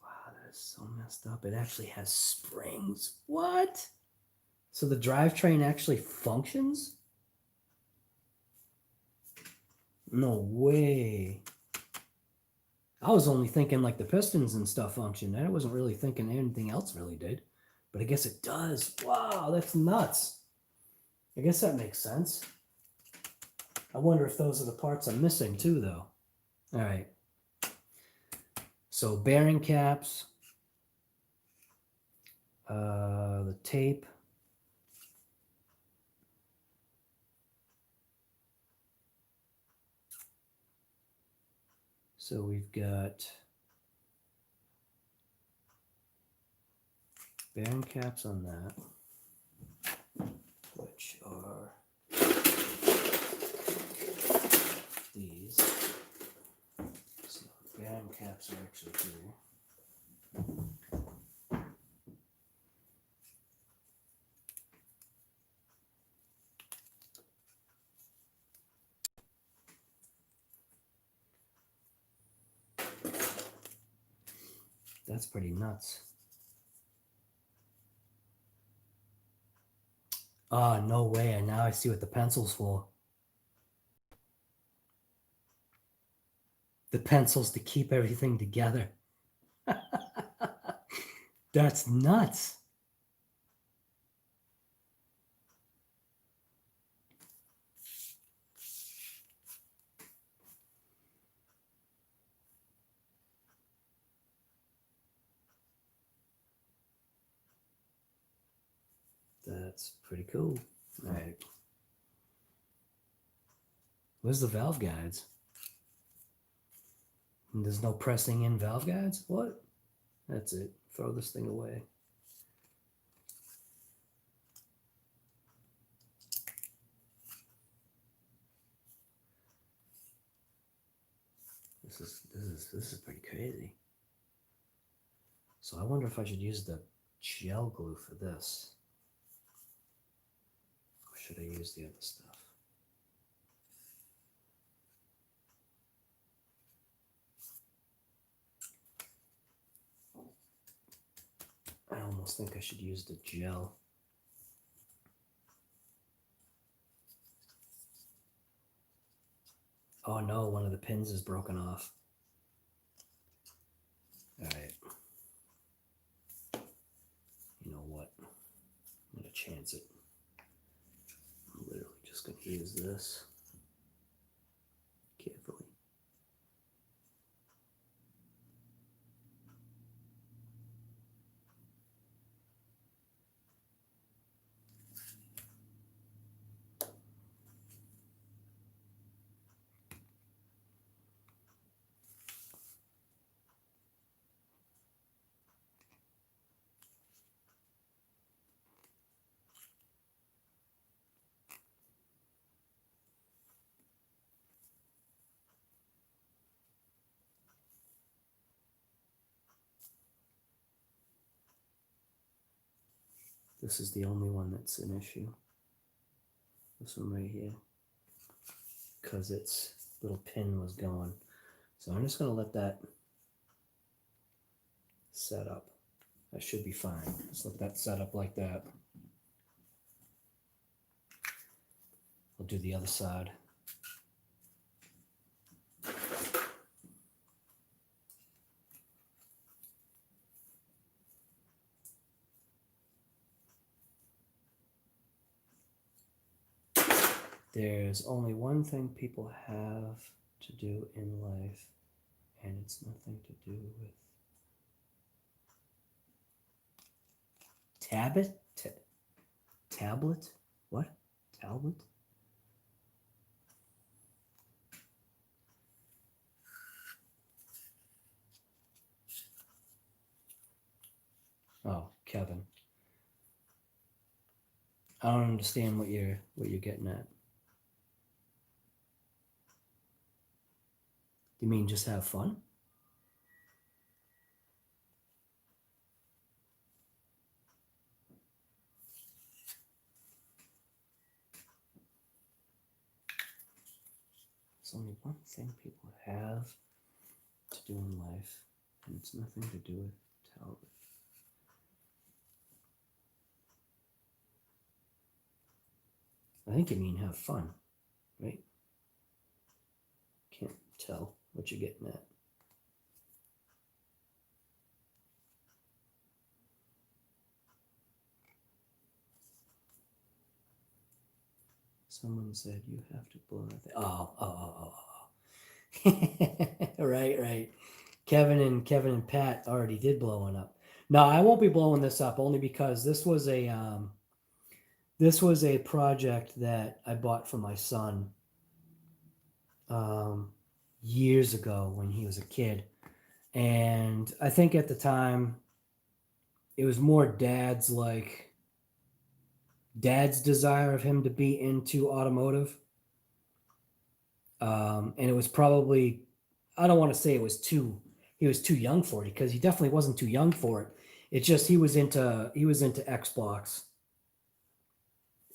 Wow, that is so messed up. It actually has springs. What? So the drivetrain actually functions? No way. I was only thinking like the pistons and stuff function. I wasn't really thinking anything else really did. But I guess it does. Wow, that's nuts. I guess that makes sense. I wonder if those are the parts I'm missing too, though. All right. So bearing caps. The tape. So we've got bearing caps on that, which are these. So bearing caps are actually here. That's pretty nuts. Oh, no way. And now I see what the pencil's for. The pencil's to keep everything together. That's nuts. That's pretty cool. All right. Where's the valve guides? And there's no pressing in valve guides? What? That's it. Throw this thing away. This is pretty crazy. So I wonder if I should use the gel glue for this. Or should I use the other stuff? I almost think I should use the gel. Oh no, one of the pins is broken off. All right. You know what? I'm gonna chance it. I'm literally just gonna use this carefully. This is the only one that's an issue. This one right here. Because its little pin was gone. So I'm just going to let that set up. That should be fine. Just let that set up like that. I'll do the other side. There's only one thing people have to do in life, and it's nothing to do with tablet? Tablet? What? Tablet? Oh, Kevin. I don't understand what you're getting at. You mean just have fun? There's only one thing people have to do in life, and it's nothing to do with Talbot. I think you mean have fun, right? Can't tell what you're getting at. Someone said you have to blow that thing. Oh. Right. Kevin and Pat already did blow one up. No, I won't be blowing this up only because this was a project that I bought for my son years ago when he was a kid. And I think at the time it was more dad's desire of him to be into automotive. And it was probably, I don't want to say he was too young for it, because he definitely wasn't too young for it. It's just he was into Xbox.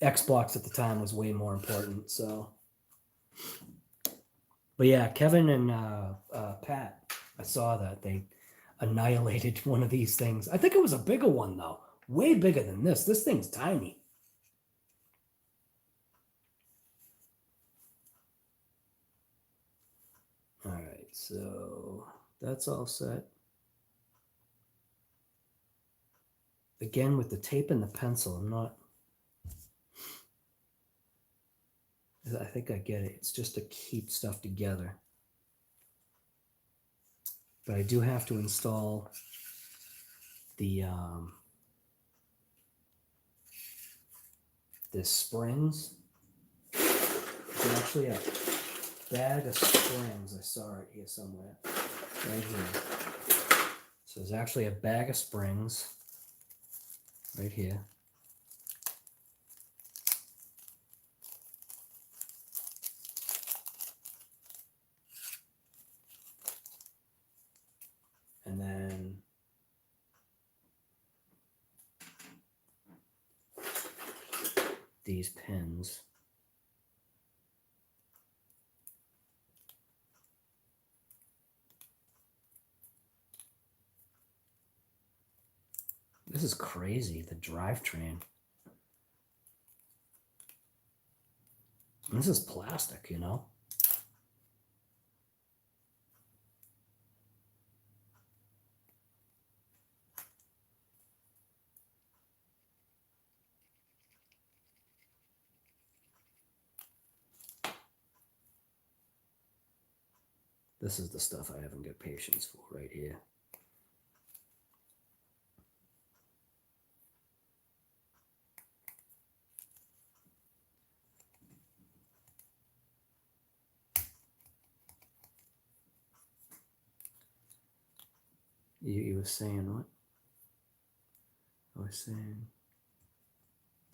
Xbox at the time was way more important. So, but yeah, Kevin and Pat, I saw that they annihilated one of these things. I think it was a bigger one though, way bigger than this. This thing's tiny. All right, so that's all set. Again, with the tape and the pencil, I think I get it. It's just to keep stuff together. But I do have to install the springs. There's actually a bag of springs. I saw it here somewhere. Right here. So there's actually a bag of springs right here. And then these pins. This is crazy, the drivetrain. This is plastic, you know? This is the stuff I haven't got patience for right here. You were saying what? I was saying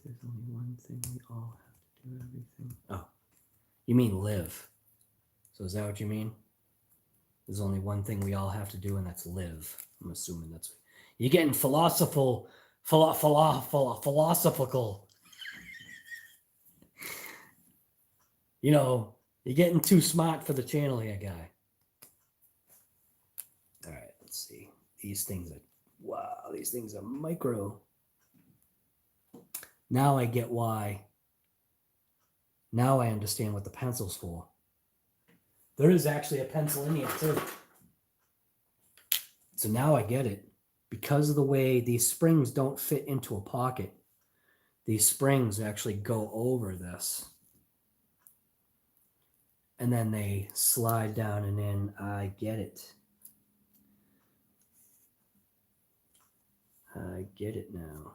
there's only one thing we all have to do everything. Oh, you mean live. So is that what you mean? There's only one thing we all have to do, and that's live. I'm assuming that's what you're getting philosophical. You know, you're getting too smart for the channel here, guy. All right, let's see. These things are, wow, these things are micro. Now I get why. Now I understand what the pencil's for. There is actually a pencil in here too. So now I get it. Because of the way these springs don't fit into a pocket, these springs actually go over this. And then they slide down and in. I get it. I get it now.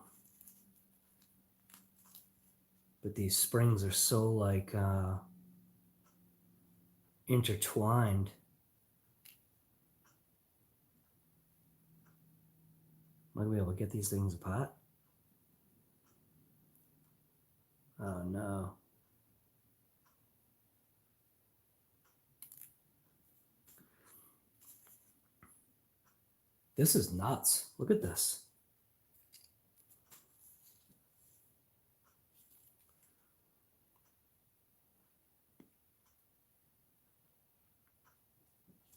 But these springs are so like intertwined. Might be able to get these things apart. Oh no. This is nuts. Look at this.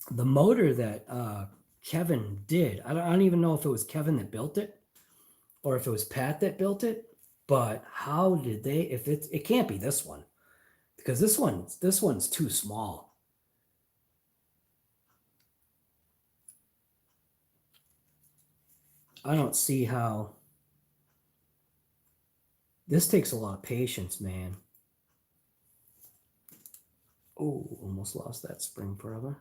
The motor that Kevin did, I don't even know if it was Kevin that built it or if it was Pat that built it, but how did they, if it can't be this one, because this one's too small. I don't see how. This takes a lot of patience, man. Oh, almost lost that spring forever.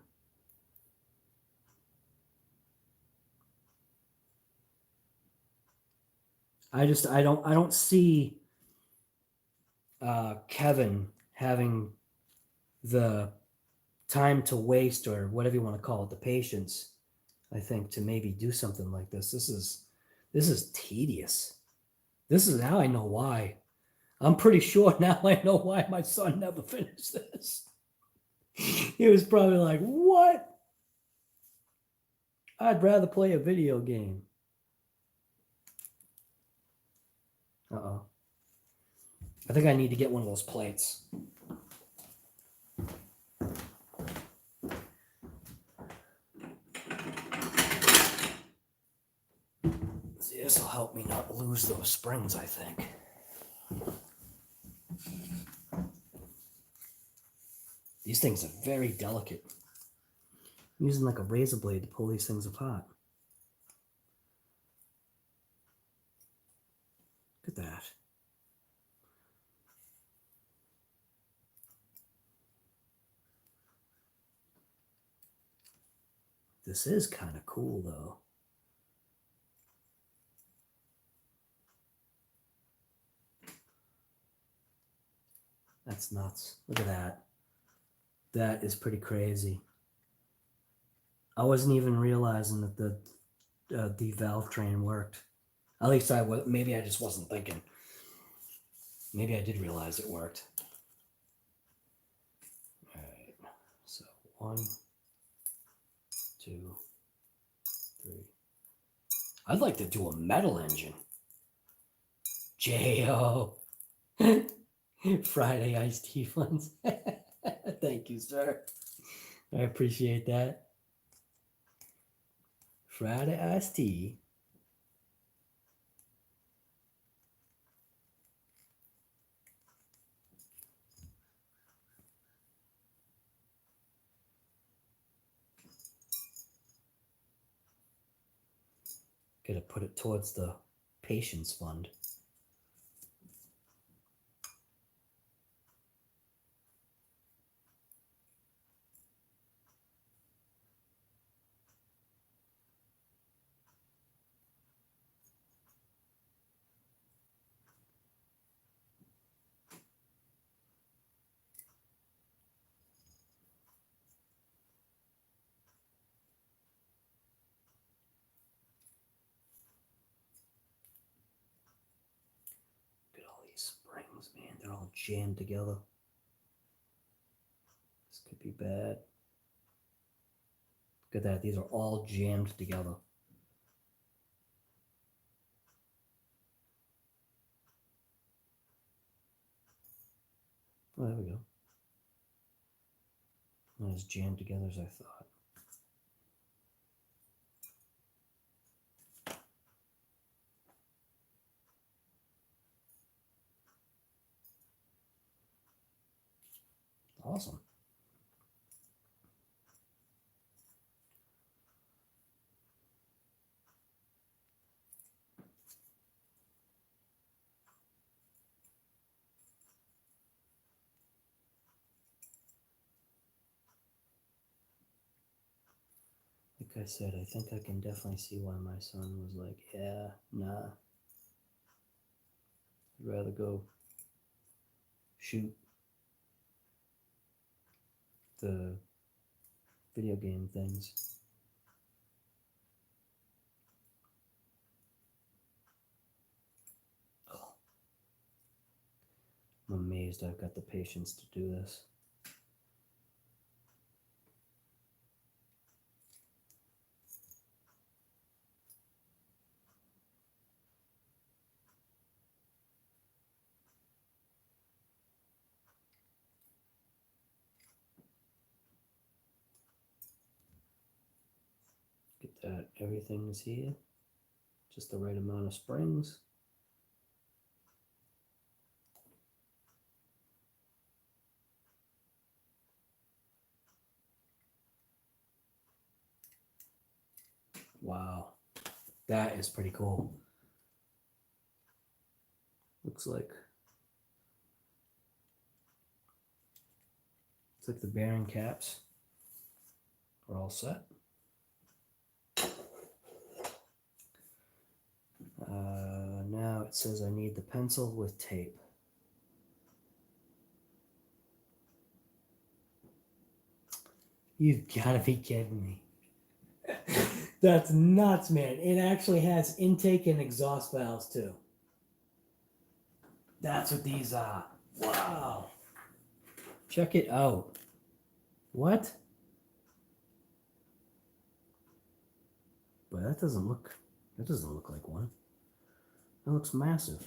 I don't see Kevin having the time to waste, or whatever you want to call it, the patience, I think, to maybe do something like this. This is tedious. This is now I know why. I'm pretty sure now I know why my son never finished this. He was probably like, what? I'd rather play a video game. Uh-oh. I think I need to get one of those plates. See, this will help me not lose those springs, I think. These things are very delicate. I'm using like a razor blade to pull these things apart. Look at that. This is kind of cool, though. That's nuts. Look at that. That is pretty crazy. I wasn't even realizing that the valve train worked. At least I was. Maybe I just wasn't thinking. Maybe I did realize it worked. All right. So 1, 2, 3. I'd like to do a metal engine. J.O. Friday iced tea funds. Thank you, sir. I appreciate that. Friday iced tea. Gotta put it towards the patience fund. Springs, man, they're all jammed together. This could be bad. Look at that, these are all jammed together. Oh, there we go. Not as jammed together as I thought. Awesome. Like I said, I think I can definitely see why my son was like, yeah, nah. I'd rather go shoot the video game things. Oh. I'm amazed I've got the patience to do this. Get that, everything's here. Just the right amount of springs. Wow, that is pretty cool. Looks like the bearing caps are all set. Now it says I need the pencil with tape. You've got to be kidding me. That's nuts, man. It actually has intake and exhaust valves too. That's what these are. Wow. Check it out. What? But that doesn't look like one. That looks massive.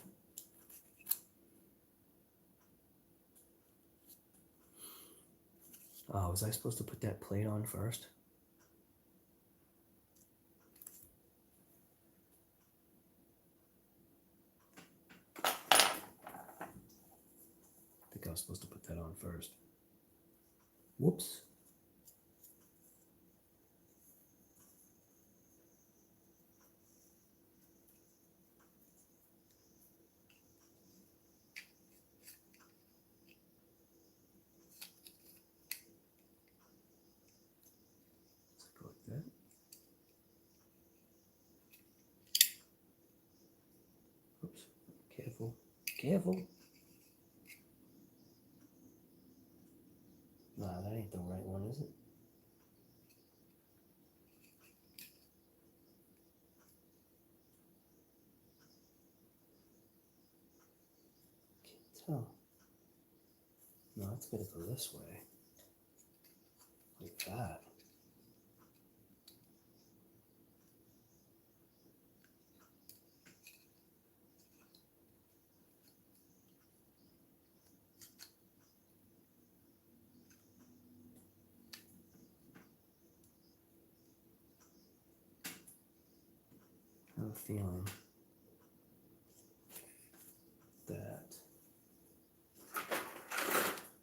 Oh, was I supposed to put that plate on first? I think I was supposed to put that on first. Whoops. Like that. Oops. Careful. Careful. Nah, that ain't the right one, is it? Can't tell. No, it's gotta go this way. Like that. I have a feeling that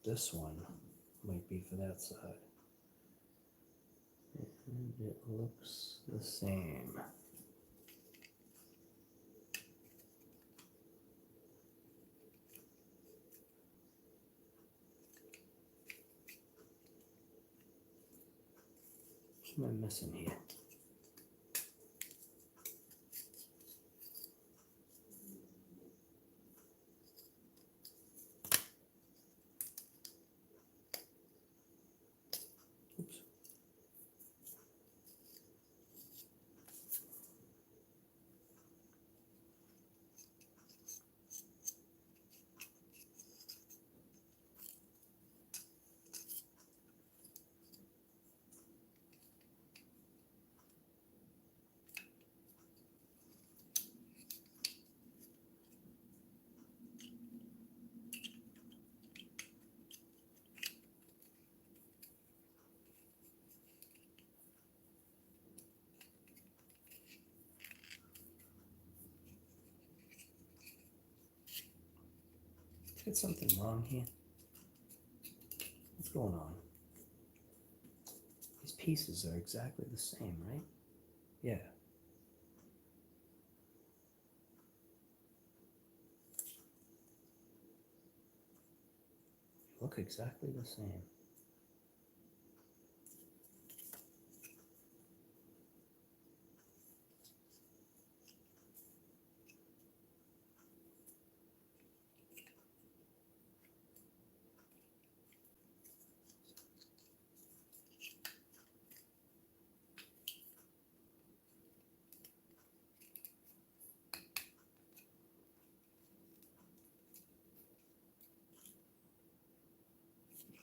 this one might be for that side. And it looks the same. What am I missing here? Oops. Did something wrong here? What's going on? These pieces are exactly the same, right? Yeah. Look exactly the same.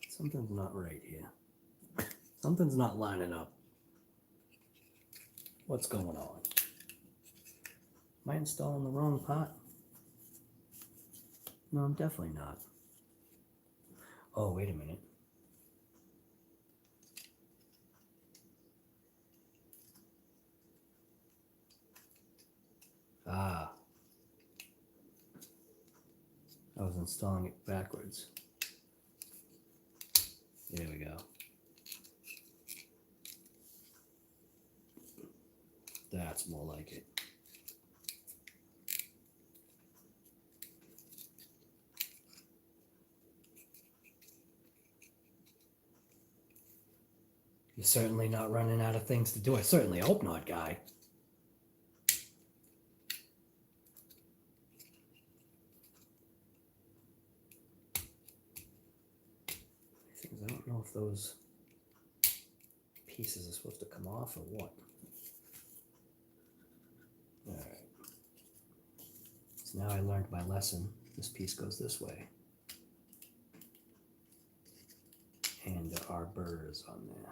Something's not right here. Something's not lining up. What's going on? Am I installing the wrong part? No, I'm definitely not. Oh, wait a minute. Ah. I was installing it backwards. There we go. That's more like it. You're certainly not running out of things to do. I certainly hope not, guy. I don't know if those pieces are supposed to come off or what. So now I learned my lesson. This piece goes this way. And there are burrs on there.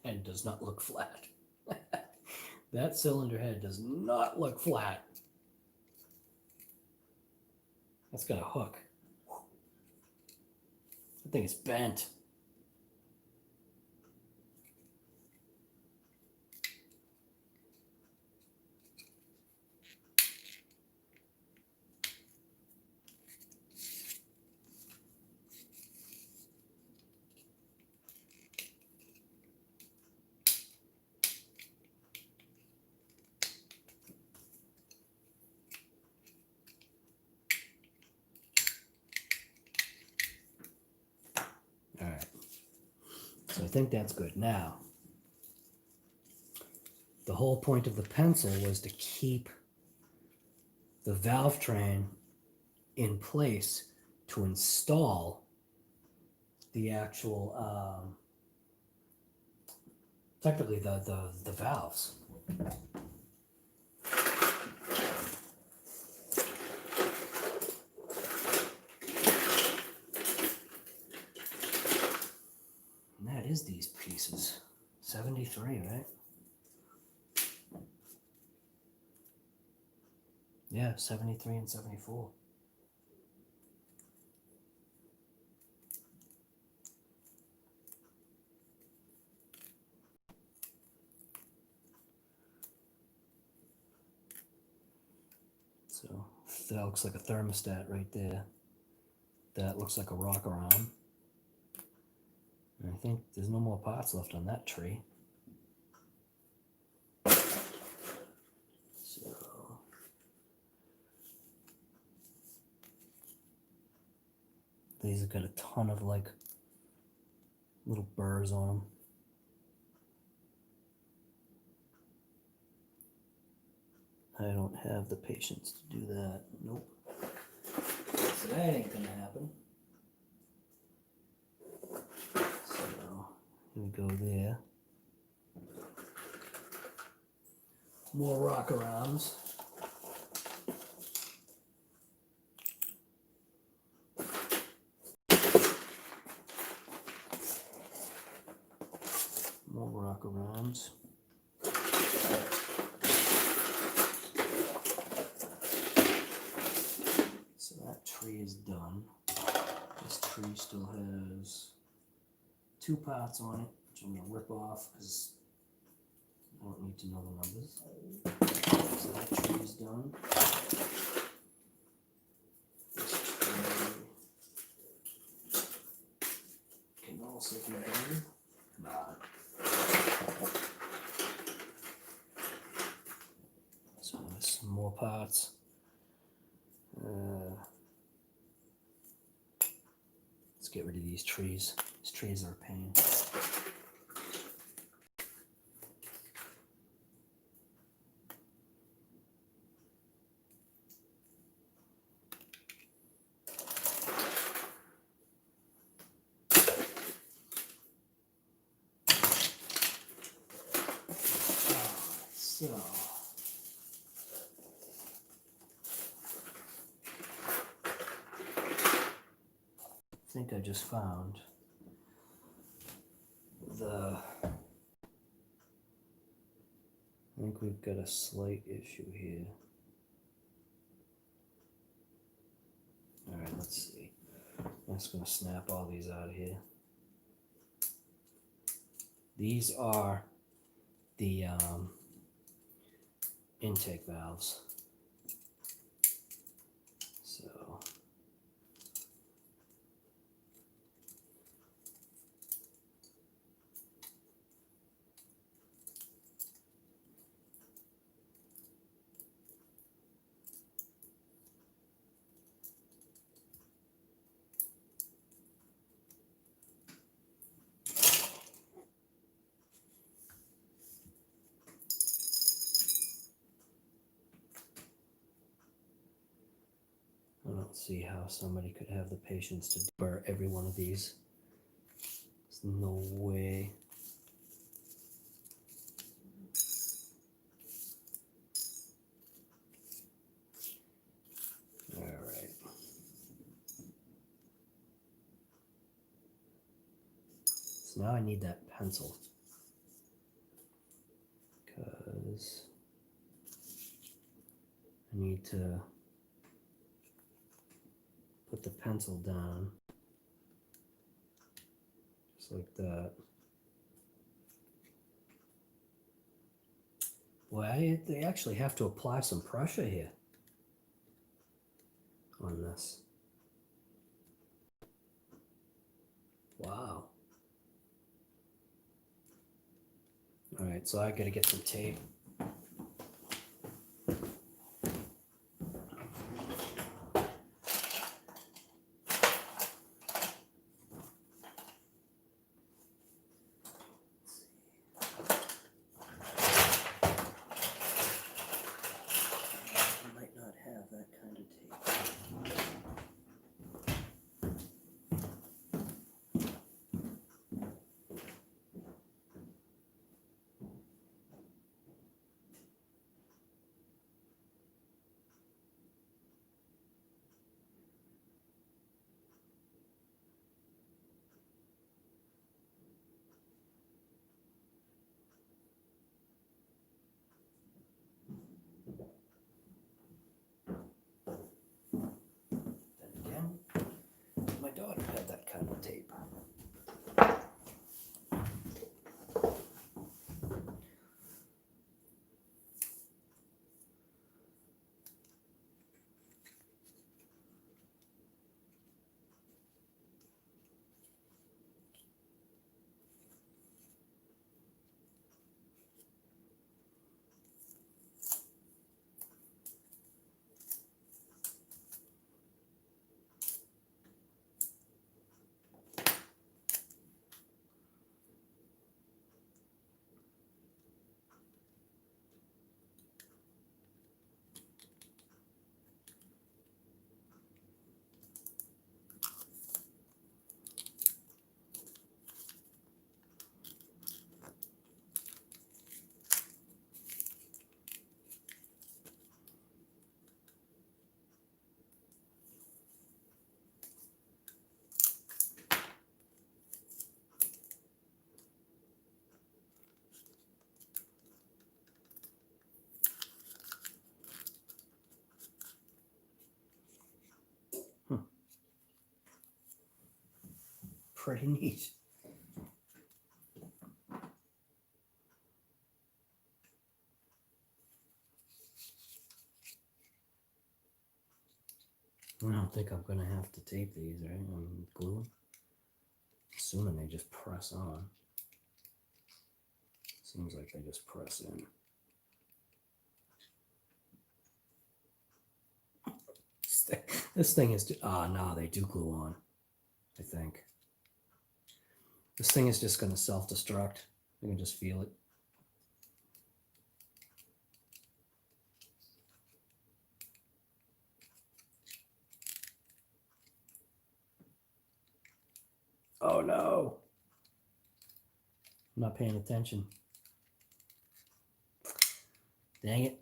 And does not look flat. That cylinder head does not look flat. That's got a hook. I think it's bent. All right. So I think that's good. Now, the whole point of the pencil was to keep the valve train in place to install the actual, technically the valves. And that is these pieces. 73, right? Yeah, 73 and 74. So that looks like a thermostat right there. That looks like a rocker arm. And I think there's no more parts left on that tree. So these have got a ton of like little burrs on them. I don't have the patience to do that. Nope. So that ain't gonna happen. So here we go there. More rocker arms. More rocker arms. So that tree is done. This tree still has 2 parts on it, which I'm going to rip off because I don't need to know the numbers. So that tree is done. This tree can also be done. Come on. So there's some more parts. Let's get rid of these trees. These trees are a pain. So think I just found I think we've got a slight issue here. All right, let's see. I'm just going to snap all these out of here. These are the intake valves. So I don't see how somebody could have the patience to burr every one of these. There's no way. All right. So now I need that pencil because I need to put the pencil down just like that. Boy, they actually have to apply some pressure here on this. Wow. All right, so I got to get some tape. My daughter had that kind of tape. Pretty neat. I don't think I'm going to have to tape these, right? Glue them. Assuming they just press on. Seems like they just press in. This thing is, no, they do glue on, I think. This thing is just going to self-destruct. You can just feel it. Oh no. I'm not paying attention. Dang it.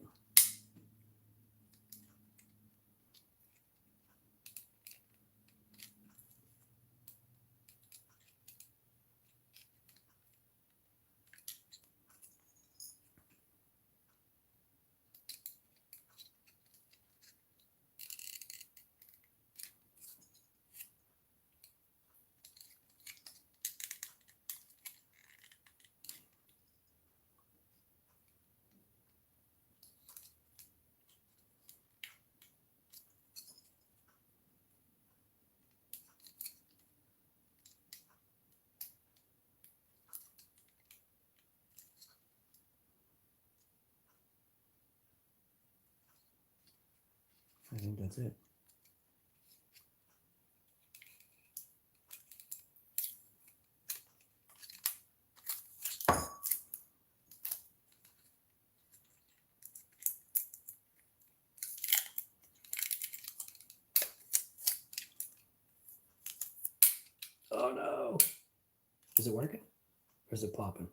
I think that's it. Oh no! Is it working? Or is it popping?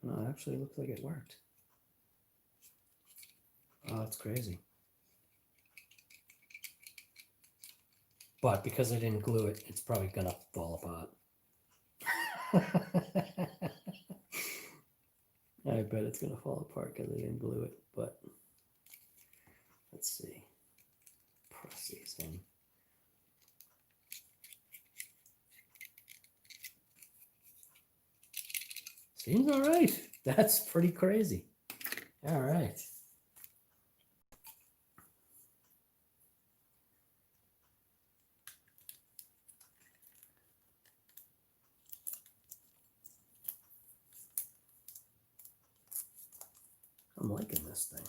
No, actually, it looks like it worked. Oh, that's crazy. But because I didn't glue it, it's probably gonna fall apart. I bet it's gonna fall apart because I didn't glue it, but let's see. Press these in. Seems all right. That's pretty crazy. All right. I'm liking this thing.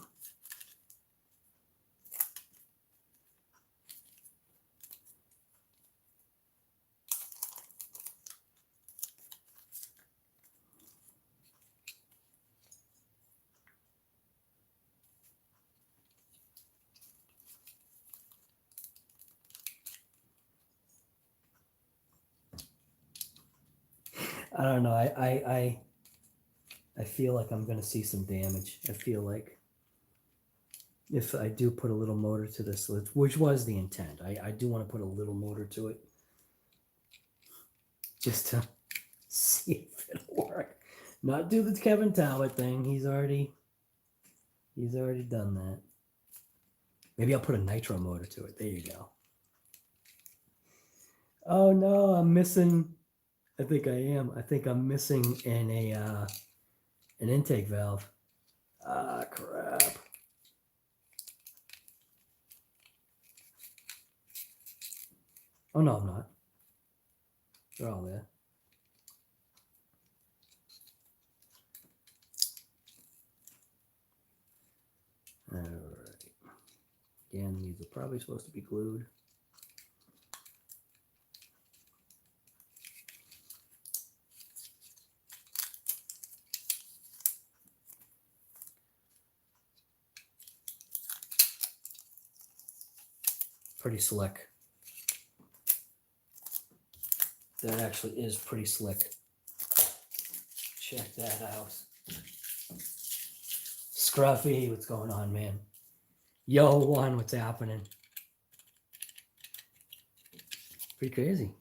I don't know. I feel like I'm going to see some damage. I feel like if I do put a little motor to this, which was the intent, I do want to put a little motor to it just to see if it'll work. Not do the Kevin Talbot thing. He's already done that. Maybe I'll put a nitro motor to it. There you go. Oh no, I'm missing. I think I am. I think I'm missing an intake valve. Ah, crap. Oh no, I'm not. They're all there. All right. Again, these are probably supposed to be glued. Pretty slick. That actually is pretty slick. Check that out. Scruffy, what's going on, man? Yo, one, what's happening? Pretty crazy.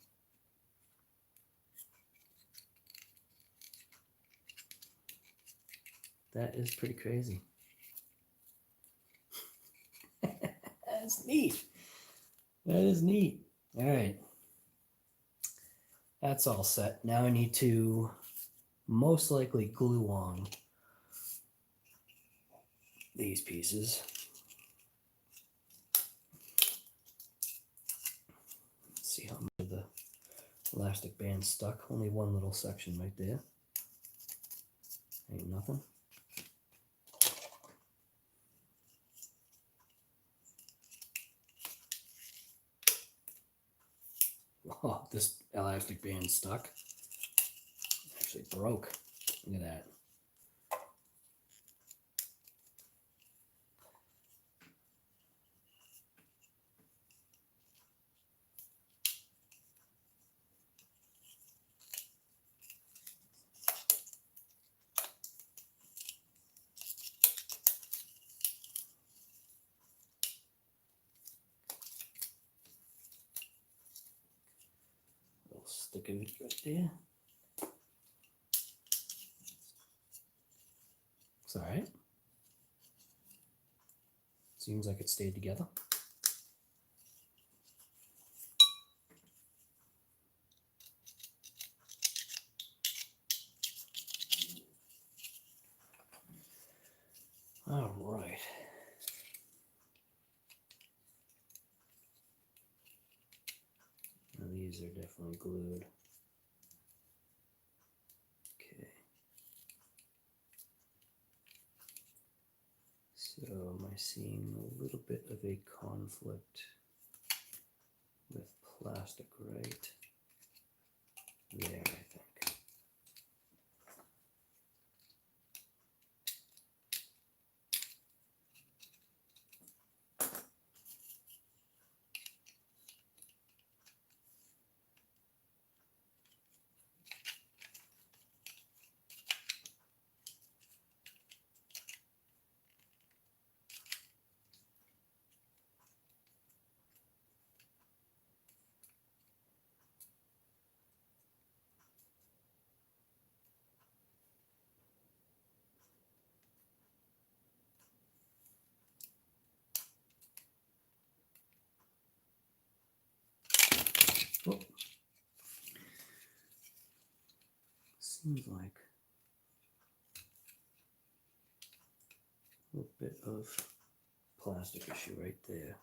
That is pretty crazy. That's neat. That is neat. All right. That's all set. Now I need to most likely glue on these pieces. Let's see how much of the elastic band stuck. Only one little section right there. Ain't nothing. Oh, this elastic band stuck. Actually broke. Look at that. Stick it right there. It's all right. Seems like it stayed together. All right. Now these are definitely glued. Okay. So my I seeing a little bit of a conflict with plastic right there, I think. Oh. Seems like a little bit of plastic issue right there.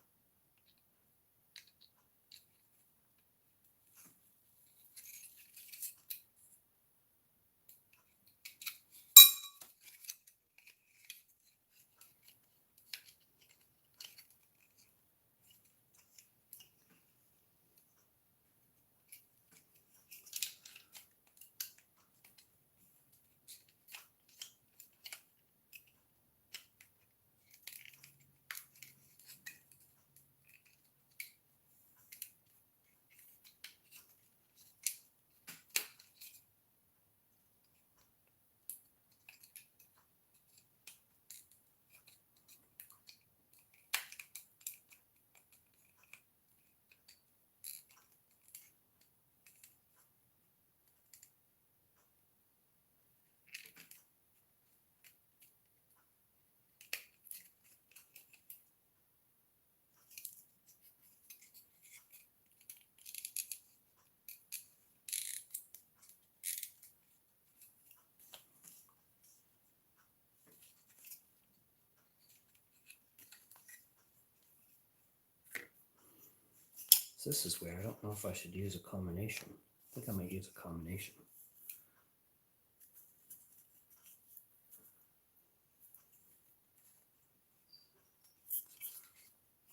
So this is where I don't know if I should use a combination. I think I might use a combination.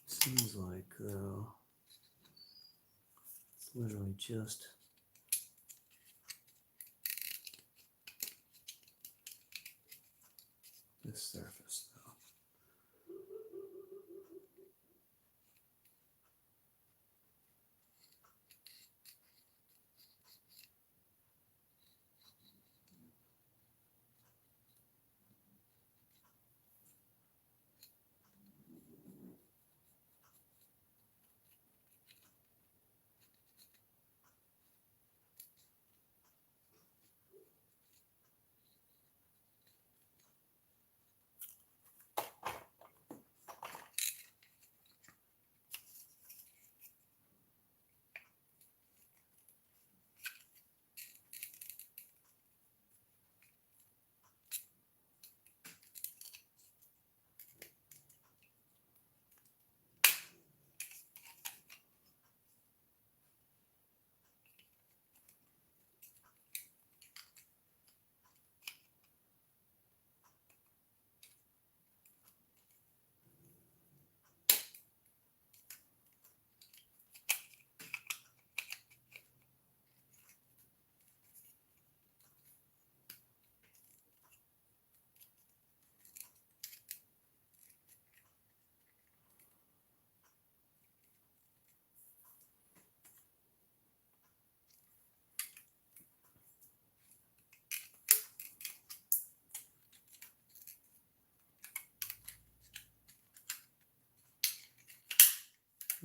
Seems like it's literally just this surface though.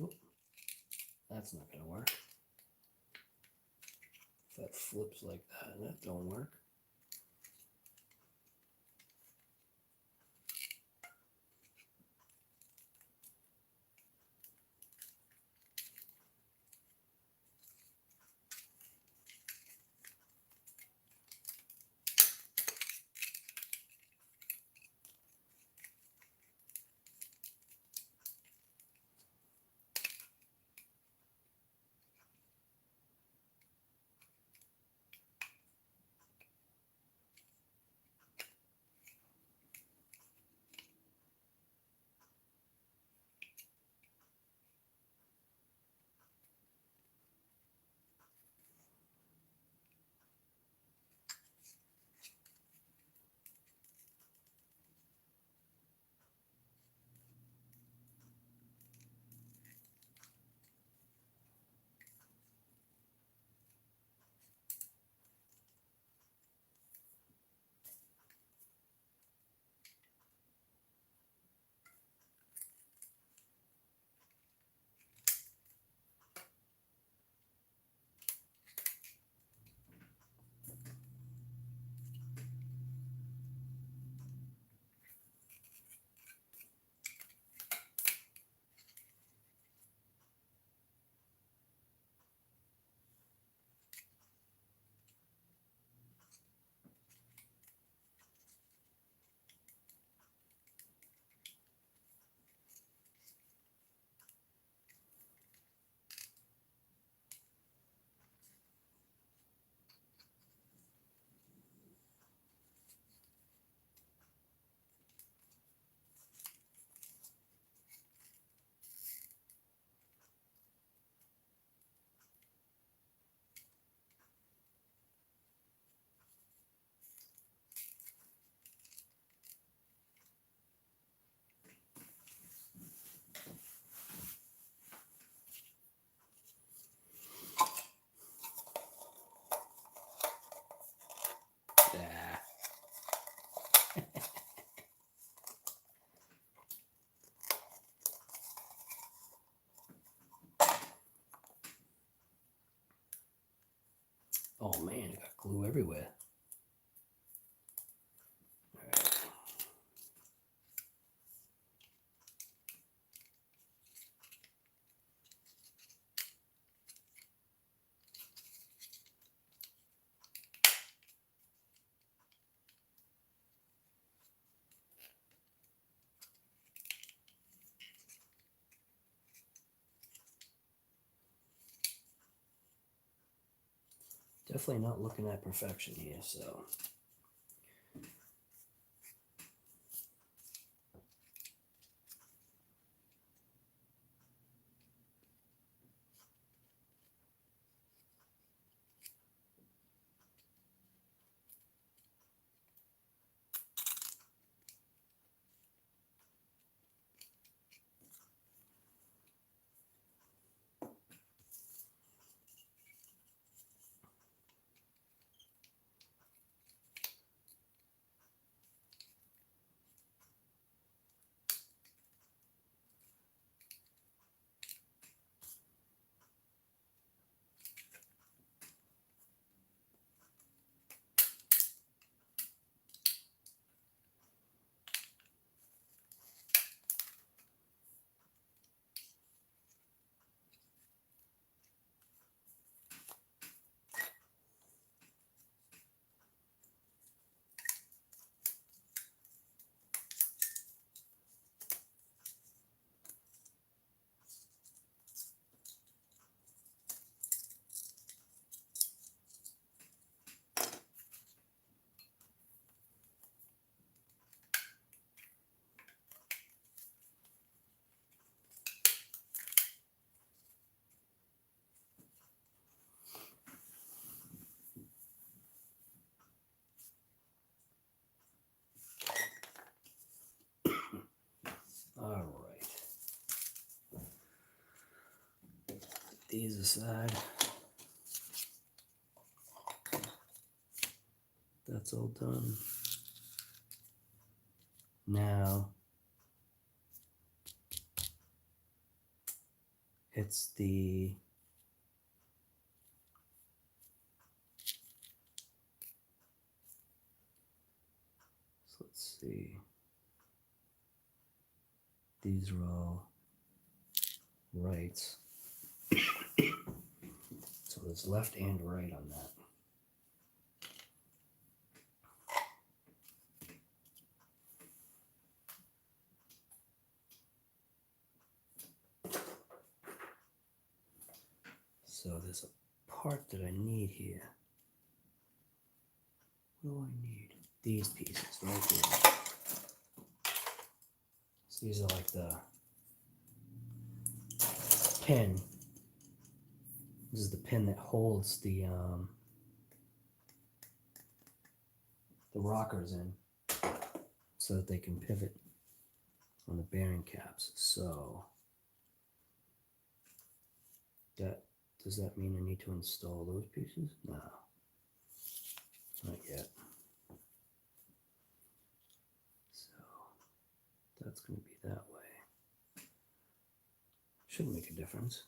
Oop, that's not gonna work. If that flips like that don't work. everywhere. All right. Definitely not looking at perfection here, so. All right. These aside. That's all done. Now it's the let's see. These are all rights. So there's left and right on that. So there's a part that I need here. What do I need? These pieces right here. So these are like the pin. This is the pin that holds the rockers in so that they can pivot on the bearing caps. So that does that mean I need to install those pieces? No, not yet. So that's going to be that way. Shouldn't make a difference.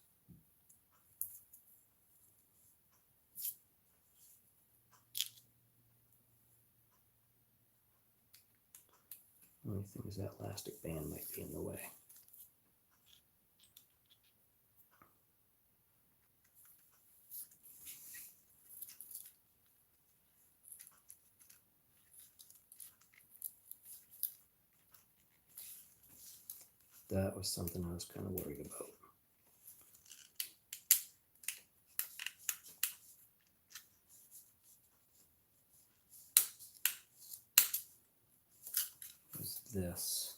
Only thing is that elastic band might be in the way. That was something I was kind of worried about. Was this.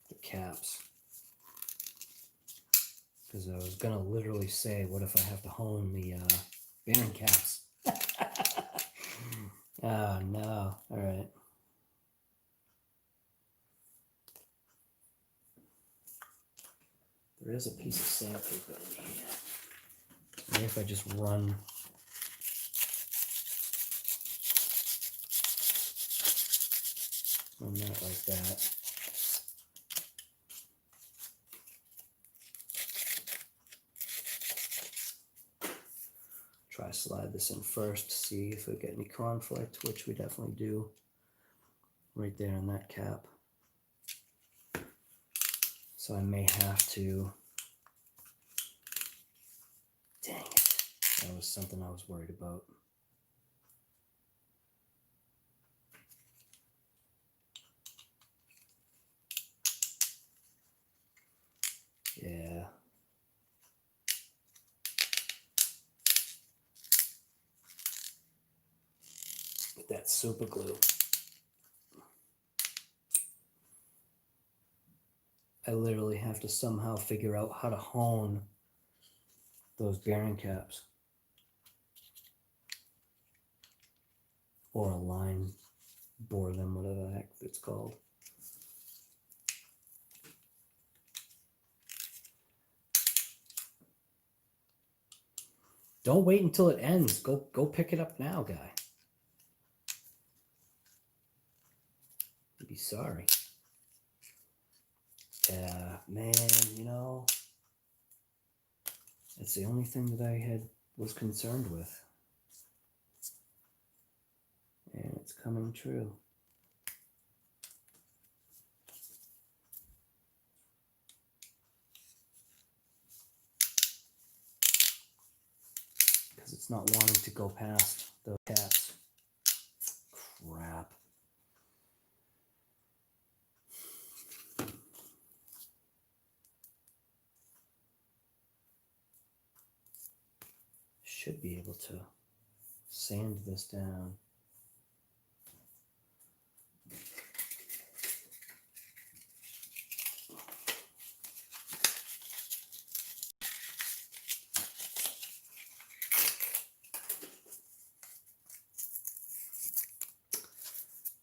The caps. Because I was going to literally say, what if I have to hone the bearing caps? Oh, no. All right. There is a piece of sandpaper in here. Maybe if I just run that like that. I slide this in first, see if we get any conflict, which we definitely do. Right there in that cap. So I may have to, dang it, that was something I was worried about. Yeah. With that super glue. I literally have to somehow figure out how to hone those bearing caps. Or align, bore them, whatever the heck it's called. Don't wait until it ends. Go pick it up now, guy. You'd be sorry. Yeah, man, you know, it's the only thing that I was concerned with. And it's coming true. Because it's not wanting to go past the caps. Crap. Should be able to sand this down.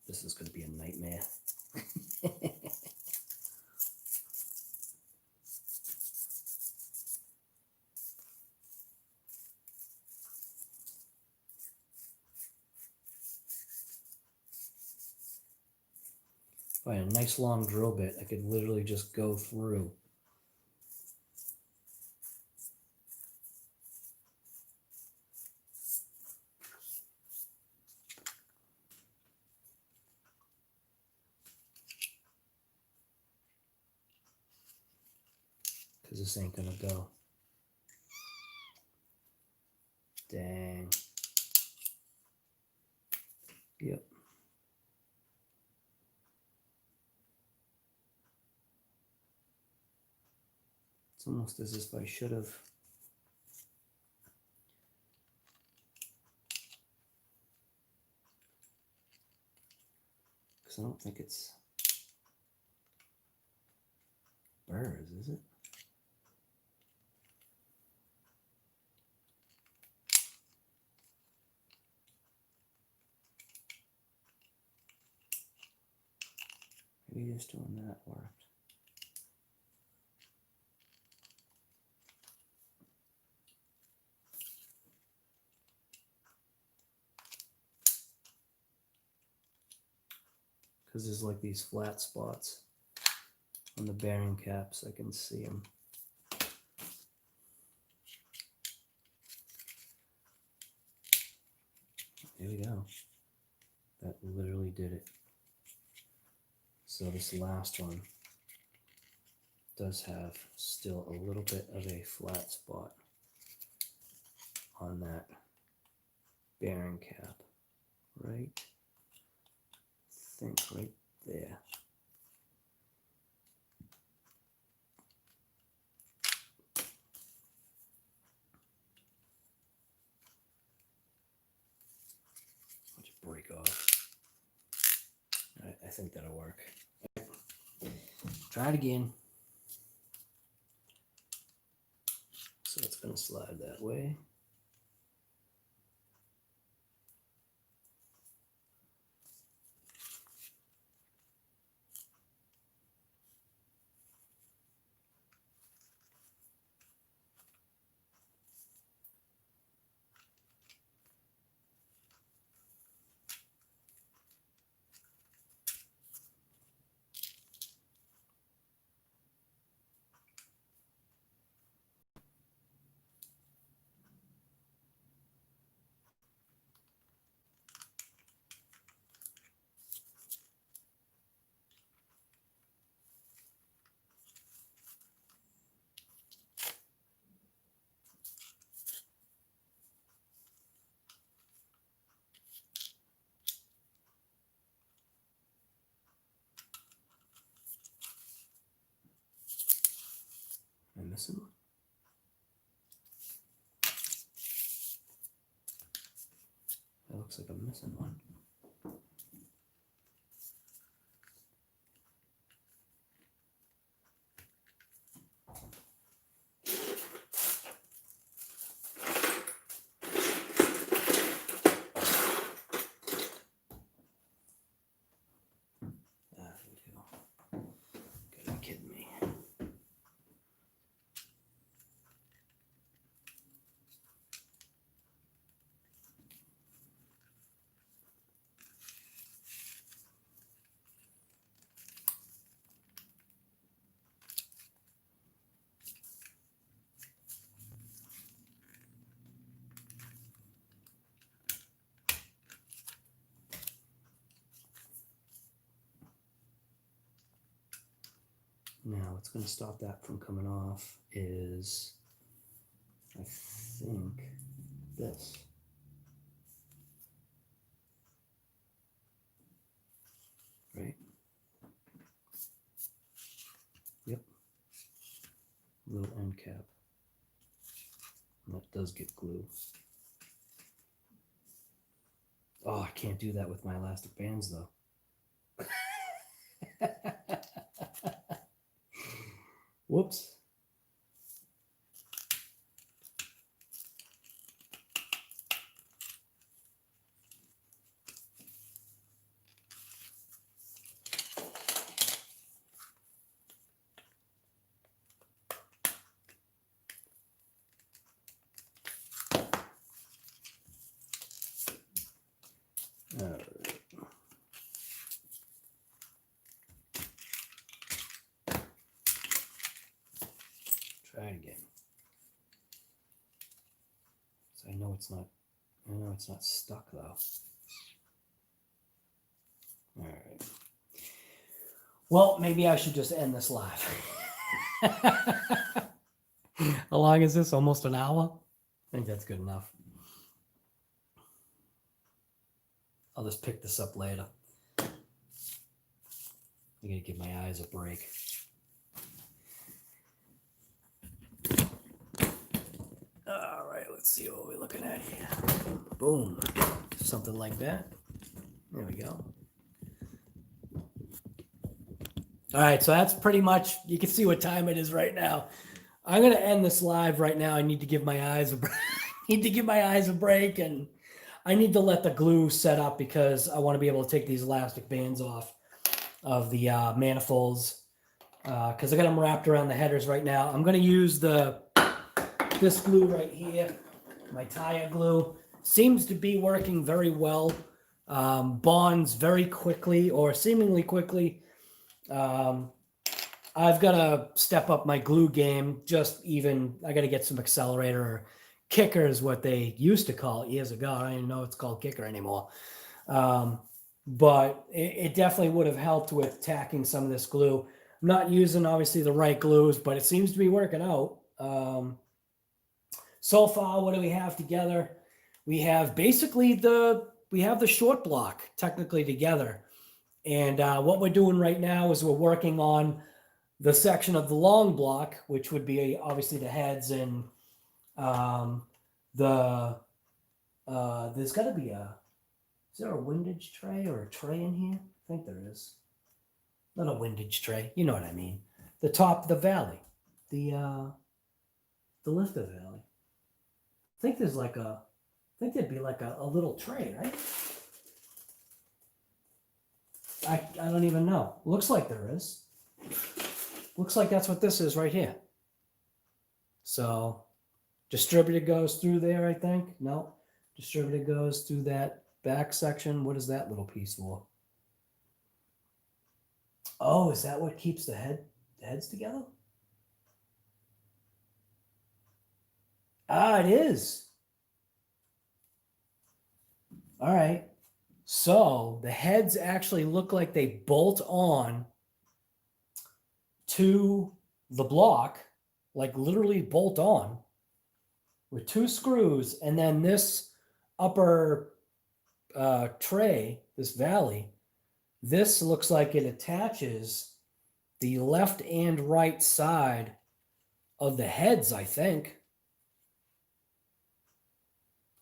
This is going to be a nightmare. If I had a nice long drill bit, I could literally just go through. Because this ain't gonna go. Dang. Yep. It's almost as if I should have. Because I don't think it's burrs, is it? Maybe just doing that worked. Because there's like these flat spots on the bearing caps. I can see them. There we go. That literally did it. So this last one does have still a little bit of a flat spot on that bearing cap. Right? I think right there. Let's break off. I think that'll work. Try it again. So it's going to slide that way. missing one? That looks like I'm missing one. Gotta be kidding me. Now, what's going to stop that from coming off is, I think, this. Right? Yep. Little end cap. And that does get glue. Oh, I can't do that with my elastic bands, though. Whoops. All right. Try it again. So I know it's not stuck though. All right. Well, maybe I should just end this live. How long is this? Almost an hour? I think that's good enough. I'll just pick this up later. I gotta give my eyes a break. All right, let's see what we're looking at here. Boom. Something like that. There we go. All right, so that's pretty much, you can see what time it is right now. I'm going to end this live right now. I need to give my eyes a break. And I need to let the glue set up because I want to be able to take these elastic bands off of the manifolds because I got them wrapped around the headers right now. I'm going to use this glue right here, my tire glue. Seems to be working very well. Bonds very quickly or seemingly quickly. I've got to step up my glue game. I got to get some accelerator or kicker is what they used to call it years ago. I don't even know it's called kicker anymore. But it definitely would have helped with tacking some of this glue. I'm not using obviously the right glues, but it seems to be working out. So far, what do we have together? We have basically the short block technically together. And what we're doing right now is we're working on the section of the long block, which would be obviously the heads and there's got to be is there a windage tray or a tray in here? I think there is. Not a windage tray. You know what I mean. The top of the valley. The lifter valley. I think there'd be like a little tray, right? I don't even know. Looks like there is. Looks like that's what this is right here. So distributor goes through there, I think. No. Distributor goes through that back section. What is that little piece for? Oh, is that what keeps the heads together? Ah, it is. All right. So the heads actually look like they bolt on to the block, like literally bolt on with 2 screws. And then this upper tray, this valley, this looks like it attaches the left and right side of the heads, I think.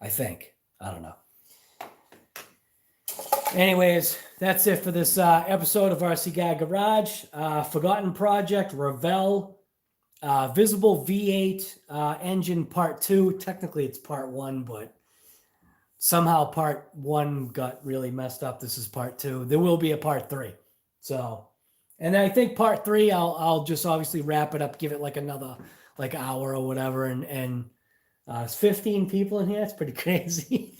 I don't know. Anyways, that's it for this episode of RC Guy Garage. Forgotten Project, Revell, Visible V-8 engine part 2. Technically, it's part 1, but somehow part 1 got really messed up. This is part 2. There will be a part 3. So, and I think part 3, I'll just obviously wrap it up, give it like another hour or whatever, and it's 15 people in here. It's pretty crazy.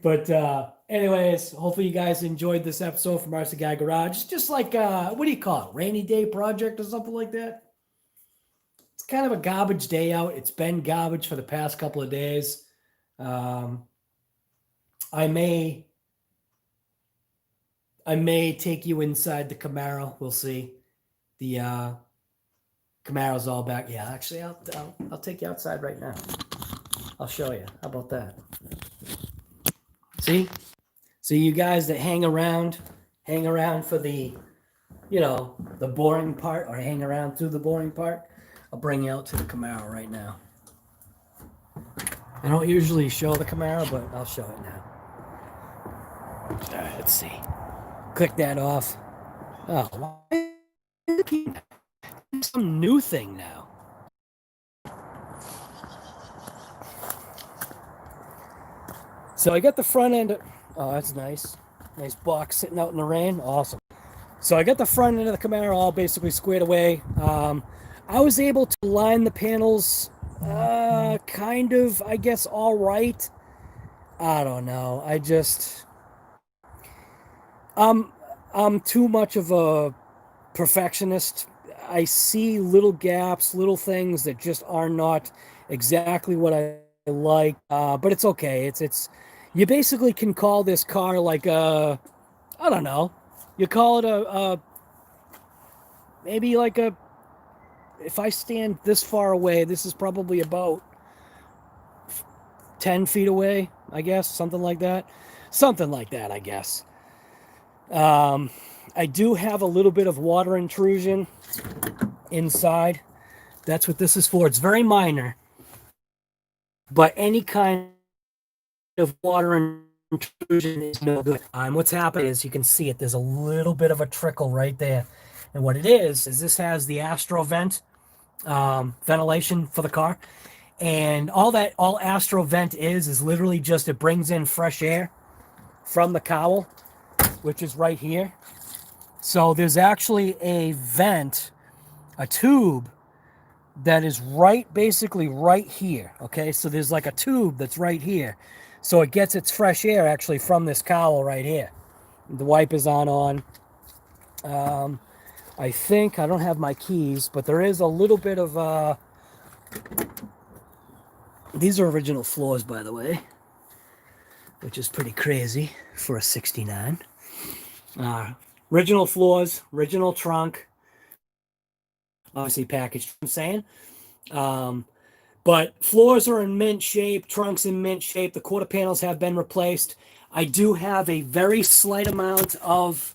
But anyways, hopefully you guys enjoyed this episode from RC Guy Garage. It's just like, what do you call it? Rainy day project or something like that? It's kind of a garbage day out. It's been garbage for the past couple of days. I may take you inside the Camaro. We'll see. The Camaro's all back. Yeah, actually, I'll take you outside right now. I'll show you. How about that? See, you guys that hang around for the, the boring part, or hang around through the boring part. I'll bring you out to the Camaro right now. I don't usually show the Camaro, but I'll show it now. All right, let's see. Click that off. Oh, some new thing now. So I got the front end. Oh, that's nice. Nice box sitting out in the rain. Awesome. So I got the front end of the Camaro all basically squared away. I was able to line the panels kind of, I guess, all right. I don't know. I'm too much of a perfectionist. I see little gaps, little things that just are not exactly what I like, but it's okay. It's you basically can call this car like a, I don't know, you call it maybe like a, if I stand this far away, this is probably about 10 feet away, I guess, something like that, I guess. I do have a little bit of water intrusion inside. That's what this is for. It's very minor, but any kind of water intrusion is no good. What's happening is, you can see it. There's a little bit of a trickle right there. And what it is this has the Astro vent, ventilation for the car. And all Astro vent is literally just, it brings in fresh air from the cowl, which is right here. So there's actually a vent, a tube that is basically right here. Okay, so there's like a tube that's right here. So it gets its fresh air actually from this cowl right here. The wipers aren't on. I think, I don't have my keys, but there is a little bit of, these are original floors, by the way, which is pretty crazy for a 69. Original floors, original trunk, obviously packaged, I'm saying. But floors are in mint shape, trunks in mint shape. The quarter panels have been replaced. I do have a very slight amount of,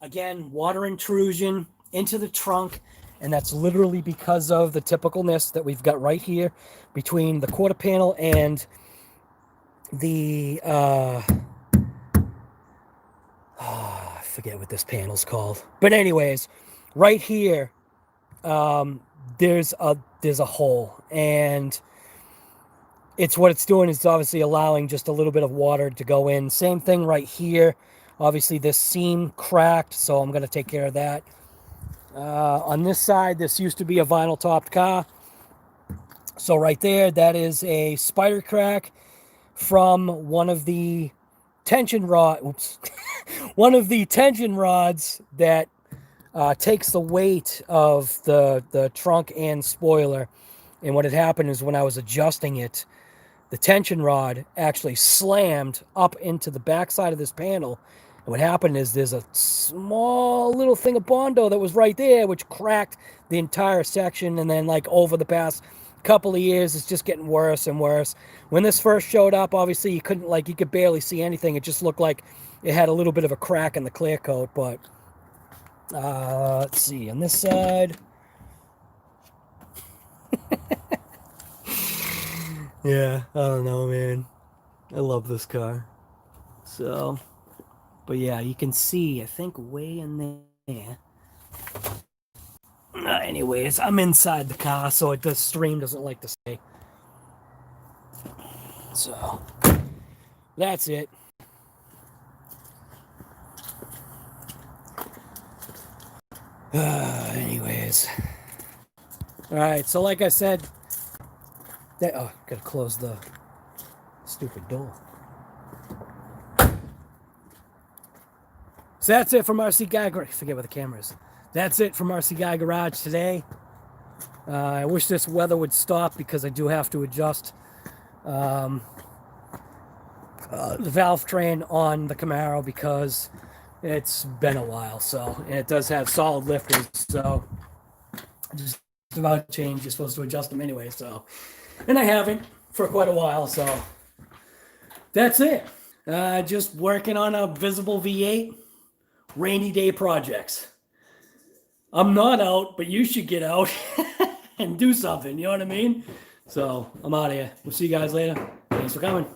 again, water intrusion into the trunk, and that's literally because of the typicalness that we've got right here between the quarter panel and the I forget what this panel's called, but anyways, right here, there's a hole, and what it's doing is obviously allowing just a little bit of water to go in. Same thing right here. Obviously this seam cracked, so I'm going to take care of that. On this side, this used to be a vinyl topped car, so right there, that is a spider crack from one of the tension rods that takes the weight of the trunk and spoiler. And what had happened is, when I was adjusting it, the tension rod actually slammed up into the backside of this panel. And what happened is, there's a small little thing of Bondo that was right there, which cracked the entire section. And then, like, over the past couple of years, it's just getting worse and worse. When this first showed up, obviously you could barely see anything. It just looked like it had a little bit of a crack in the clear coat. But let's see, on this side, Yeah, I don't know, man. I love this car. So, but yeah, you can see, I think, way in there. Anyways, I'm inside the car, so the stream doesn't like to say. So, that's it. Anyways. Alright, so like I said, oh, gotta close the stupid door. So that's it from RC Guy Garage. Forget where the camera is. That's it from RC Guy Garage today. I wish this weather would stop because I do have to adjust the valve train on the Camaro because it's been a while. So, and it does have solid lifters. So, just about change. You're supposed to adjust them anyway. So, and I haven't for quite a while. So, that's it. Just working on a visible V8 rainy day projects. I'm not out, but you should get out and do something. You know what I mean? So I'm out of here. We'll see you guys later. Thanks for coming.